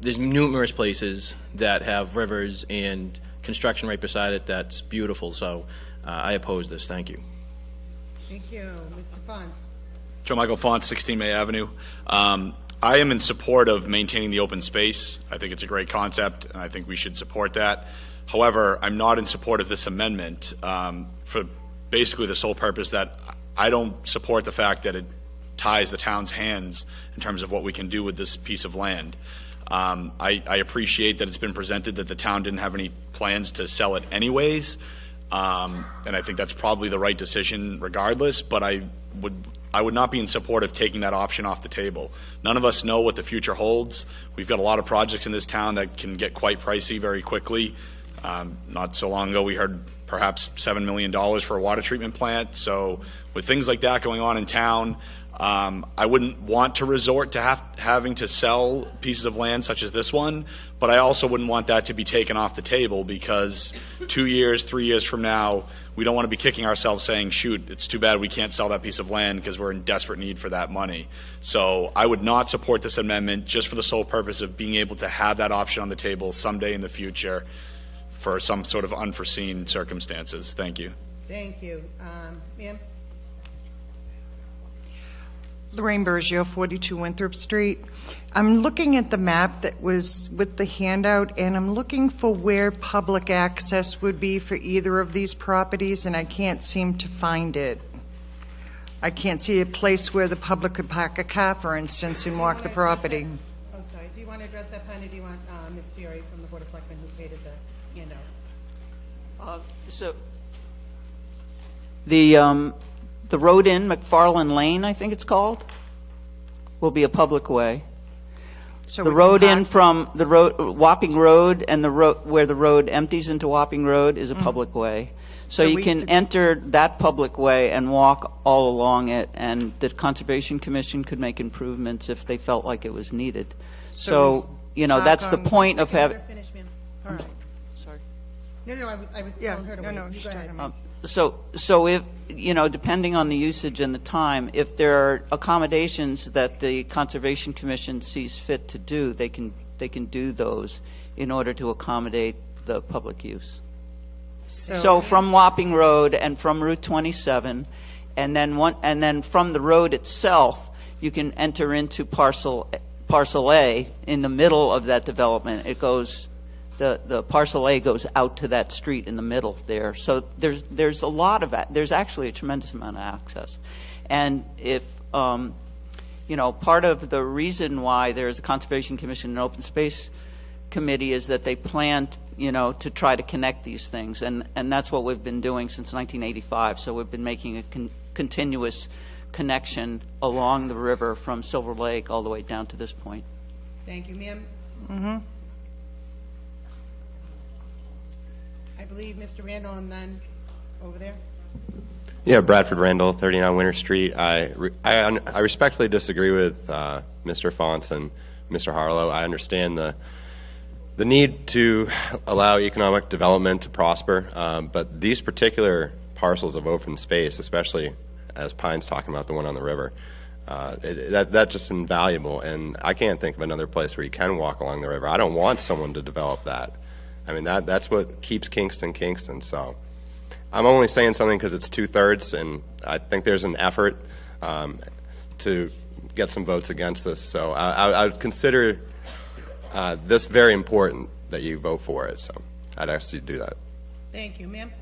There's numerous places that have rivers and construction right beside it that's beautiful, so I oppose this. Thank you. Thank you. Mr. Font. Joe Michael Font, 16 May Avenue. I am in support of maintaining the open space. I think it's a great concept, and I think we should support that. However, I'm not in support of this amendment for basically the sole purpose that I don't support the fact that it ties the town's hands in terms of what we can do with this piece of land. I appreciate that it's been presented that the town didn't have any plans to sell it anyways, and I think that's probably the right decision regardless, but I would not be in support of taking that option off the table. None of us know what the future holds. We've got a lot of projects in this town that can get quite pricey very quickly. Not so long ago we heard perhaps $7 million for a water treatment plant. So with things like that going on in town, I wouldn't want to resort to having to sell pieces of land such as this one, but I also wouldn't want that to be taken off the table because 2 years, 3 years from now, we don't want to be kicking ourselves saying, shoot, it's too bad we can't sell that piece of land because we're in desperate need for that money. So I would not support this amendment just for the sole purpose of being able to have that option on the table someday in the future for some sort of unforeseen circumstances. Thank you. Thank you. Ma'am? Lorraine Bergio, 42 Winthrop Street. I'm looking at the map that was with the handout, and I'm looking for where public access would be for either of these properties, and I can't seem to find it. I can't see a place where the public could park a car, for instance, and walk the property. Oh, sorry. Do you want to address that, Pam, or do you want Ms. Fiore from the Board of Selectmen who created the handout? So the road in McFarland Lane, I think it's called, will be a public way. So the road in from the Wapping Road and the road where the road empties into Wapping Road is a public way. So you can enter that public way and walk all along it, and the Conservation Commission could make improvements if they felt like it was needed. So that's the point of having. All right. Sorry. No, I was telling her to wait. No, You go ahead. So if, depending on the usage and the time, if there are accommodations that the Conservation Commission sees fit to do, they can do those in order to accommodate the public use. So from Wapping Road and from Route 27, and then from the road itself, you can enter into parcel A in the middle of that development. It goes. The parcel A goes out to that street in the middle there. So there's a lot of that. There's actually a tremendous amount of access. And if, part of the reason why there's a Conservation Commission and Open Space Committee is that they plan, to try to connect these things. And that's what we've been doing since 1985. So we've been making a continuous connection along the river from Silver Lake all the way down to this point. Thank you, ma'am. Mm-hmm. I believe Mr. Randall, and then over there. Yeah, Bradford Randall, 39 Winter Street. I respectfully disagree with Mr. Fonts and Mr. Harlow. I understand the need to allow economic development to prosper, but these particular parcels of open space, especially as Pine's talking about the one on the river, that's just invaluable, and I can't think of another place where you can walk along the river. I don't want someone to develop that. I mean, that's what keeps Kingston. So I'm only saying something because it's 2/3, and I think there's an effort to get some votes against this. So I would consider this very important that you vote for it. So I'd ask you to do that. Thank you, ma'am.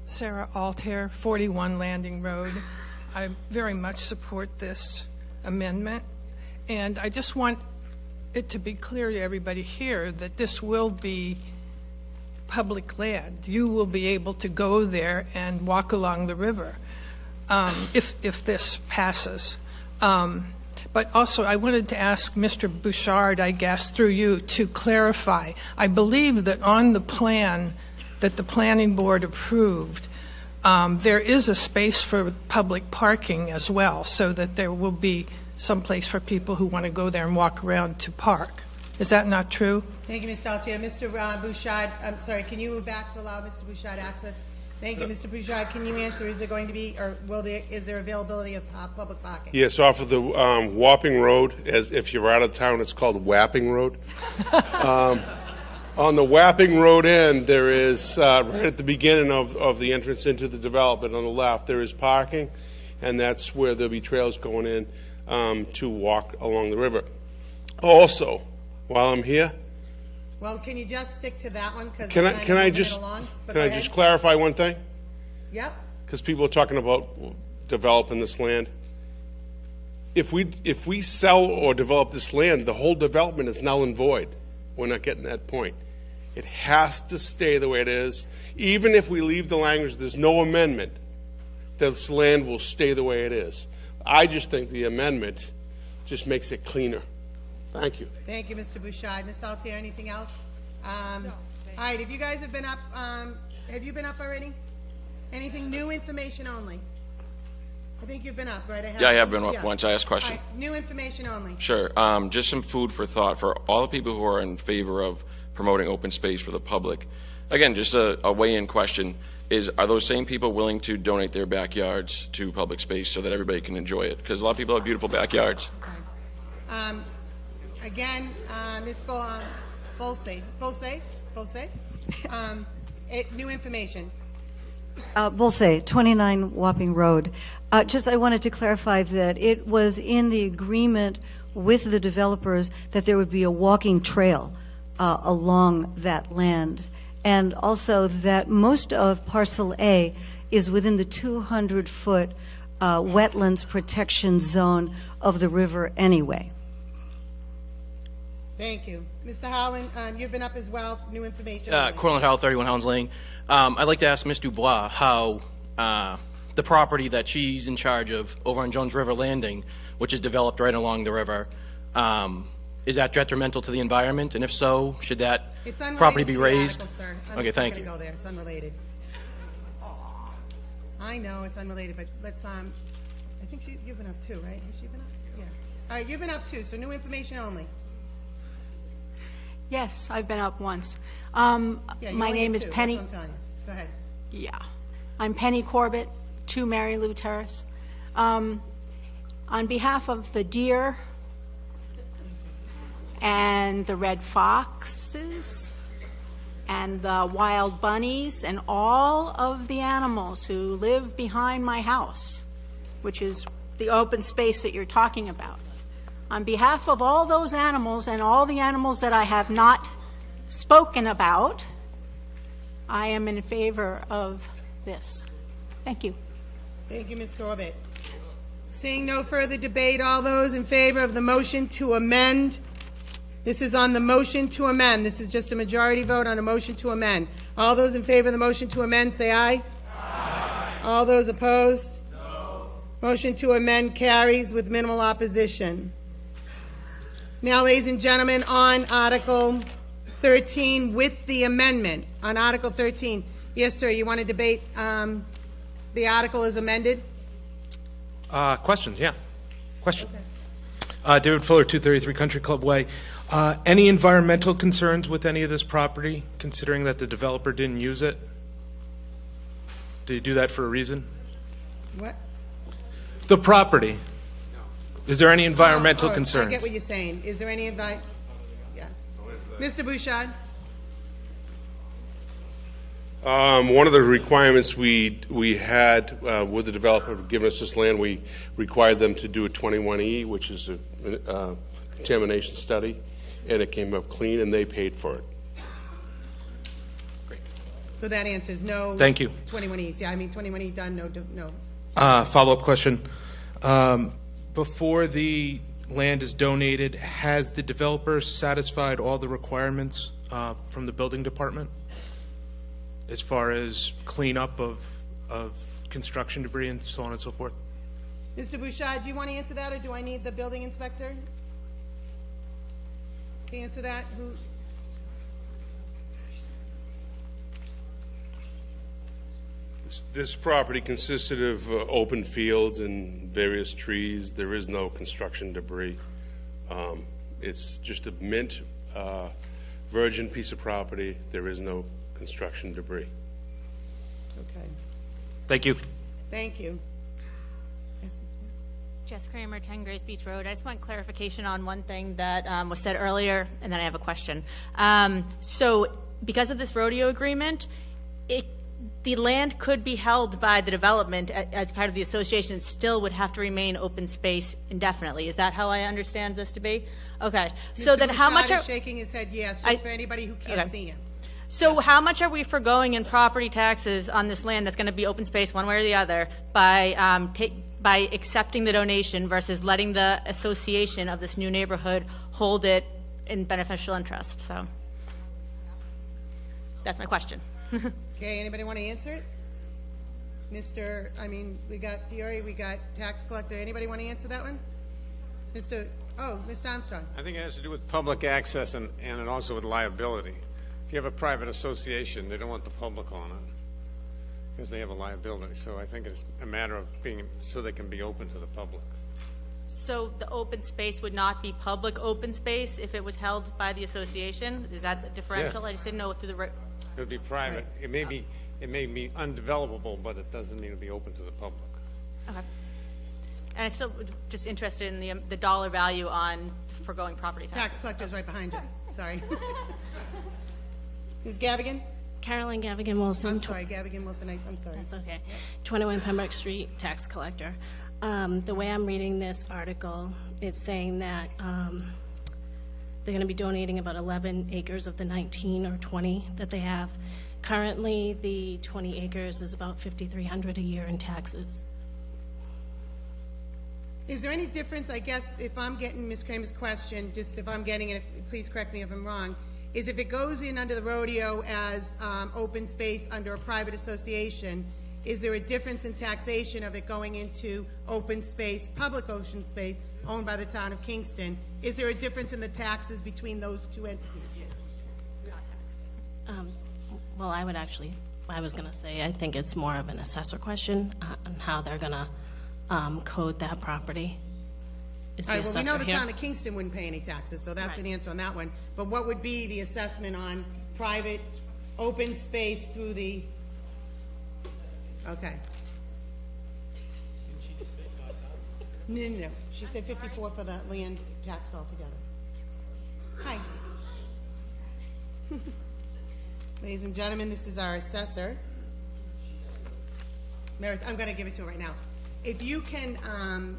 Sarah Altair, 41 Landing Road. I very much support this amendment, and I just want it to be clear to everybody here that this will be public land. You will be able to go there and walk along the river if this passes. But also, I wanted to ask Mr. Bouchard, I guess, through you, to clarify. I believe that on the plan that the planning board approved, there is a space for public parking as well, so that there will be some place for people who want to go there and walk around to park. Is that not true? Thank you, Ms. Altier. Mr. Bouchard, I'm sorry, can you move back to allow Mr. Bouchard access? Thank you, Mr. Bouchard. Can you answer, is there going to be, or is there availability of public parking? Yes, off of the Wapping Road, as if you're out of town, it's called Wapping Road. On the Wapping Road end, there is, right at the beginning of the entrance into the development on the left, there is parking, and that's where there'll be trails going in to walk along the river. Also, while I'm here, Well, can you just stick to that one? can I just clarify one thing? Yep. Because people are talking about developing this land. If we sell or develop this land, the whole development is null and void. We're not getting that point. It has to stay the way it is. Even if we leave the language, there's no amendment, this land will stay the way it is. I just think the amendment just makes it cleaner. Thank you. Thank you, Mr. Bouchard. Ms. Altier, anything else? All right, if you guys have been up, have you been up already? Anything new, information only? I think you've been up, right? Yeah, I have been up once. I asked a question. All right, new information only. Sure. Just some food for thought for all the people who are in favor of promoting open space for the public. Again, just a weigh-in question is, are those same people willing to donate their backyards to public space so that everybody can enjoy it? Because a lot of people have beautiful backyards. Again, Ms. Bolse, new information. Bolse, 29 Wapping Road. I wanted to clarify that it was in the agreement with the developers that there would be a walking trail along that land, and also that most of Parcel A is within the 200-foot wetlands protection zone of the river anyway. Thank you. Mr. Howland, you've been up as well, new information. Cortland Howell, 31 Hounds Lane. I'd like to ask Ms. Dubois how the property that she's in charge of over on Jones River Landing, which is developed right along the river, is that detrimental to the environment? And if so, should that property be raised? Article, sir. Okay, thank you. Go there. It's unrelated. I know it's unrelated, but let's. I think you've been up too, right? Has she been up? Yeah. All right, you've been up too. So new information only. Yes, I've been up once. Yeah, My name is Penny. That's what I'm telling you. Go ahead. Yeah. I'm Penny Corbett, 2 Mary Lou Terrace. On behalf of the deer and the red foxes and the wild bunnies and all of the animals who live behind my house, which is the open space that you're talking about, on behalf of all those animals and all the animals that I have not spoken about, I am in favor of this. Thank you. Thank you, Ms. Corbett. Seeing no further debate, all those in favor of the motion to amend? This is on the motion to amend. This is just a majority vote on a motion to amend. All those in favor of the motion to amend, say aye. Aye. All those opposed? No. Motion to amend carries with minimal opposition. Now, ladies and gentlemen, on Article 13 with the amendment. On Article 13, yes, sir, you want to debate the article as amended? Questions, yeah. Question. Okay. David Fuller, 233 Country Club Way. Any environmental concerns with any of this property, considering that the developer didn't use it? Did he do that for a reason? What? The property. Is there any environmental concerns? I get what you're saying. Is there any advice? Yeah. Mr. Bouchard? One of the requirements we had with the developer giving us this land, we required them to do a 21E, which is a contamination study, and it came up clean, and they paid for it. Great. So that answers no. Thank you. 21Es. Yeah, I mean 21E done. No. Follow-up question. Before the land is donated, has the developer satisfied all the requirements from the building department as far as cleanup of construction debris and so on and so forth? Mr. Bouchard, do you want to answer that, or do I need the building inspector to answer that? Who? This property consisted of open fields and various trees. There is no construction debris. It's just a mint, virgin piece of property. There is no construction debris. Okay, Thank you. thank you. Jess Kramer, 10 Grace Beach Road. I just want clarification on one thing that was said earlier, and then I have a question. So because of this rodeo agreement, the land could be held by the development as part of the association. It still would have to remain open space indefinitely. Is that how I understand this to be? Okay. So Mr. then how much Bouchard are... is shaking his head yes, just for anybody who can't Okay. see him. So how much are we foregoing in property taxes on this land that's going to be open space one way or the other by accepting the donation versus letting the association of this new neighborhood hold it in beneficial interest? So that's my question. Okay, anybody want to answer it? We got Fiore, we got tax collector. Anybody want to answer that one? Mr. Armstrong. I think it has to do with public access and also with liability. If you have a private association, they don't want the public on it because they have a liability. So I think it's a matter of so they can be open to the public. So the open space would not be public open space if it was held by the association? Is that the differential? Yes. I just didn't know through the... It would be private. It may be undevelopable, but it doesn't mean to be open to the public. Okay. And I'm still just interested in the dollar value on foregoing property taxes. Tax collector's right behind you. Sorry. Ms. Gavigan? Carolyn Gavigan Wilson. I'm sorry, Gavigan Wilson. I'm sorry. That's okay. 21 Pembroke Street, tax collector. The way I'm reading this article, it's saying that they're going to be donating about 11 acres of the 19 or 20 that they have. Currently, the 20 acres is about $5,300 a year in taxes. Is there any difference, I guess, if I'm getting Ms. Kramer's question, just if I'm getting it, please correct me if I'm wrong, is if it goes in under the rodeo as open space under a private association, is there a difference in taxation of it going into open space, public ocean space, owned by the town of Kingston? Is there a difference in the taxes between those two entities? Well, I was going to say, I think it's more of an assessor question on how they're going to code that property. All right, well, we know the town of Kingston wouldn't pay any taxes, so that's an answer on that one. But what would be the assessment on private open space through the, okay. No, she said 54 for the land taxed altogether. Hi. Ladies and gentlemen, this is our assessor. Meredith, I'm going to give it to her right now. If you can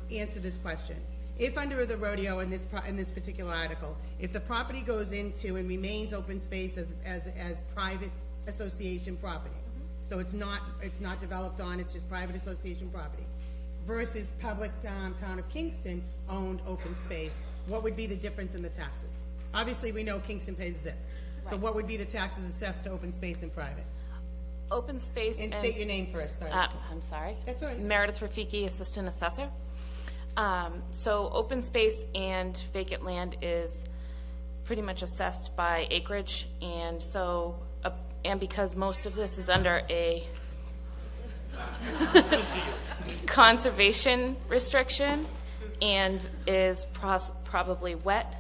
answer this question. If under the rodeo in this particular article, if the property goes into and remains open space as private association property, so it's not developed on, it's just private association property, versus public town of Kingston owned open space, what would be the difference in the taxes? Obviously, we know Kingston pays ZIP. So what would be the taxes assessed to open space and private? Open space and state your name first. Sorry. I'm sorry. That's all right. Meredith Rafiki, Assistant Assessor. So open space and vacant land is pretty much assessed by acreage, and so and because most of this is under a conservation restriction and is probably wet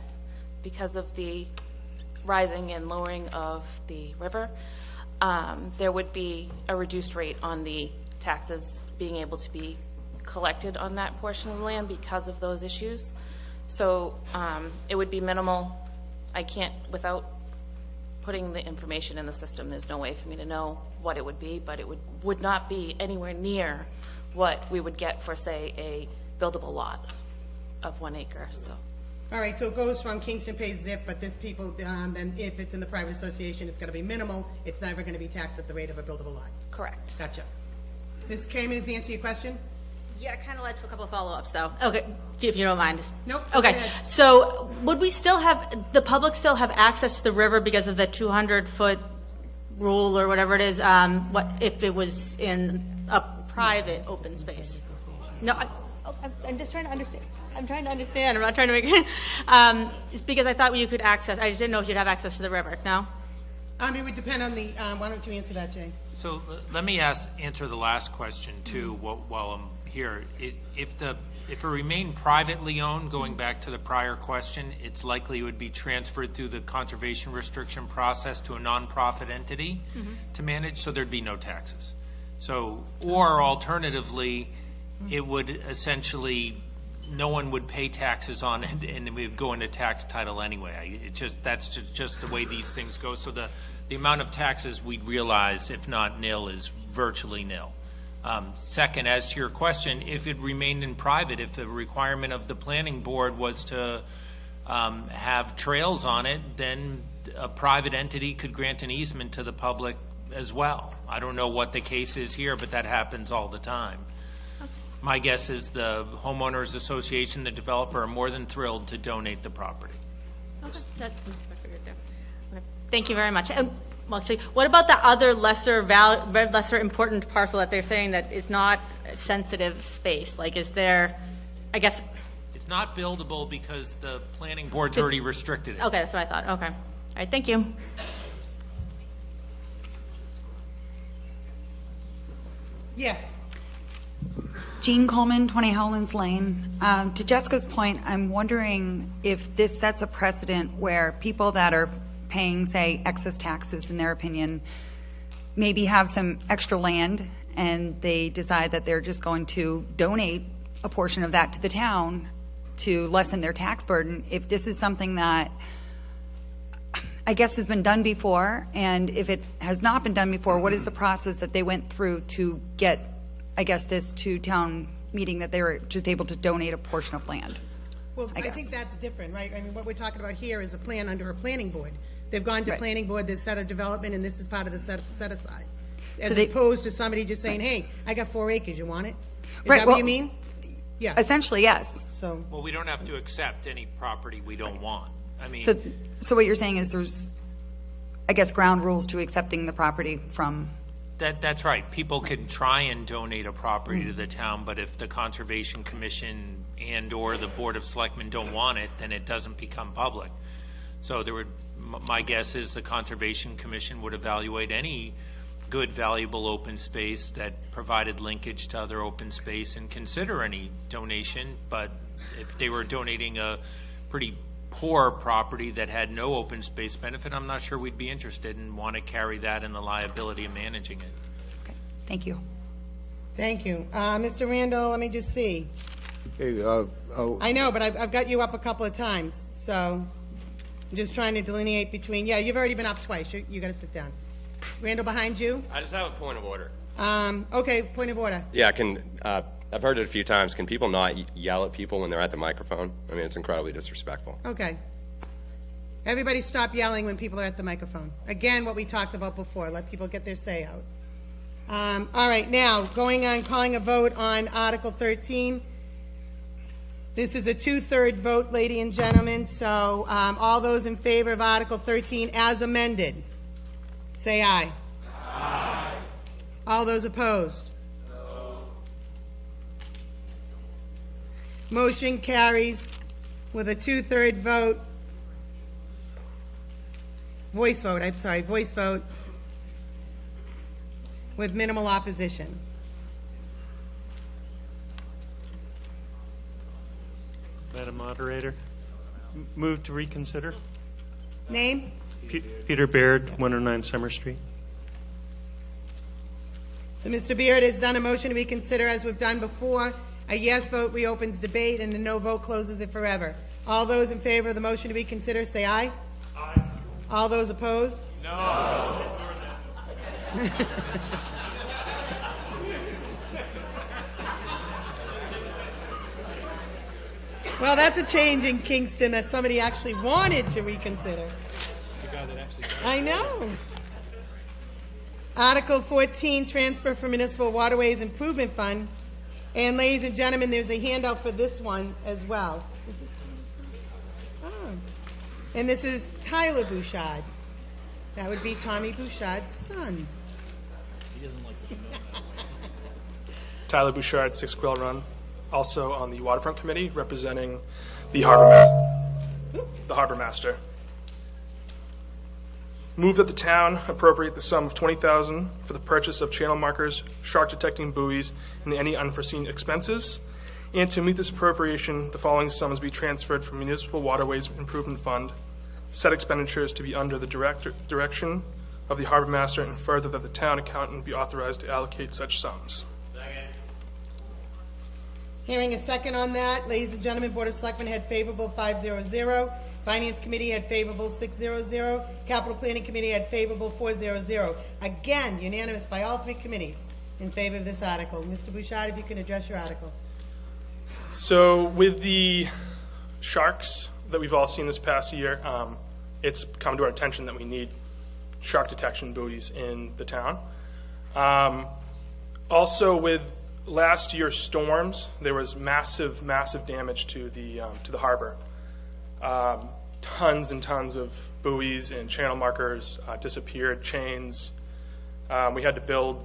because of the rising and lowering of the river, there would be a reduced rate on the taxes being able to be collected on that portion of the land because of those issues. So it would be minimal. I can't, without putting the information in the system, there's no way for me to know what it would be, but it would not be anywhere near what we would get for, say, a buildable lot of 1 acre. So. All right, so it goes from Kingston pays ZIP, but this people, then if it's in the private association, it's going to be minimal. It's never going to be taxed at the rate of a buildable lot. Correct. Gotcha. Ms. Kramer, does that answer your question? Yeah, it kind of led to a couple of follow-ups, though. Okay, if you don't mind. Nope. Okay, so would we still have, the public still have access to the river because of the 200-foot rule or whatever it is, what if it was in a private open space? No, I'm just trying to understand. I'm trying to understand. I'm not trying to make it's because I thought you could access, I just didn't know if you'd have access to the river. No? It would depend on the, why don't you answer that, Jay? So let me answer the last question too while I'm here. If it remained privately owned, going back to the prior question, it's likely it would be transferred through the conservation restriction process to a nonprofit entity to manage, so there'd be no taxes. So, or alternatively, it would essentially, no one would pay taxes on it, and it would go into tax title anyway. That's just the way these things go. So the amount of taxes we'd realize, if not nil, is virtually nil. Second, as to your question, if it remained in private, if the requirement of the planning board was to have trails on it, then a private entity could grant an easement to the public as well. I don't know what the case is here, but that happens all the time. My guess is the homeowners association, the developer, are more than thrilled to donate the property. Okay. That's what I figured there. Okay. Thank you very much. Well, actually, what about the other lesser important parcel that they're saying that is not a sensitive space? Like, is there, I guess... It's not buildable because the planning board's already restricted it. Okay, that's what I thought. Okay. All right, thank you. Yes. Jean Coleman, 20 Howlands Lane. To Jessica's point, I'm wondering if this sets a precedent where people that are paying, say, excess taxes, in their opinion, maybe have some extra land and they decide that they're just going to donate a portion of that to the town to lessen their tax burden. If this is something that I guess has been done before, and if it has not been done before, what is the process that they went through to get, I guess, this to town meeting that they were just able to donate a portion of land? Well, I think that's different, right? I mean, what we're talking about here is a plan under a planning board. They've gone to planning board, they've set a development, and this is part of the set aside. As opposed to somebody just saying, hey, I got 4 acres, you want it? Is that what you mean? Yeah. Essentially, yes. So. Well, we don't have to accept any property we don't want. I mean. So what you're saying is there's, I guess, ground rules to accepting the property from. That's right. People can try and donate a property to the town, but if the Conservation Commission and or the Board of Selectmen don't want it, then it doesn't become public. So my guess is the Conservation Commission would evaluate any good, valuable open space that provided linkage to other open space and consider any donation. But if they were donating a pretty poor property that had no open space benefit, I'm not sure we'd be interested and want to carry that in the liability of managing it. Okay. Thank you. Thank you. Mr. Randall, let me just see. Hey, I know, but I've got you up a couple of times, so I'm just trying to delineate between, you've already been up twice. You got to sit down. Randall, behind you. I just have a point of order. Okay, point of order. Yeah, I've heard it a few times. Can people not yell at people when they're at the microphone? I mean, it's incredibly disrespectful. Okay. Everybody stop yelling when people are at the microphone. Again, what we talked about before, let people get their say out. All right, now, going on, calling a vote on Article 13. This is a 2/3 vote, ladies and gentlemen, so all those in favor of Article 13 as amended, say aye. Aye. All those opposed? No. Motion carries with a 2/3 vote. Voice vote with minimal opposition. Madam Moderator, move to reconsider. Name? Peter Baird, 109 Summer Street. So Mr. Beard has done a motion to reconsider as we've done before. A yes vote reopens debate and a no vote closes it forever. All those in favor of the motion to reconsider, say aye. Aye. All those opposed? No. Well, that's a change in Kingston that somebody actually wanted to reconsider. I know. Article 14, transfer from Municipal Waterways Improvement Fund. And ladies and gentlemen, there's a handout for this one as well. Oh. And this is Tyler Bouchard. That would be Tommy Bouchard's son. Tyler Bouchard, 6 Quill Run. also on the Waterfront Committee, representing the Harbor Master. Move that the town appropriate the sum of $20,000 for the purchase of channel markers, shark detecting buoys, and any unforeseen expenses. And to meet this appropriation, the following sums be transferred from Municipal Waterways Improvement Fund. Said expenditures to be under the direction of the Harbor Master, and further that the town accountant be authorized to allocate such sums. Hearing a second on that, ladies and gentlemen, Board of Selectmen had favorable 500. Finance Committee had favorable 600. Capital Planning Committee had favorable 400. Again, unanimous by all three committees in favor of this article. Mr. Bouchard, if you can address your article. So with the sharks that we've all seen this past year, it's come to our attention that we need shark detection buoys in the town. Also with last year's storms, there was massive damage to the harbor. Tons and tons of buoys and channel markers disappeared, chains. We had to build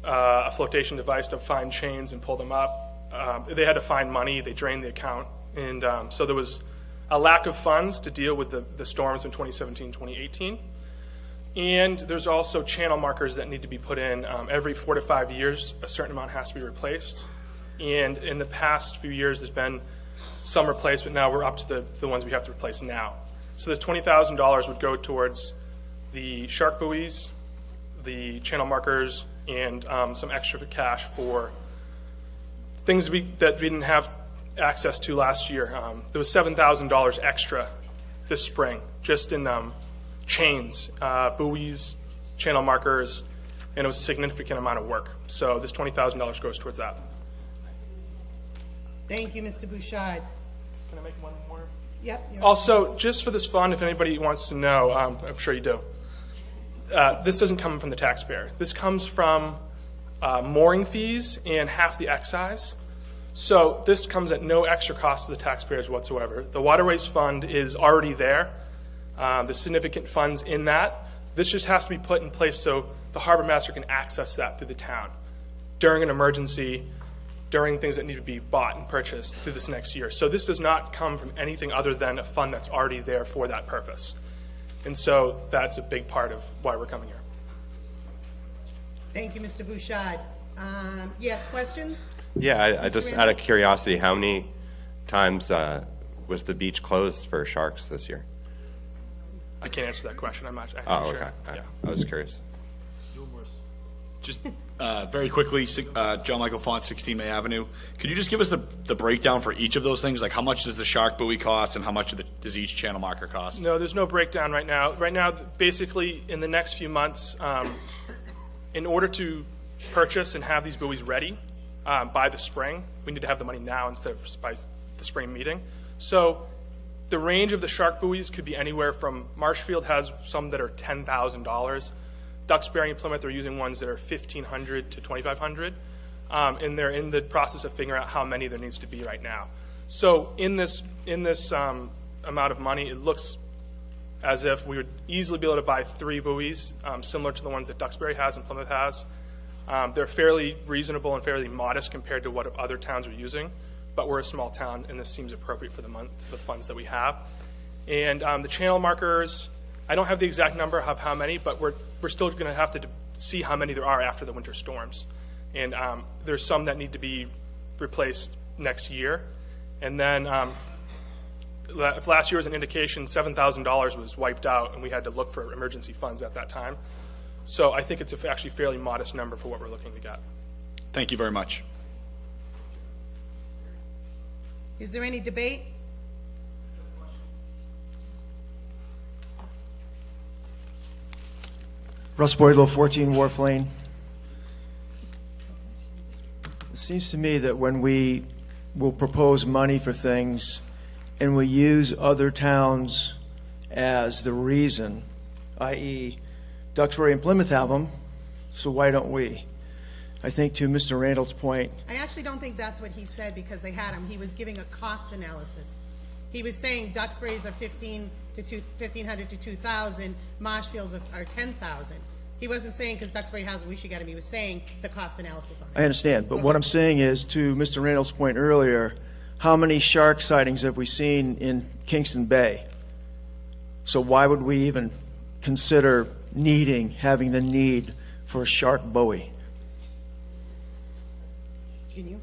a flotation device to find chains and pull them up. They had to find money, they drained the account, and so there was a lack of funds to deal with the storms in 2017, 2018. And there's also channel markers that need to be put in. Every 4 to 5 years, a certain amount has to be replaced. And in the past few years, there's been some replaced, but now we're up to the ones we have to replace now. So this $20,000 would go towards the shark buoys, the channel markers, and some extra cash for things that we didn't have access to last year. There was $7,000 extra this spring, just in chains, buoys, channel markers, and it was a significant amount of work. So this $20,000 goes towards that. Thank you, Mr. Bouchard. Can I make one more? Yep. Also, just for this fund, if anybody wants to know, I'm sure you do, this doesn't come from the taxpayer. This comes from mooring fees and half the excise. So this comes at no extra cost to the taxpayers whatsoever. The Waterways Fund is already there. There's significant funds in that. This just has to be put in place so the Harbor Master can access that through the town during an emergency, during things that need to be bought and purchased through this next year. So this does not come from anything other than a fund that's already there for that purpose. And so that's a big part of why we're coming here. Thank you, Mr. Bouchard. Yes, questions? Yeah, I just out of curiosity, how many times was the beach closed for sharks this year? I can't answer that question. I'm not Oh, sure. okay. Yeah. I was curious. Just very quickly, John Michael Font, 16 May Avenue. Could you just give us the breakdown for each of those things? Like how much does the shark buoy cost and how much does each channel marker cost? No, there's no breakdown right now. Right now, basically, in the next few months, in order to purchase and have these buoys ready by the spring, we need to have the money now instead of by the spring meeting. So the range of the shark buoys could be anywhere from, Marshfield has some that are $10,000. Duxbury and Plymouth are using ones that are $1,500 to $2,500, and they're in the process of figuring out how many there needs to be right now. So in this amount of money, it looks as if we would easily be able to buy 3 buoys, similar to the ones that Duxbury has and Plymouth has. They're fairly reasonable and fairly modest compared to what other towns are using, but we're a small town, and this seems appropriate for the funds that we have. And the channel markers, I don't have the exact number of how many, but we're still going to have to see how many there are after the winter storms. And there's some that need to be replaced next year. And then if last year was an indication, $7,000 was wiped out, and we had to look for emergency funds at that time. So I think it's actually a fairly modest number for what we're looking to get. Thank you very much. Is there any debate? Russ Boydell, 14 Wharf Lane. It seems to me that when we will propose money for things and we use other towns as the reason, i.e. Duxbury and Plymouth have them, so why don't we? I think to Mr. Randall's point. I actually don't think that's what he said because they had him. He was giving a cost analysis. He was saying Duxbury's are $1,500 to $2,000, Marshfields are $10,000. He wasn't saying because Duxbury has, we should get him. He was saying the cost analysis on it. I understand, but what I'm saying is, to Mr. Randall's point earlier, how many shark sightings have we seen in Kingston Bay? So why would we even consider having the need for a shark buoy? Can you?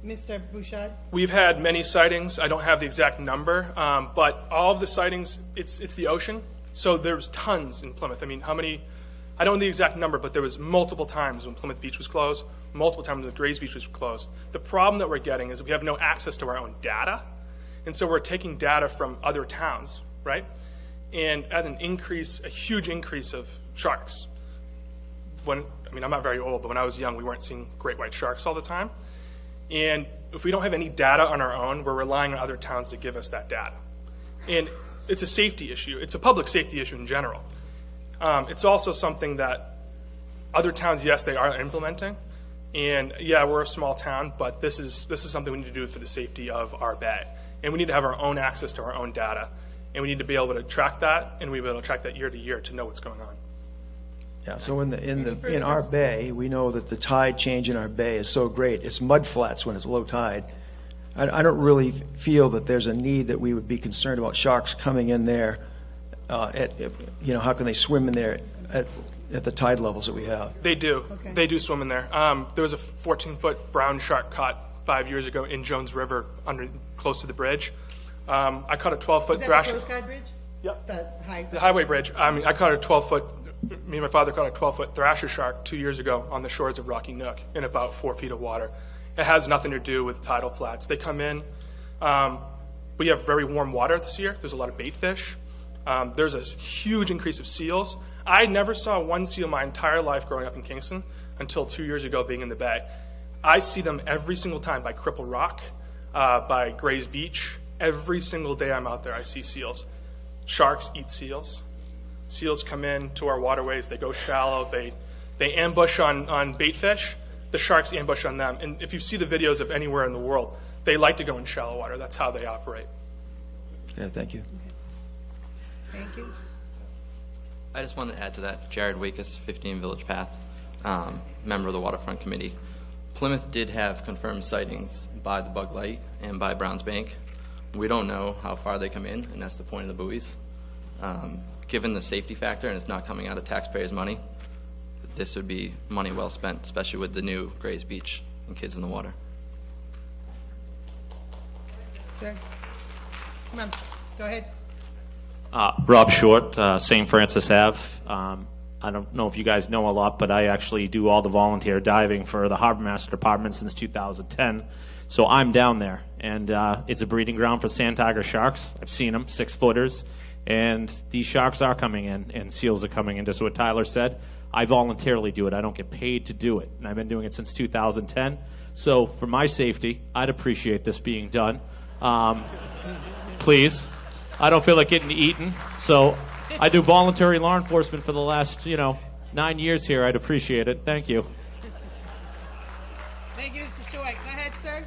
Mr. Bouchard? We've had many sightings. I don't have the exact number, but all of the sightings, it's the ocean. So there's tons in Plymouth. I mean, how many? I don't know the exact number, but there was multiple times when Plymouth Beach was closed, multiple times when Grays Beach was closed. The problem that we're getting is we have no access to our own data, and so we're taking data from other towns, right? And at a huge increase of sharks. I'm not very old, but when I was young, we weren't seeing great white sharks all the time. And if we don't have any data on our own, we're relying on other towns to give us that data. And it's a safety issue. It's a public safety issue in general. It's also something that other towns, yes, they are implementing. And yeah, we're a small town, but this is something we need to do for the safety of our bay. And we need to have our own access to our own data. And we need to be able to track that, and we'll be able to track that year to year to know what's going on. Yeah, so in our bay, we know that the tide change in our bay is so great. It's mud flats when it's low tide. I don't really feel that there's a need that we would be concerned about sharks coming in there. How can they swim in there at the tide levels that we have? They do. Okay. They do swim in there. There was a 14-foot brown shark caught 5 years ago in Jones River close to the bridge. I caught a 12-foot thrasher. Is that the Coast Guard Bridge? Yep. The highway bridge. I caught a 12-foot. Me and my father caught a 12-foot thrasher shark 2 years ago on the shores of Rocky Nook in about 4 feet of water. It has nothing to do with tidal flats. They come in. We have very warm water this year. There's a lot of bait fish. There's a huge increase of seals. I never saw one seal my entire life growing up in Kingston until 2 years ago being in the bay. I see them every single time by Cripple Rock, by Grays Beach. Every single day I'm out there, I see seals. Sharks eat seals. Seals come in to our waterways. They go shallow. They ambush on bait fish. The sharks ambush on them. And if you see the videos of anywhere in the world, they like to go in shallow water. That's how they operate. Yeah, thank you. Thank you. I just wanted to add to that. Jared Wakus, 15 Village Path, member of the Waterfront Committee. Plymouth did have confirmed sightings by the Bug Light and by Browns Bank. We don't know how far they come in, and that's the point of the buoys. Given the safety factor, and it's not coming out of taxpayers' money, this would be money well spent, especially with the new Grays Beach and kids in the water. Sir? Come on, go ahead. Rob Short, St. Francis Ave. I don't know if you guys know a lot, but I actually do all the volunteer diving for the Harbor Master Department since 2010. So I'm down there, and it's a breeding ground for sand tiger sharks. I've seen them, 6-footers, and these sharks are coming in, and seals are coming in. Just what Tyler said, I voluntarily do it. I don't get paid to do it, and I've been doing it since 2010. So for my safety, I'd appreciate this being done. Please. I don't feel like getting eaten, so I do voluntary law enforcement for the last, 9 years here. I'd appreciate it. Thank you. Thank you, Mr. Short. Go ahead, sir.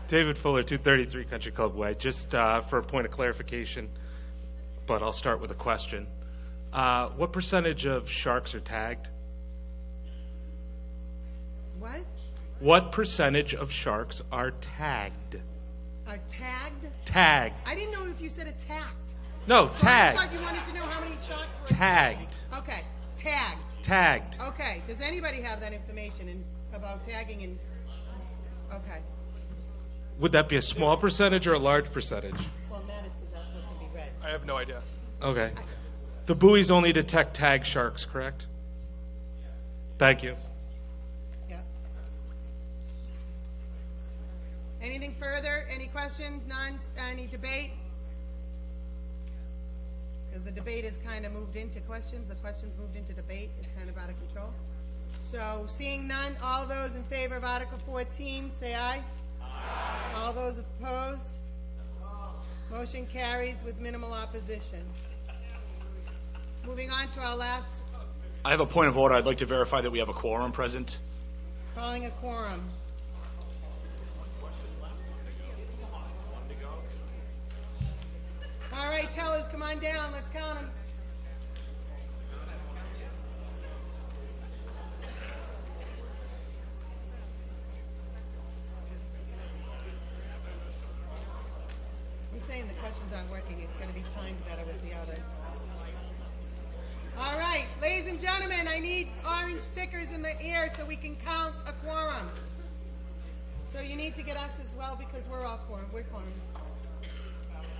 David Fuller, 233 Country Club Way. Just for a point of clarification, but I'll start with a question. What percentage of sharks are tagged? What? What percentage of sharks are tagged? Are tagged? Tagged. I didn't know if you said attacked. No, So tagged. I thought you wanted to know how many sharks were Tagged. Okay, tagged. Tagged. Okay, does anybody have that information about tagging and, okay. Would that be a small percentage or a large percentage? Well, that is because that's what can be read. I have no idea. Okay. The buoys only detect tag sharks, correct? Thank you. Yeah. Anything further? Any questions? None? Any debate? Because the debate has kind of moved into questions. The questions moved into debate. It's kind of out of control. So seeing none, all those in favor of Article 14, say aye. Aye. All those opposed? Motion carries with minimal opposition. Moving on to our last, I have a point of order. I'd like to verify that we have a quorum present. calling a quorum. All right, tellers, come on down. Let's count them. saying the questions aren't working. It's going to be timed better with the other. All right, ladies and gentlemen, I need orange stickers in the air so we can count a quorum. So you need to get us as well because we're all quorum. We're quorum.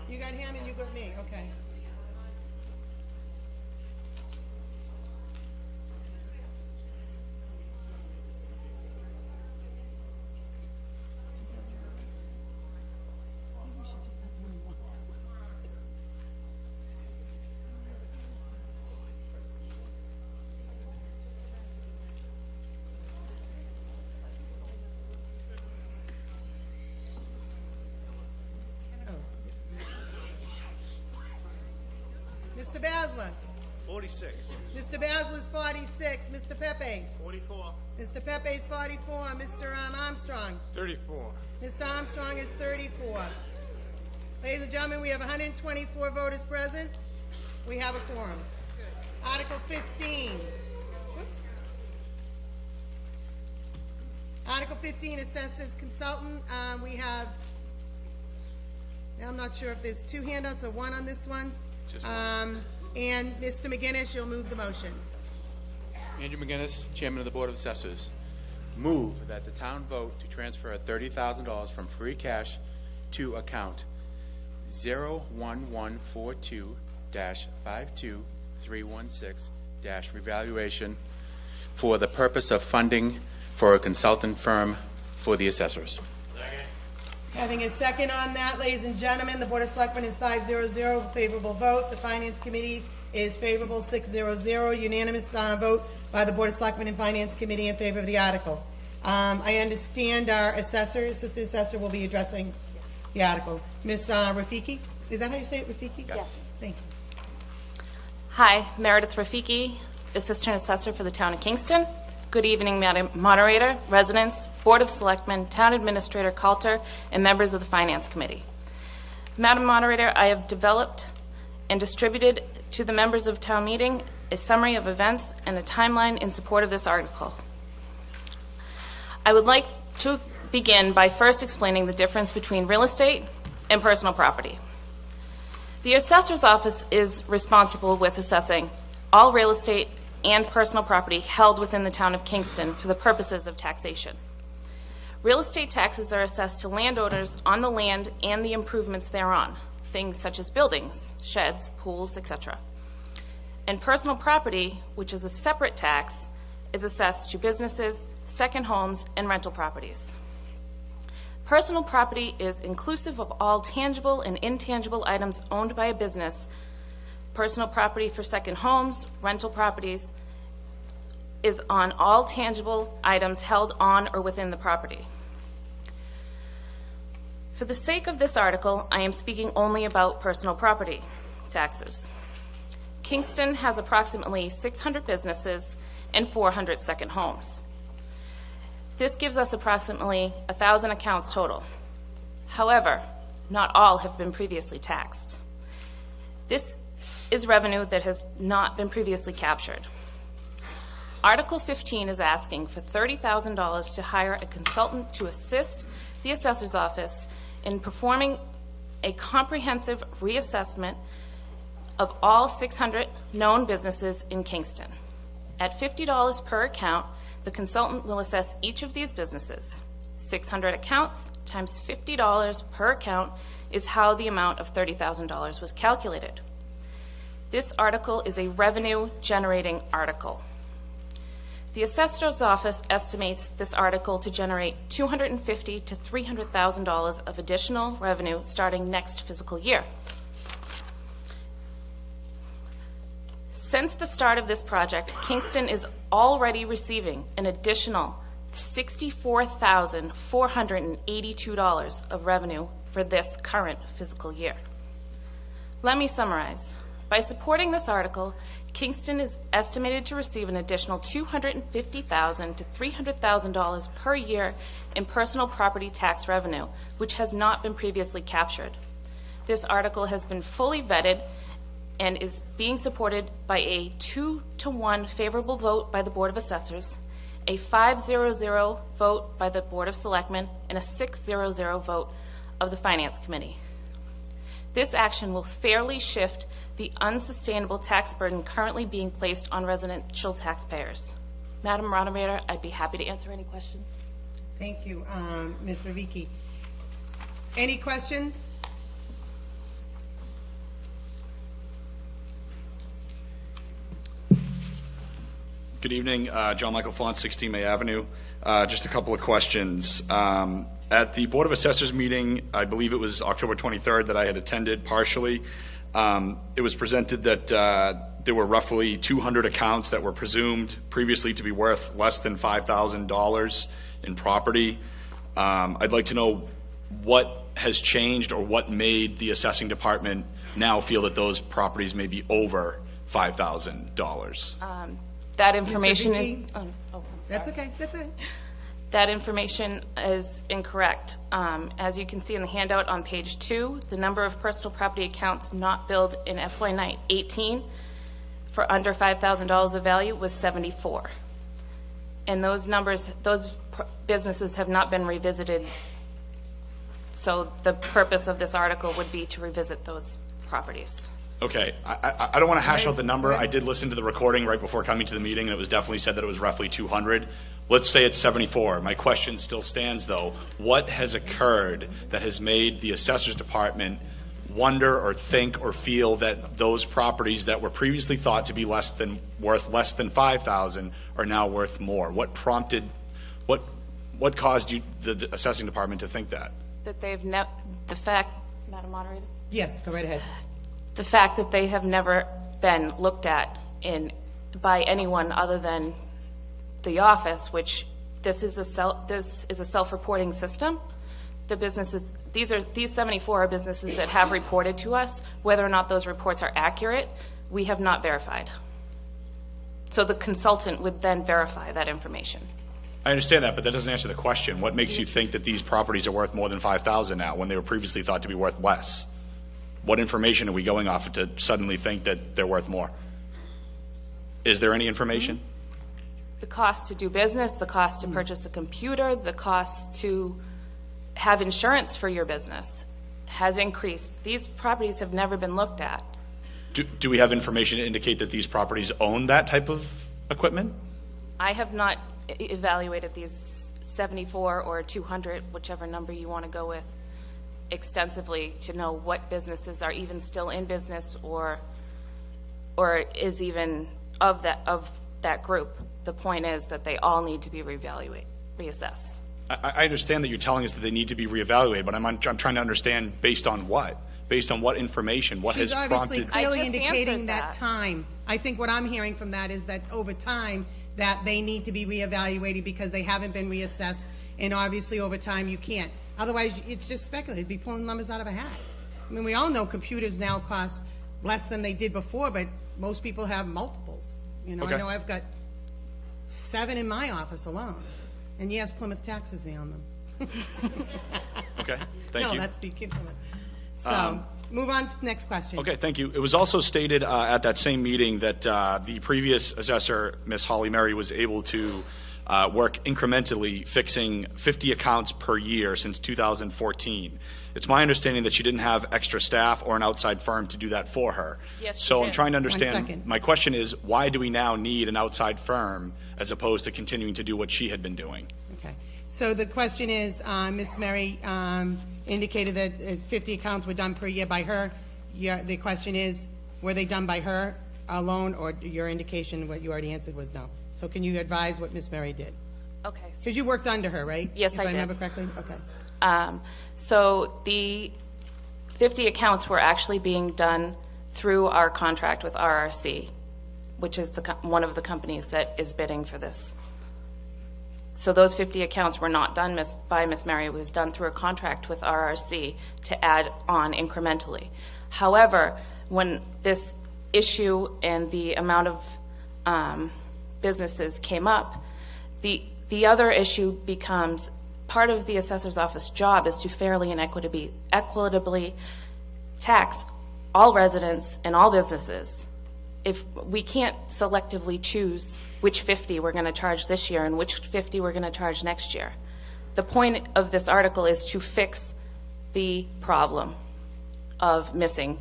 You got him and you got me. Okay. Mr. Basler. 46. Mr. Basler's 46. Mr. Pepe. 44. Mr. Pepe's 44. Mr. Armstrong. 34. Mr. Armstrong is 34. Ladies and gentlemen, we have 124 voters present. We have a quorum. Article 15. Whoops. Article 15, assessors consultant. We have, now I'm not sure if there's two handouts or one on this one. Just one. And Mr. McGinnis, you'll move the motion. Andrew McGinnis, Chairman of the Board of Assessors. Move that the town vote to transfer $30,000 from free cash to account 01142-52316-revaluation for the purpose of funding for a consultant firm for the assessors. Having a second on that, ladies and gentlemen, the Board of Selectmen is 5-0-0, favorable vote. The Finance Committee is favorable, 6-0-0, unanimous vote by the Board of Selectmen and Finance Committee in favor of the article. I understand our assistant assessor will be addressing the article. Ms. Rafiki, is that how you say it, Rafiki? Yes. Thank you. Hi, Meredith Rafiki, Assistant Assessor for the Town of Kingston. Good evening, Madam Moderator, residents, Board of Selectmen, Town Administrator Coulter, and members of the Finance Committee. Madam Moderator, I have developed and distributed to the members of Town Meeting a summary of events and a timeline in support of this article. I would like to begin by first explaining the difference between real estate and personal property. The Assessor's Office is responsible with assessing all real estate and personal property held within the Town of Kingston for the purposes of taxation. Real estate taxes are assessed to landowners on the land and the improvements thereon, things such as buildings, sheds, pools, etc. And personal property, which is a separate tax, is assessed to businesses, second homes, and rental properties. Personal property is inclusive of all tangible and intangible items owned by a business. Personal property for second homes, rental properties, is on all tangible items held on or within the property. For the sake of this article, I am speaking only about personal property taxes. Kingston has approximately 600 businesses and 400 second homes. This gives us approximately 1,000 accounts total. However, not all have been previously taxed. This is revenue that has not been previously captured. Article 15 is asking for $30,000 to hire a consultant to assist the Assessor's Office in performing a comprehensive reassessment of all 600 known businesses in Kingston. At $50 per account, the consultant will assess each of these businesses. 600 accounts times $50 per account is how the amount of $30,000 was calculated. This article is a revenue-generating article. The Assessor's Office estimates this article to generate $250,000 to $300,000 of additional revenue starting next fiscal year. Since the start of this project, Kingston is already receiving an additional $64,482 of revenue for this current fiscal year. Let me summarize. By supporting this article, Kingston is estimated to receive an additional $250,000 to $300,000 per year in personal property tax revenue, which has not been previously captured. This article has been fully vetted and is being supported by a 2-to-1 favorable vote by the Board of Assessors, a 5-0-0 vote by the Board of Selectmen, and a 6-0-0 vote of the Finance Committee. This action will fairly shift the unsustainable tax burden currently being placed on residential taxpayers. Madam Moderator, I'd be happy to answer any questions. Thank you, Ms. Ravicki. Any questions? Good evening, John Michael Font, 16 May Avenue. Just a couple of questions. At the Board of Assessors meeting, I believe it was October 23rd that I had attended partially, it was presented that there were roughly 200 accounts that were presumed previously to be worth less than $5,000 in property. I'd like to know what has changed or what made the assessing department now feel that those properties may be over $5,000. That information Mr. is... Vicky? That's okay, that's all right. That information is incorrect. As you can see in the handout on page 2, the number of personal property accounts not billed in FY18 for under $5,000 of value was 74. And those numbers, businesses have not been revisited. So the purpose of this article would be to revisit those properties. Okay, I don't want to hash out the number. I did listen to the recording right before coming to the meeting, and it was definitely said that it was roughly 200. Let's say it's 74. My question still stands, though. What has occurred that has made the assessors department wonder or think or feel that those properties that were previously thought to be worth less than $5,000 are now worth more? What prompted, what caused you, the assessing department, to think that? That they've the fact, Madam Moderator? Yes, go right ahead. The fact that they have never been looked at by anyone other than the office, which this is a self-reporting system. The businesses, these 74 are businesses that have reported to us. Whether or not those reports are accurate, we have not verified. So the consultant would then verify that information. I understand that, but that doesn't answer the question. What makes you think that these properties are worth more than $5,000 now when they were previously thought to be worth less? What information are we going off to suddenly think that they're worth more? Is there any information? The cost to do business, the cost to purchase a computer, the cost to have insurance for your business has increased. These properties have never been looked at. Do we have information to indicate that these properties own that type of equipment? I have not evaluated these 74 or 200, whichever number you want to go with, extensively to know what businesses are even still in business or is even of that group. The point is that they all need to be reassessed. I understand that you're telling us that they need to be reevaluated, but I'm trying to understand based on what? Based on what information? What She's has obviously prompted? clearly I just indicating answered that that. time. I think what I'm hearing from that is that over time, that they need to be reevaluated because they haven't been reassessed, and obviously over time you can't. Otherwise, it's just speculative. It'd be pulling numbers out of a hat. I mean, we all know computers now cost less than they did before, but most people have multiples. You know, Okay. I know I've got 7 in my office alone, and yes, Plymouth taxes me on them. Okay, thank you. No, that's being kidding. So, move on to the next question. Okay, thank you. It was also stated at that same meeting that the previous assessor, Ms. Holly Murray, was able to work incrementally fixing 50 accounts per year since 2014. It's my understanding that she didn't have extra staff or an outside firm to do that for her. Yes, she so I'm did. trying to 1 understand. second. My question is, why do we now need an outside firm as opposed to continuing to do what she had been doing? Okay. So the question is, Ms. Mary indicated that 50 accounts were done per year by her. The question is, were they done by her alone, or your indication, what you already answered was no? So can you advise what Ms. Mary did? Okay. Because you worked under her, right? Yes, if I I did. remember correctly? Okay. So the 50 accounts were actually being done through our contract with RRC, which is one of the companies that is bidding for this. So those 50 accounts were not done by Ms. Mary. It was done through a contract with RRC to add on incrementally. However, when this issue and the amount of businesses came up, the other issue becomes part of the assessor's office job is to fairly and equitably tax all residents and all businesses. If we can't selectively choose which 50 we're going to charge this year and which 50 we're going to charge next year. The point of this article is to fix the problem. of missing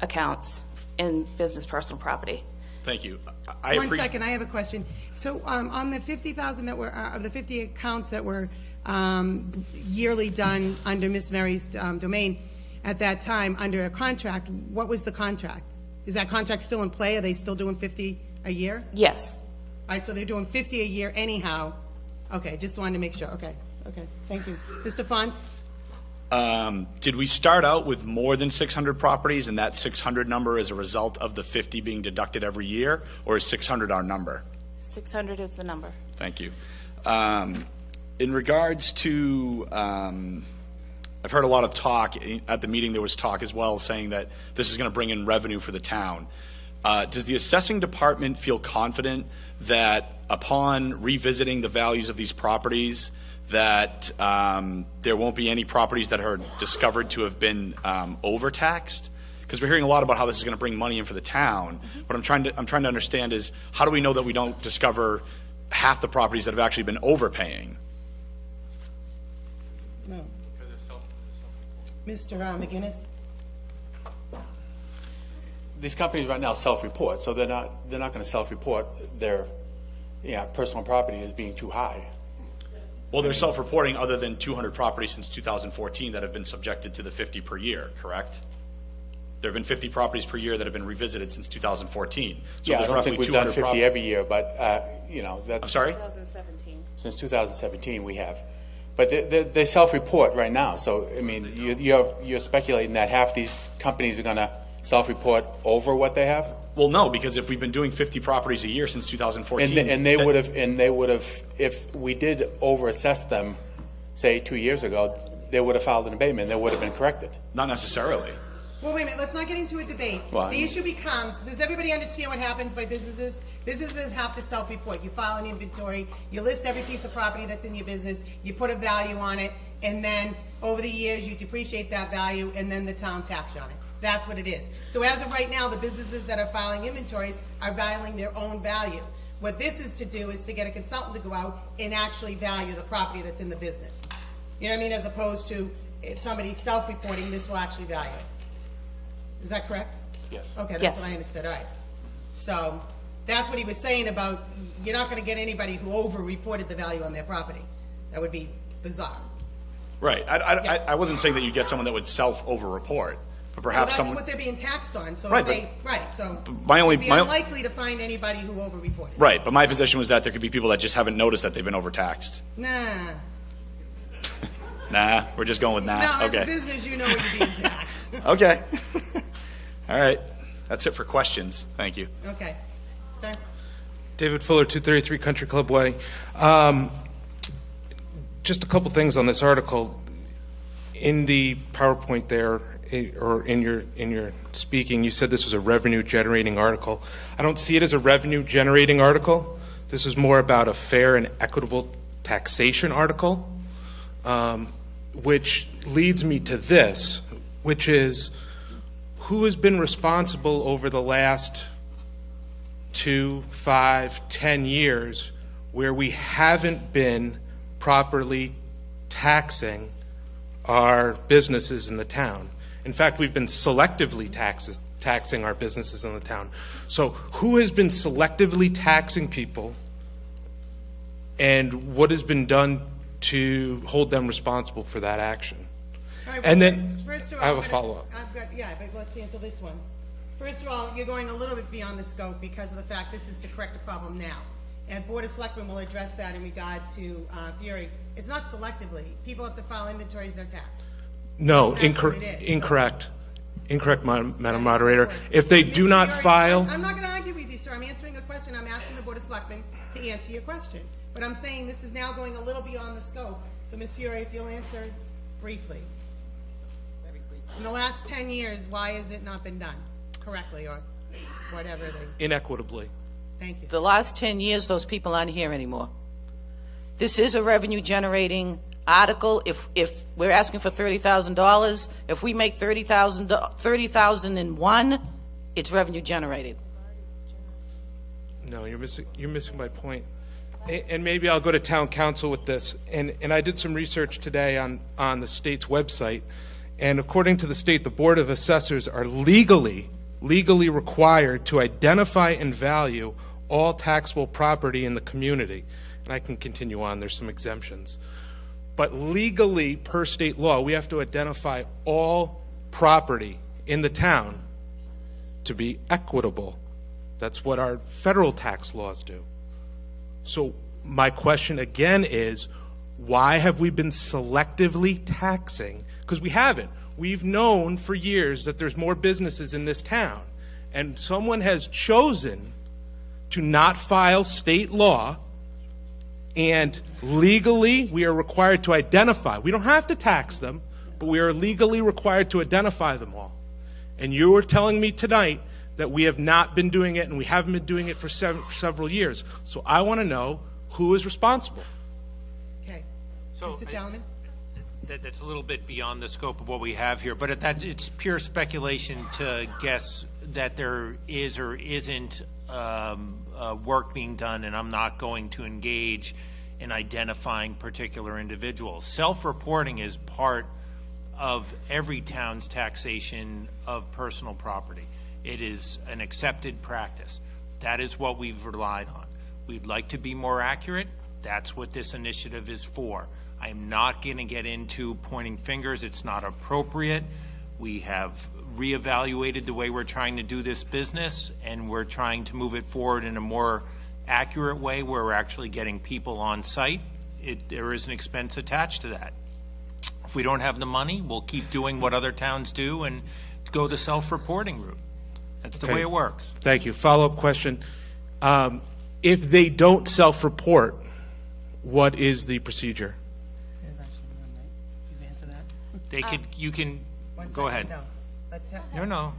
accounts in business personal property. Thank you. One second, I have a question. So on the 50,000 that were, of the 50 accounts that were yearly done under Miss Mary's domain at that time, under a contract, what was the contract? Is that contract still in play? Are they still doing 50 a year? Yes. All right, so they're doing 50 a year anyhow. Okay, just wanted to make sure. Okay, thank you. Mr. Fonz? Did we start out with more than 600 properties, and that 600 number is a result of the 50 being deducted every year, or is 600 our number? 600 is the number. Thank you. In regards to, I've heard a lot of talk, at the meeting there was talk as well, saying that this is going to bring in revenue for the town. Does the assessing department feel confident that upon revisiting the values of these properties, that there won't be any properties that are discovered to have been overtaxed? Because we're hearing a lot about how this is going to bring money in for the town. What I'm trying to understand is, how do we know that we don't discover half the properties that have actually been overpaying? No. Mr. McGinnis? These companies right now self-report, so they're not going to self-report their personal property as being too high. Well, they're self-reporting other than 200 properties since 2014 that have been subjected to the 50 per year, correct? There have been 50 properties per year that have been revisited since 2014. So I don't think we've done 50 every year, but that's. I'm sorry? 2017. Since 2017 we have. But they self-report right now, so I mean, you're speculating that half these companies are going to self-report over what they have? Well, no, because if we've been doing 50 properties a year since 2014, and they would have, if we did overassess them, say 2 years ago, they would have filed an abatement. They would have been corrected. Not necessarily. Well, wait a minute, let's not get into a debate. Well, the issue becomes, does everybody understand what happens by businesses? Businesses have to self-report. You file an inventory, you list every piece of property that's in your business, you put a value on it, and then over the years you depreciate that value, and then the town tax you on it. That's what it is. So as of right now, the businesses that are filing inventories are valuing their own value. What this is to do is to get a consultant to go out and actually value the property that's in the business. You know what I mean? As opposed to if somebody's self-reporting, this will actually value it. Is that correct? Yes. Okay, that's Yes. what I understood. All right. So that's what he was saying about you're not going to get anybody who over-reported the value on their property. That would be bizarre. Right. I wasn't saying that you get someone that would self-over-report, but perhaps well, that's someone. what they're being taxed on. So Right, so my only- it'd be my- unlikely to find anybody who over-reported. Right, but my position was that there could be people that just haven't noticed that they've been overtaxed. Nah. Nah, we're just going with nah. No, Okay. as a business, you know you're being taxed. Okay. All right. That's it for questions. Thank you. Okay. Sir? David Fuller, 233 Country Club Way. Just a couple things on this article. In the PowerPoint there, or in your speaking, you said this was a revenue-generating article. I don't see it as a revenue-generating article. This is more about a fair and equitable taxation article, which leads me to this, which is who has been responsible over the last 2, 5, 10 years where we haven't been properly taxing our businesses in the town. In fact, we've been selectively taxing our businesses in the town. So who has been selectively taxing people, and what has been done to hold them responsible for that action? All right, And well, then first of all, I have a follow-up. but let's answer this one. First of all, you're going a little bit beyond the scope because of the fact this is to correct a problem now. And Board of Selectmen will address that in regard to Fury. It's not selectively. People have to file inventories, they're taxed. No, That's what it is. incorrect. Incorrect, Madam Moderator. If they do not file... I'm not going to argue with you, sir. I'm answering a question. I'm asking the Board of Selectmen to answer your question. But I'm saying this is now going a little beyond the scope. So, Ms. Fury, if you'll answer briefly. In the last 10 years, why has it not been done correctly or whatever? Inequitably. Thank you. The last 10 years, those people aren't here anymore. This is a revenue-generating article. If we're asking for $30,000, if we make $30,001, it's revenue generated. No, you're missing my point. And maybe I'll go to town council with this. And I did some research today on the state's website, And according to the state, the Board of Assessors are legally required to identify and value all taxable property in the community. And I can continue on, there's some exemptions. But legally, per state law, we have to identify all property in the town to be equitable. That's what our federal tax laws do. So my question again is, why have we been selectively taxing? Because we haven't. We've known for years that there's more businesses in this town, and someone has chosen to not file state law, and legally we are required to identify. We don't have to tax them, but we are legally required to identify them all. And you were telling me tonight that we have not been doing it, and we haven't been doing it for several years. So I want to know who is responsible. Okay. So Mr. Talman? That's a little bit beyond the scope of what we have here, but it's pure speculation to guess that there is or isn't work being done, and I'm not going to engage in identifying particular individuals. Self-reporting is part of every town's taxation of personal property. It is an accepted practice. That is what we've relied on. We'd like to be more accurate. That's what this initiative is for. I'm not going to get into pointing fingers. It's not appropriate. We have reevaluated the way we're trying to do this business, and we're trying to move it forward in a more accurate way where we're actually getting people on site. There is an expense attached to that. If we don't have the money, we'll keep doing what other towns do and go the self-reporting route. That's the way it works. Thank you. Follow-up question. If they don't self-report, what is the procedure? There's actually one, right? You answer that? They could, you can, go ahead. No. No.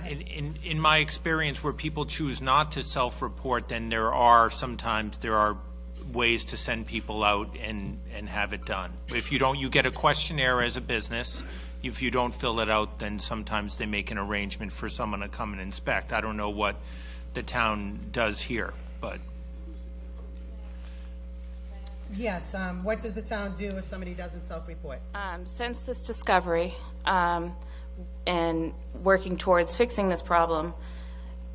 In my experience, where people choose not to self-report, then there are ways to send people out and have it done. If you don't, you get a questionnaire as a business. If you don't fill it out, then sometimes they make an arrangement for someone to come and inspect. I don't know what the town does here, but. Yes, what does the town do if somebody doesn't self-report? Since this discovery and working towards fixing this problem,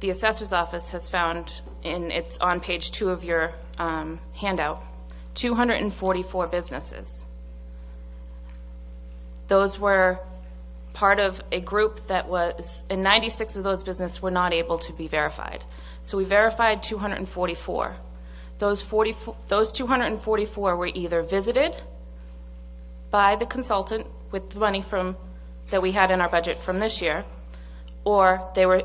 the assessor's office has found, it's on page 2 of your handout, 244 businesses. Those were part of a group that was, and 96 of those businesses were not able to be verified. So we verified 244. Those 244 were either visited by the consultant with the money that we had in our budget from this year, or they were,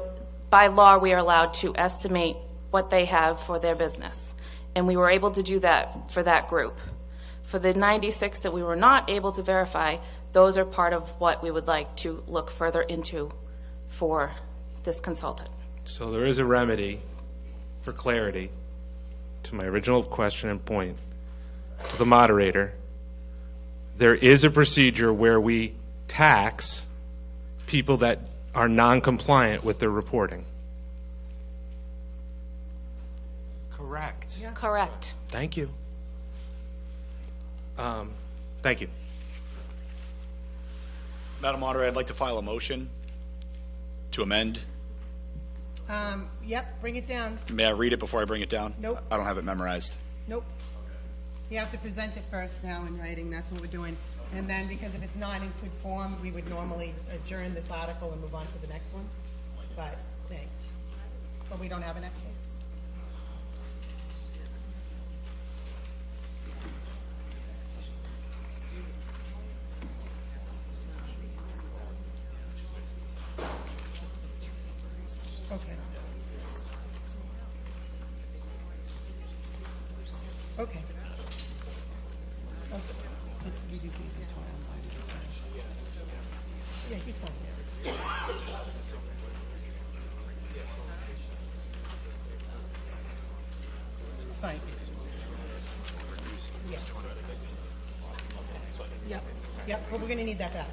by law, we are allowed to estimate what they have for their business. And we were able to do that for that group. For the 96 that we were not able to verify, those are part of what we would like to look further into for this consultant. So there is a remedy for clarity to my original question and point to the moderator. There is a procedure where we tax people that are non-compliant with their reporting. Correct. Yeah. Correct. Thank you. Thank you. Madam Moderator, I'd like to file a motion to amend. Yep, bring it down. May I read it before I bring it down? Nope. I don't have it memorized. Nope. You have to present it first now in writing, that's what we're doing. And then, because if it's not in good form, we would normally adjourn this article and move on to the next one. But, thanks. But we don't have a next one. Okay. Okay. Let's do these things. Yeah, he's not there. It's fine. Yes. Yep, but we're gonna need that back.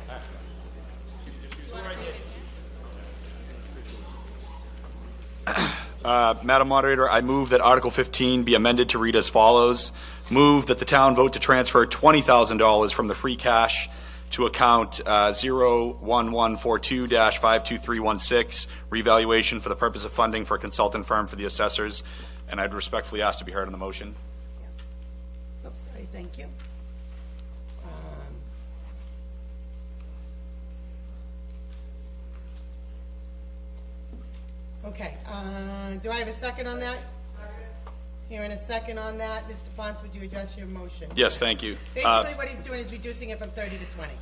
Madam Moderator, I move that Article 15 be amended to read as follows. Move that the town vote to transfer $20,000 from the free cash to account 01142-52316, revaluation for the purpose of funding for a consultant firm for the assessors. And I'd respectfully ask to be heard on the motion. Oops, sorry, thank you. Okay, do I have a second on that? Hearing a second on that, Mr. Fons, would you address your motion? Yes, thank you. Basically, what he's doing is reducing it from 30 to 20.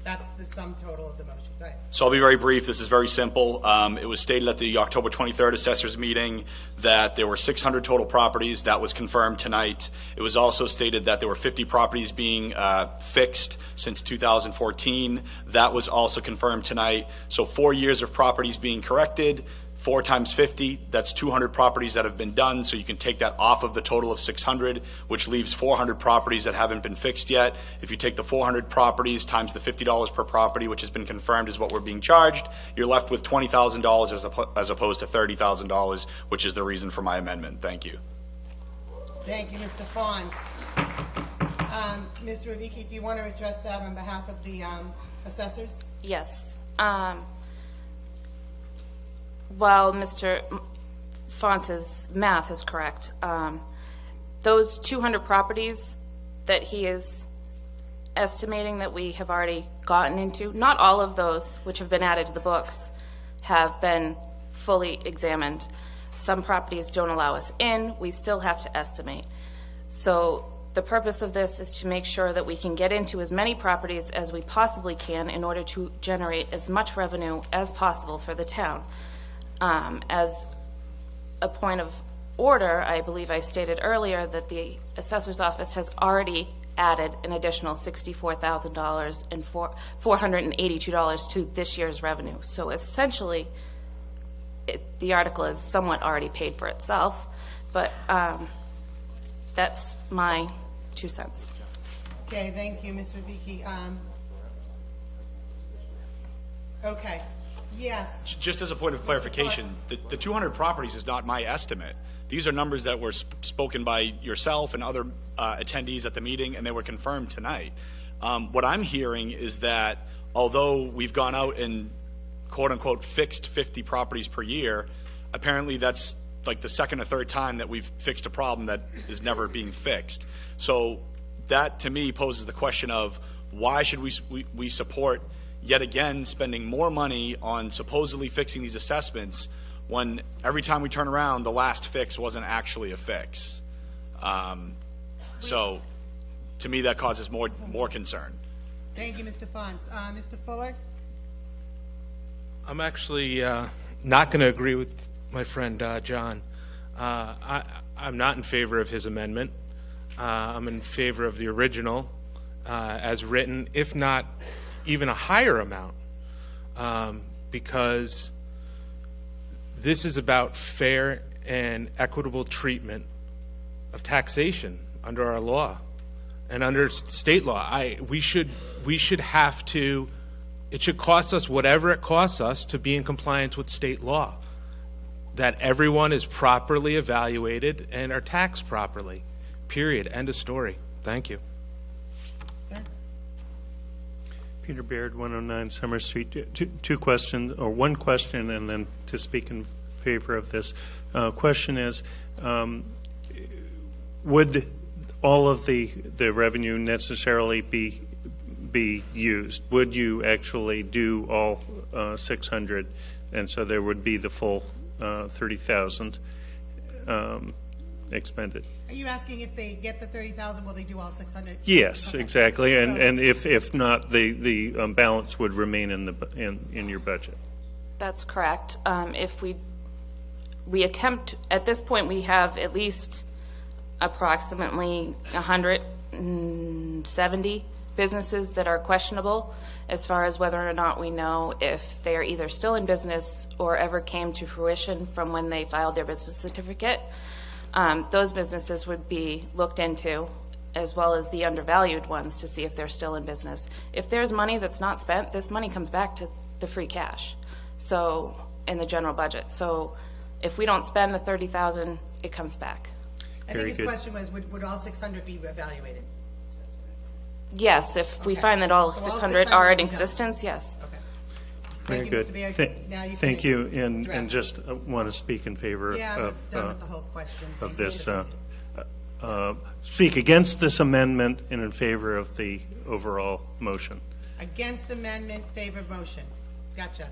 That's the sum total of the motion. Go ahead. So I'll be very brief. This is very simple. It was stated at the October 23rd assessors meeting that there were 600 total properties. That was confirmed tonight. It was also stated that there were 50 properties being fixed since 2014. That was also confirmed tonight. So 4 years of properties being corrected. 4 times 50, that's 200 properties that have been done, so you can take that off of the total of 600, which leaves 400 properties that haven't been fixed yet. If you take the 400 properties times the $50 per property, which has been confirmed is what we're being charged, you're left with $20,000 as opposed to $30,000, which is the reason for my amendment. Thank you. Thank you, Mr. Fons. Ms. Ravicki, do you want to address that on behalf of the assessors? Yes. While Mr. Fons's math is correct, those 200 properties that he is estimating that we have already gotten into, not all of those which have been added to the books have been fully examined. Some properties don't allow us in. We still have to estimate. So the purpose of this is to make sure that we can get into as many properties as we possibly can in order to generate as much revenue as possible for the town. As a point of order, I believe I stated earlier that the assessor's office has already added an additional $64,000 and $482 to this year's revenue. So essentially, the article is somewhat already paid for itself, but that's my 2 cents. Okay, thank you, Ms. Ravicki. Okay. Yes. Just as a point of clarification, the 200 properties is not my estimate. These are numbers that were spoken by yourself and other attendees at the meeting, and they were confirmed tonight. What I'm hearing is that although we've gone out and quote-unquote fixed 50 properties per year, apparently that's like the second or third time that we've fixed a problem that is never being fixed. So that, to me, poses the question of why should we support yet again spending more money on supposedly fixing these assessments when every time we turn around, the last fix wasn't actually a fix. So to me, that causes more concern. Thank you, Mr. Fons. Mr. Fuller? I'm actually not going to agree with my friend John. I'm not in favor of his amendment. I'm in favor of the original as written, if not even a higher amount, because this is about fair and equitable treatment of taxation under our law and under state law. We should have to. It should cost us whatever it costs us to be in compliance with state law. That everyone is properly evaluated and are taxed properly. Period. End of story. Thank you. Sir? Peter Baird, 109 Summer Street. Two questions, or one question, and then to speak in favor of this. Question is, would all of the revenue necessarily be used? Would you actually do all 600, and so there would be the full 30,000 expended? Are you asking if they get the 30,000, will they do all 600? Yes, Okay. exactly. And if not, the balance would remain in your budget. That's correct. If we attempt, at this point, we have at least approximately 170 businesses that are questionable as far as whether or not we know if they are either still in business or ever came to fruition from when they filed their business certificate. Those businesses would be looked into, as well as the undervalued ones, to see if they're still in business. If there's money that's not spent, this money comes back to the free cash, so in the general budget. So if we don't spend the 30,000, it comes back. I think his question was, would all 600 be evaluated? Yes, if we find that all So all 600 600 are in will be done. existence, yes. Thank Very you, good. Mr. Mayor. Now you can Thank you, and address. just want to speak in favor Yeah, I was of, done with the whole question. of Thank this, you. speak against this amendment and in favor of the overall motion. Against amendment, favor of motion. Gotcha.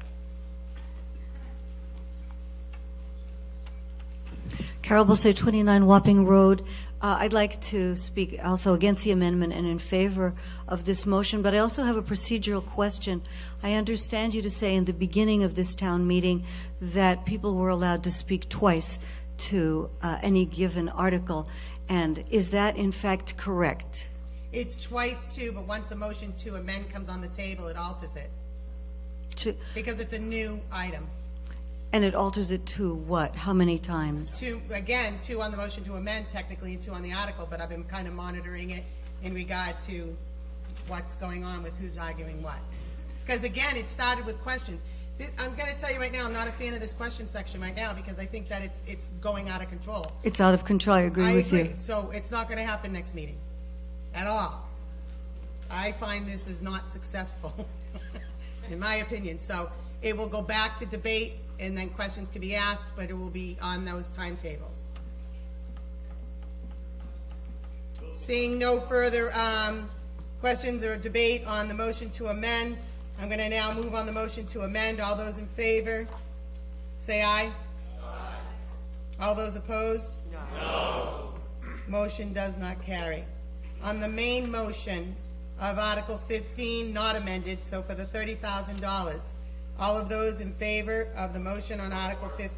Carol Bosse, 29 Wapping Road. I'd like to speak also against the amendment and in favor of this motion, but I also have a procedural question. I understand you to say in the beginning of this town meeting that people were allowed to speak twice to any given article, and is that in fact correct? It's twice two, but once a motion to amend comes on the table, it alters it. Because it's a new item. And it alters it to what? How many times? Two, again, two on the motion to amend technically, and two on the article, but I've been kind of monitoring it in regard to what's going on with who's arguing what. Because again, it started with questions. I'm going to tell you right now, I'm not a fan of this question section right now because I think that it's going out of control. It's out of control, I agree with you. So it's not going to happen next meeting at all. I find this is not successful, in my opinion. So it will go back to debate, and then questions can be asked, but it will be on those timetables. Seeing no further questions or debate on the motion to amend, I'm going to now move on the motion to amend. All those in favor, say aye. Aye. All those opposed? No. Motion does not carry. On the main motion of Article 15, not amended, so for the $30,000, all of those in favor of the motion on Article 15?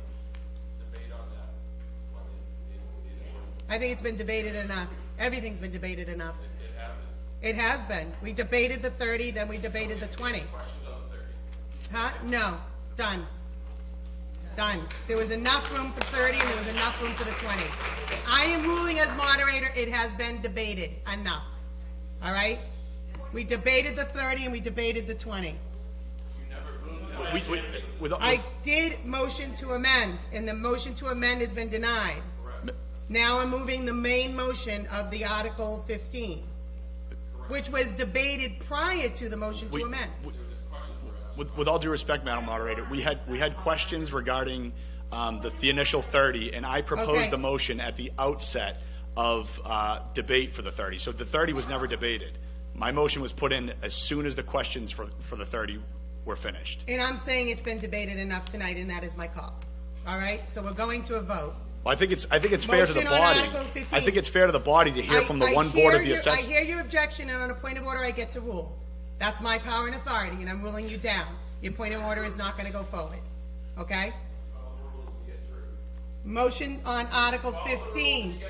I think it's been debated enough. Everything's been debated enough. It has been. We debated the 30, then we debated the 20. Huh? No. Done. Done. There was enough room for 30 and there was enough room for the 20. I am ruling as moderator. It has been debated enough. All right? We debated the 30 and we debated the 20. I did motion to amend, and the motion to amend has been denied. Now I'm moving the main motion of the Article 15, which was debated prior to the motion to amend. With all due respect, Madam Moderator, we had questions regarding the initial 30, and I proposed the motion at the outset of debate for the 30. So the 30 was never debated. My motion was put in as soon as the questions for the 30 were finished. And I'm saying it's been debated enough tonight, and that is my call. All right? So we're going to a vote. Well, I think it's fair to the Motion on body. Article 15. I think it's fair to the body to hear from the one board of the I assessment. hear your objection, and on a point of order, I get to rule. That's my power and authority, and I'm ruling you down. Your point of order is not going to go forward. Okay? Motion on Article 15.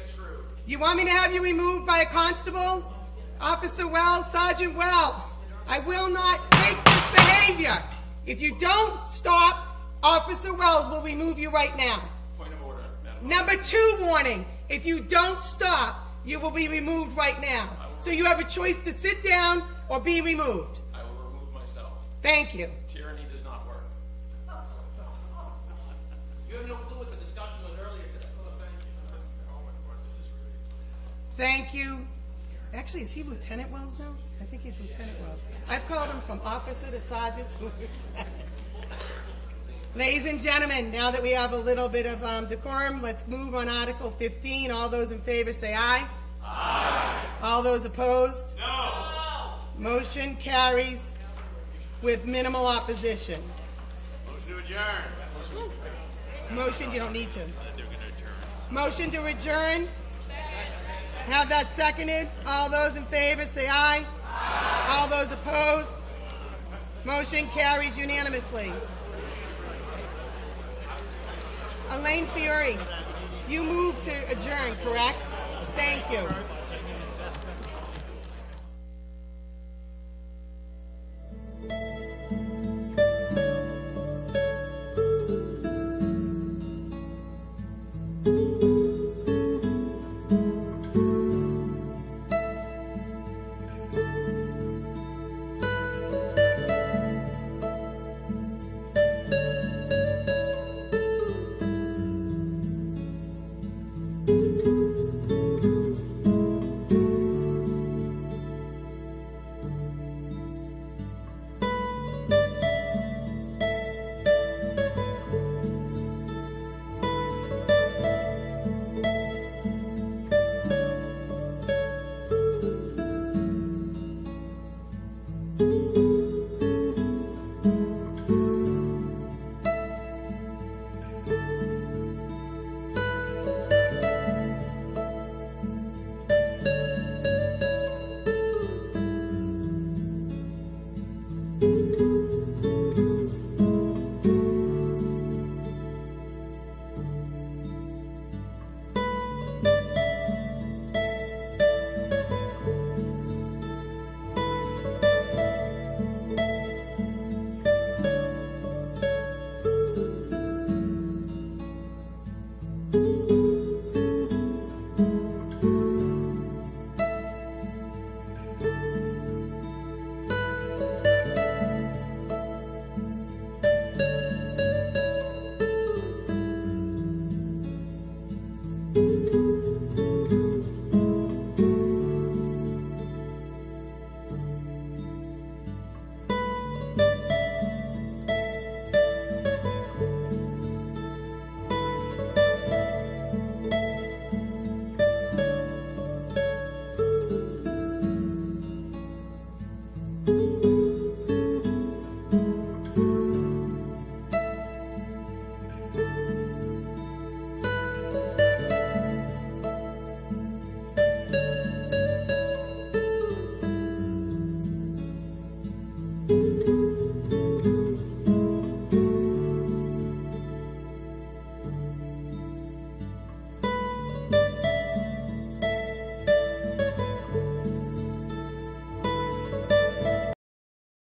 You want me to have you removed by a constable? Officer Wells, Sergeant Wells, I will not take this behavior. If you don't stop, Officer Wells will remove you right now. Point of order, Madam. Number 2 warning. If you don't stop, you will be removed right now. So you have a choice to sit down or be removed. I will remove myself. Thank you. Tyranny does not work. You have no clue what the discussion was earlier today. Thank you. Actually, is he Lieutenant Wells now? I think he's Lieutenant Wells. I've called him from officer to sergeant to lieutenant. Ladies and gentlemen, now that we have a little bit of decorum, let's move on Article 15. All those in favor say aye. Aye. All those opposed? No. Motion carries with minimal opposition. Motion to adjourn. Motion, you don't need to. Motion to adjourn. Have that seconded. All those in favor say aye. Aye. All those opposed? Motion carries unanimously. Elaine Fiore, you moved to adjourn, correct? Thank you.